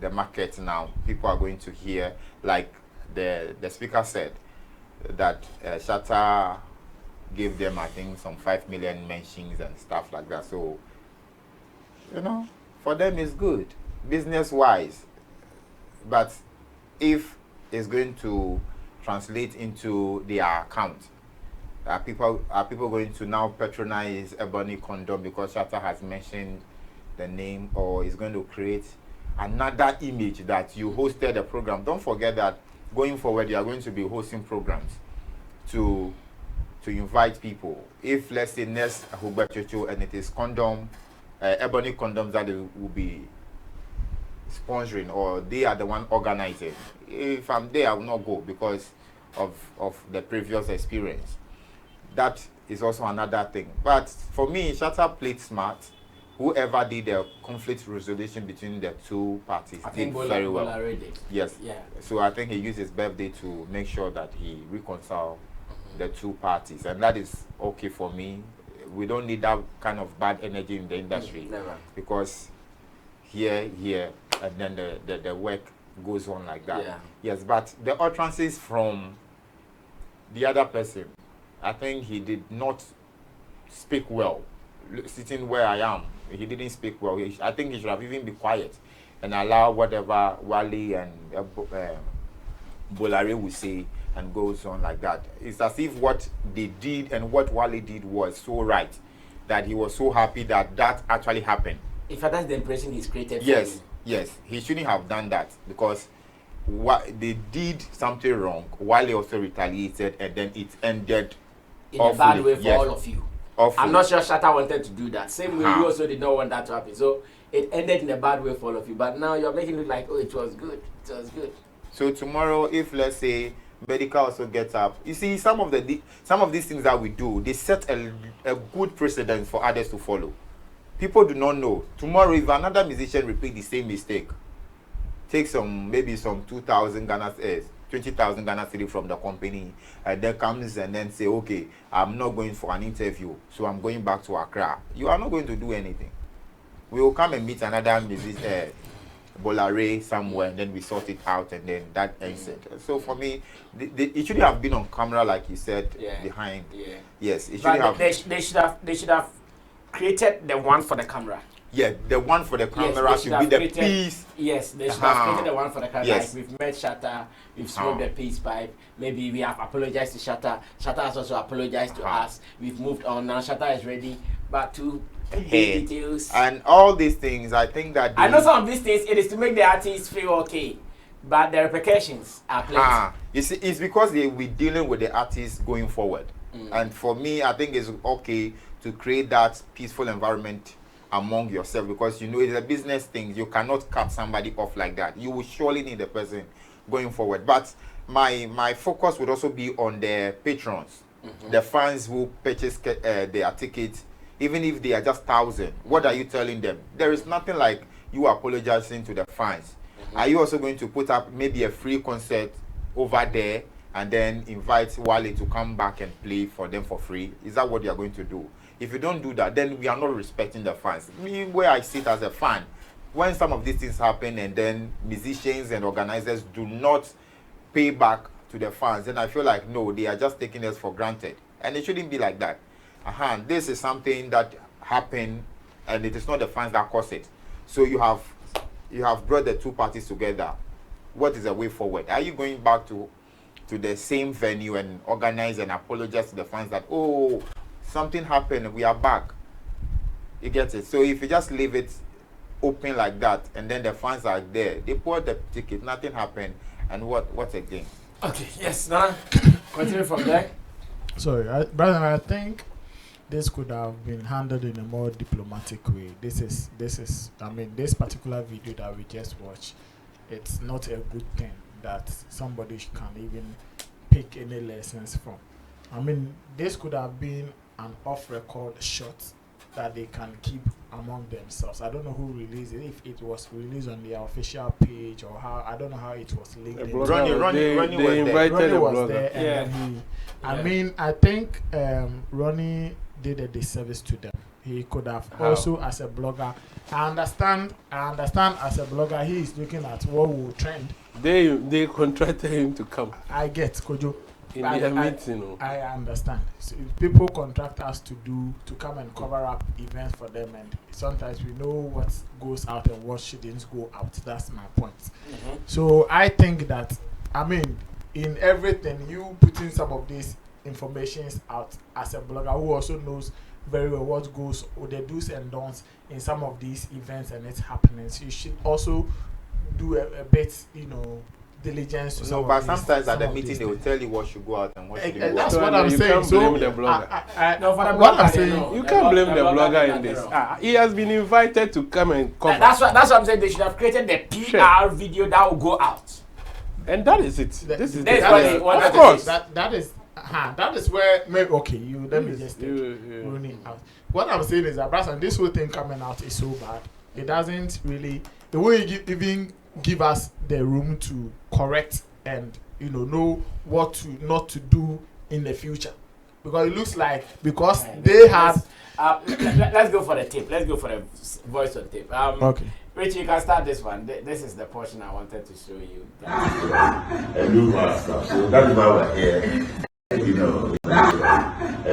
the market now. People are going to hear, like the speaker said, that Shatta gave them, I think, some 5 million mentions and stuff like that. So, you know, for them it's good, business-wise. But if it's going to translate into their account, are people going to now patronize Ebony Condom because Shatta has mentioned the name, or is going to create another image that you hosted a program? Don't forget that going forward, you are going to be hosting programs to invite people. If, let's say, next Huberchocho and it is condom, Ebony Condoms that they will be sponsoring, or they are the one organizing. If I'm there, I will not go because of the previous experience. That is also another thing. But for me, Shatta played smart. Whoever did the conflict resolution between the two parties did very well. Yes. Yeah. So I think he used his birthday to make sure that he reconciled the two parties, and that is okay for me. We don't need that kind of bad energy in the industry, because here, and then the work goes on like that. Yeah. Yes, but the utterances from the other person, I think he did not speak well. Sitting where I am, he didn't speak well. I think he should have even been quiet and allow whatever Wale and Bolare would say and goes on like that. It's as if what they did and what Wale did was so right, that he was so happy that actually happened. If that's the impression he's created. Yes, yes, he shouldn't have done that, because they did something wrong. Wale also retaliated, and then it ended in a bad way for all of you. I'm not sure Shatta wanted to do that. Same way you also did not want that to happen. So it ended in a bad way for all of you. But now you're making it look like, oh, it was good. It was good. So tomorrow, if let's say medical also gets up, you see, some of these things that we do, they set a good precedent for others to follow. People do not know. Tomorrow, if another musician repeat the same mistake, take maybe some 2,000 Ghana 20,000 Ghana cedi from the company, and then comes and then say, okay, I'm not going for an interview, so I'm going back to Accra. You are not going to do anything. We will come and meet another musician, Bolare somewhere, and then we sort it out, and then that ends it. So for me, it should have been on camera, like you said, behind. Yeah. Yes, it should have. They should have created the one for the camera. Yeah, the one for the camera should be the piece. Yes, they should have created the one for the camera. Yes. Like we've met Shatta, we've smoked the peace pipe. Maybe we have apologized to Shatta. Shatta has also apologized to us. We've moved on now. Shatta is ready, but to details and all these things, I think that I know some of these things. It is to make the artists feel okay, but the repercussions are plenty. You see, it's because we're dealing with the artists going forward, and for me, I think it's okay to create that peaceful environment among yourself, because you know it's a business thing. You cannot cut somebody off like that. You will surely need the person going forward. But my focus would also be on the patrons, the fans who purchase their tickets, even if they are just 1,000. What are you telling them? There is nothing like you apologizing to the fans. Are you also going to put up maybe a free concert over there and then invite Wale to come back and play for them for free? Is that what you are going to do? If you don't do that, then we are not respecting the fans. Me, where I sit as a fan, when some of these things happen and then musicians and organizers do not pay back to the fans, then I feel like, no, they are just taking us for granted. And it shouldn't be like that. This is something that happened, and it is not the fans that caused it. So you have brought the two parties together. What is the way forward? Are you going back to the same venue and organize and apologize to the fans that, oh, something happened, we are back? You get it? So if you just leave it open like that, and then the fans are there, they bought the ticket, nothing happened, and what again? Okay, yes, Nana, continue from there. Sorry, brother, I think this could have been handled in a more diplomatic way. This is, I mean, this particular video that we just watched, it's not a good thing that somebody can even pick any lessons from. I mean, this could have been an off-record shot that they can keep among themselves. I don't know who released it, if it was released on their official page or how, I don't know how it was linked. Ronnie was there, and then I mean, I think Ronnie did a disservice to them. He could have also, as a blogger, I understand as a blogger, he is looking at what will trend. They contracted him to come. I get, Kojo. In their meeting. I understand. So people contract us to come and cover up events for them, and sometimes we know what goes out and what shouldn't go out. That's my point. So I think that, I mean, in everything, you putting some of these informations out as a blogger who also knows very well what goes, or the do's and don'ts in some of these events and its happenings. You should also do a bit, diligence. No, but sometimes at the meeting they will tell you what should go out and what should go out. That's what I'm saying. You can't blame the blogger. What I'm saying, you can't blame the blogger in this. He has been invited to come and cover. That's what I'm saying. They should have created the PR video that will go out. And that is it. Of course. That is where let me just run it out. What I'm saying is that, Brass, this whole thing coming out is so bad. It doesn't really, the way you even give us the room to correct and know what to not to do in the future, because it looks like they had. Let's go for the tape. Let's go for the voice on tape. Okay. Richie, you can start this one. This is the portion I wanted to show you. And do bad stuff. So that is why we're here. And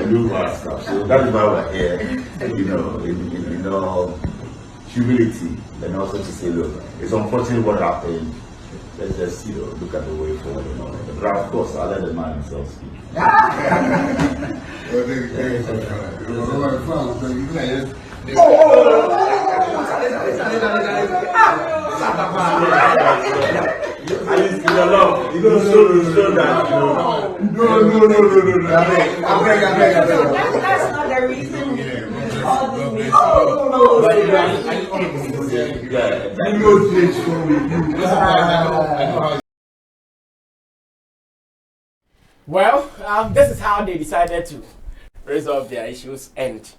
do bad stuff. So that is why we're here. In humility, and also to say, look, it's unfortunate what happened. Let's just look at the way forward. But of course, I'll let the man himself speak. That's not the reason. Well, this is how they decided to resolve their issues and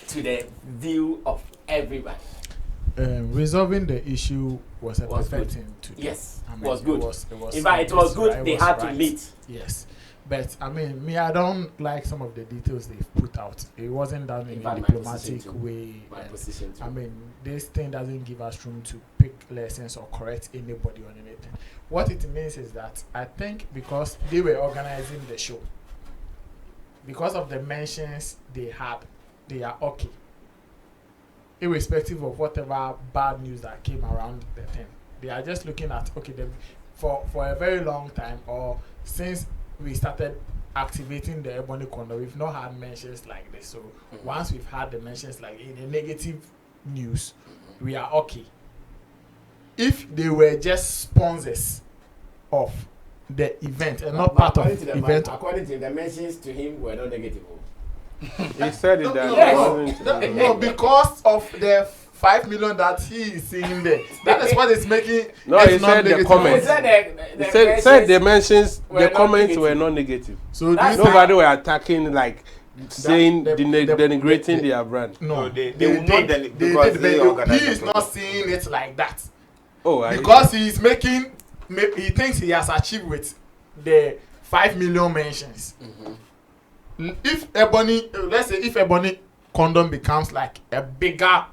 to the view of everybody. Resolving the issue was a perfect thing to do. Yes, I mean, was good. In fact, it was good. They had to meet. Yes. But I mean, I don't like some of the details they've put out. It wasn't done in a diplomatic way. I mean, this thing doesn't give us room to pick lessons or correct anybody on anything. What it means is that I think because they were organizing the show, because of the mentions they had, they are okay. Irrespective of whatever bad news that came around the thing, they are just looking at for a very long time, or since we started activating the Ebony Condor, we've not had mentions like this. So once we've had the mentions like in the negative news, we are okay. If they were just sponsors of the event and not part of the event, according to the mentions to him, were not negative. He said it that No, because of the 5 million that he is seeing there. That is what is making. No, he said the comments. He said the mentions, the comments negative. were not negative. So nobody were attacking, like saying, denigrating their brand. No, they they will not did. because He is not seeing it like that. Oh, because he is making. He thinks he has achieved with the 5 million mentions. If Ebony, let's say, if Ebony condom becomes like a bigger,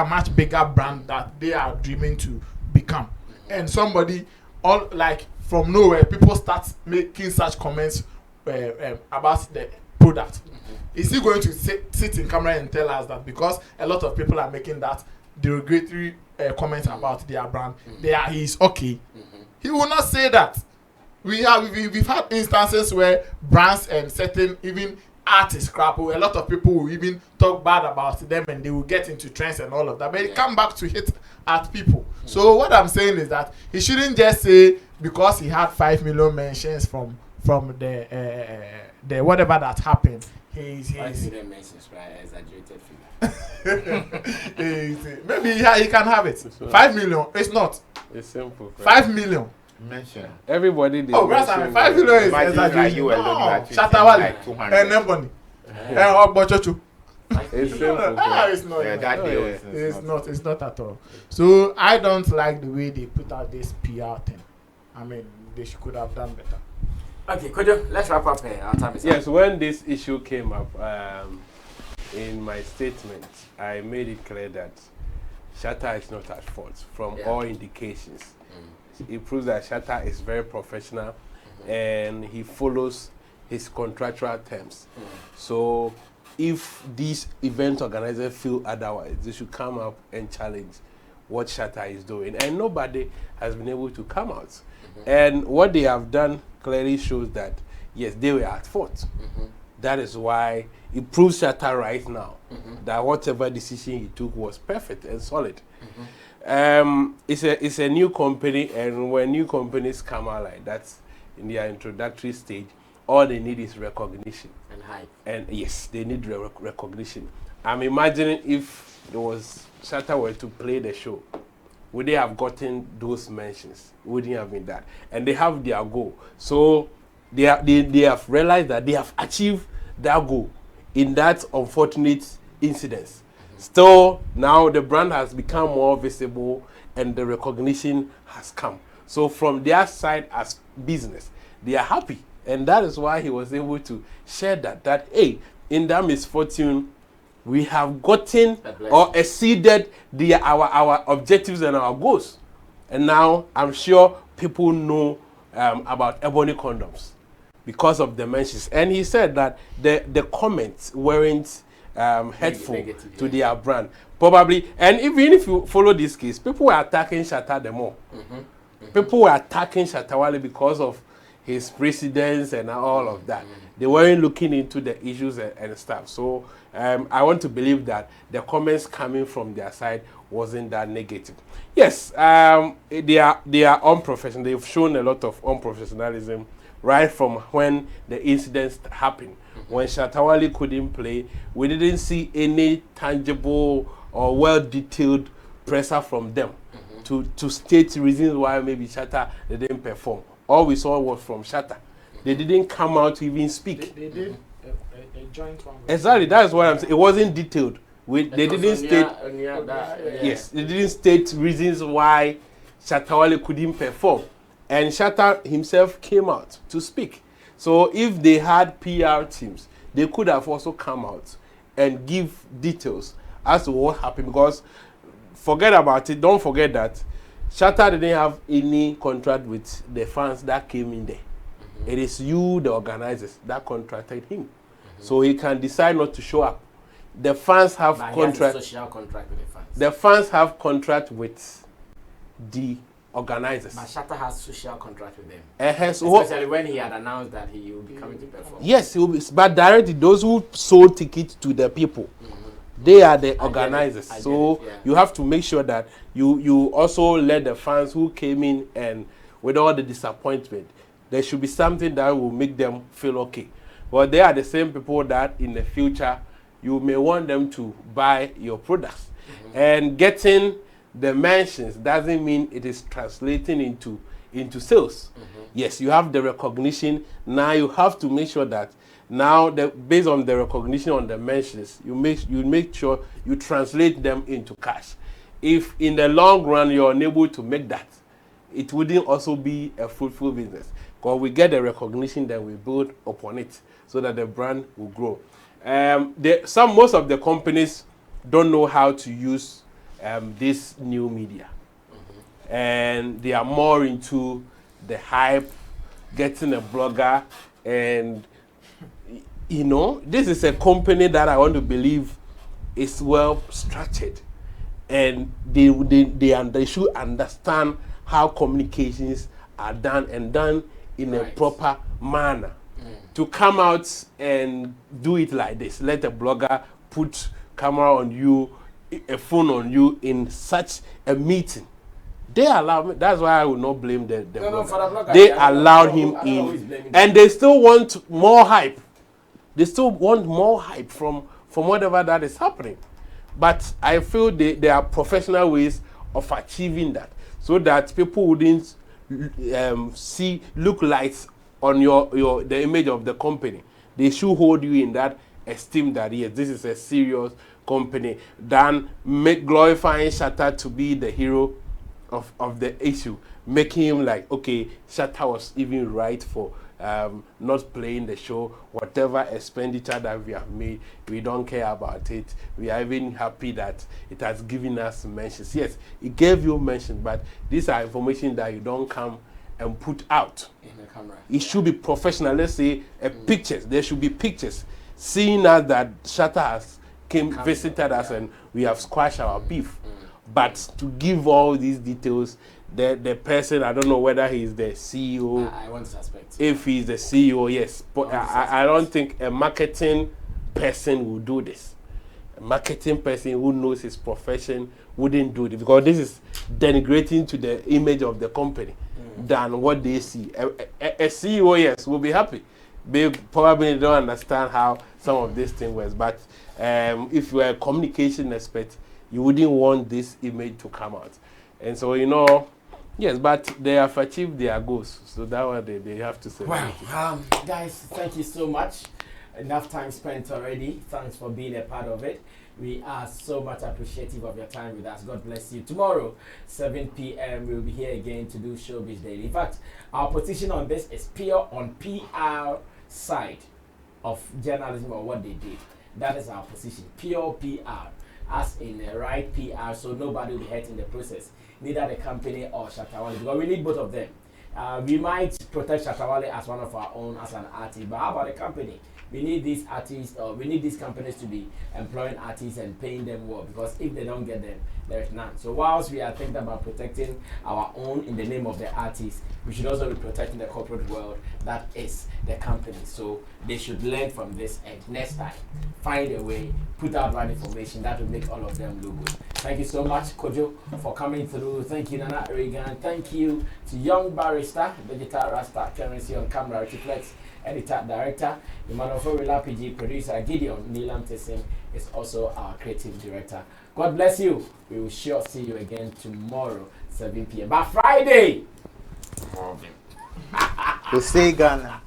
much bigger brand that they are dreaming to become, and somebody, all like from nowhere, people start making such comments about the product. Is he going to sit in camera and tell us that because a lot of people are making that derogatory comments about their brand, he's okay? He will not say that. We've had instances where brands and certain even artists grapple. A lot of people will even talk bad about them and they will get into trends and all of that. But it come back to hit at people. So what I'm saying is that he shouldn't just say because he had 5 million mentions from the whatever that happened. 5 million mentions, right? Exaggerated figure. Maybe he can have it. 5 million. It's not. It's simple. 5 million. Mention. Everybody did. Oh, brother, 5 million is exaggeration. You alone, No, like Shatta, Wale, like 200. and Ebony, and Obrafuor. It's simple. It's not. Yeah, that deal It's not at all. So I don't like the way they put out this PR thing. I mean, they could have done better. Okay, let's wrap up here. Our time is up. Yes, when this issue came up, in my statement, I made it clear that Shatta is not at fault from all indications. It proves that Shatta is very professional and he follows his contractual terms. So if these event organizers feel otherwise, they should come up and challenge what Shatta is doing. And nobody has been able to come out. And what they have done clearly shows that, yes, they were at fault. That is why it proves Shatta right now that whatever decision he took was perfect and solid. It's a new company, and when new companies come out like that in their introductory stage, all they need is recognition and hype. And yes, they need recognition. I'm imagining if there was Shatta were to play the show, would they have gotten those mentions? Wouldn't have been that. And they have their goal. So they have realized that they have achieved their goal in that unfortunate incident. Still, now the brand has become more visible and the recognition has come. So from their side as business, they are happy. And that is why he was able to share that hey, in that misfortune, we have gotten or exceeded our objectives and our goals. And now I'm sure people know about Ebony condoms because of the mentions. And he said that the comments weren't hurtful to their brand. Probably, and even if you follow this case, people were attacking Shatta the more. People were attacking Shatta Wale because of his precedence and all of that. They weren't looking into the issues and stuff. So I want to believe that the comments coming from their side wasn't that negative. Yes, they are unprofessional. They've shown a lot of unprofessionalism right from when the incidents happened. When Shatta Wale couldn't play, we didn't see any tangible or well-detailed pressure from them to state reasons why maybe Shatta didn't perform. All we saw was from Shatta. They didn't come out to even speak. They did a joint one. Exactly, that's what I'm saying. It wasn't detailed. They didn't state. Yes, they didn't state reasons why Shatta Wale couldn't perform, and Shatta himself came out to speak. So if they had PR teams, they could have also come out and give details as to what happened. Because forget about it. Don't forget that Shatta didn't have any contract with the fans that came in there. It is you, the organizers, that contracted him. So he can decide not to show up. The fans have contract. Social contract with the fans. The fans have contract with the organizers. But Shatta has social contract with them. Especially when he had announced that he will be coming to perform. Yes, he will be, but directly those who sold tickets to the people, they are the organizers. So you have to make sure that you also let the fans who came in, and with all the disappointment, there should be something that will make them feel okay. But Shatta has contract with the fans. The fans have contract with the organizers. So he can decide not to show up. The fans have contract with the organizers. So you have to make sure that you also let the fans who came in, and with all the disappointment, there should be something that will make them feel okay. Well, they are the same people that in the future you may want them to buy your products. And getting the mentions doesn't mean it is translating into sales. Yes, you have the recognition. Now you have to make sure that now based on the recognition on the mentions, you make sure you translate them into cash. If in the long run you're unable to make that, it wouldn't also be a fruitful business. Because we get the recognition, then we build upon it so that the brand will grow. Most of the companies don't know how to use this new media. And they are more into the hype, getting a blogger, and this is a company that I want to believe is well structured, and they should understand how communications are done and done in a proper manner. To come out and do it like this, let a blogger put camera on you, a phone on you in such a meeting. They allow me. That's why I will not blame the blogger. They allowed him in, and they still want more hype. They still want more hype from whatever that is happening. But I feel there are professional ways of achieving that, so that people wouldn't look like on the image of the company. They should hold you in that esteem that yes, this is a serious company, than glorifying Shatta to be the hero of the issue, making him like, okay, Shatta was even right for not playing the show. Whatever expenditure that we have made, we don't care about it. We are even happy that it has given us mentions. Yes, it gave you mention, but these are information that you don't come and put out in the camera. It should be professional. Let's say pictures. There should be pictures seeing us that Shatta has visited us and we have squashed our beef. But to give all these details, the person, I don't know whether he's the CEO. I want to suspect. If he's the CEO, yes. But I don't think a marketing person will do this. A marketing person who knows his profession wouldn't do it, because this is denigrating to the image of the company than what they see. A CEO, yes, will be happy. They probably don't understand how some of these things works. But if you are a communication expert, you wouldn't want this image to come out. And so, yes, but they have achieved their goals. So that's what they have to say. Wow. Guys, thank you so much. Enough time spent already. Thanks for being a part of it. We are so much appreciative of your time with us. God bless you. Tomorrow, 7 p.m., we'll be here again to do Showbiz Daily. In fact, our position on this is pure on PR side of journalism, or what they did. That is our position. Pure PR. As in the right PR, so nobody will be hurt in the process. Neither the company or Shatta Wale, because we need both of them. We might protect Shatta Wale as one of our own, as an artist, but how about the company? We need these artists, or we need these companies to be employing artists and paying them well, because if they don't get them, there is none. So whilst we are thinking about protecting our own in the name of the artists, we should also be protecting the corporate world, that is the company. So they should learn from this, and next time, find a way, put out right information that will make all of them look good. Thank you so much, Kojo, for coming through. Thank you, Nana Regan. Thank you to Young Barrister, Digital Rasta, Currency on Camera, Reflex, Editor, Director, Emmanuel Forwilla, PG, Producer, Gideon Neelam Tessim is also our Creative Director. God bless you. We will sure see you again tomorrow, 7 p.m. But Friday! To say Ghana.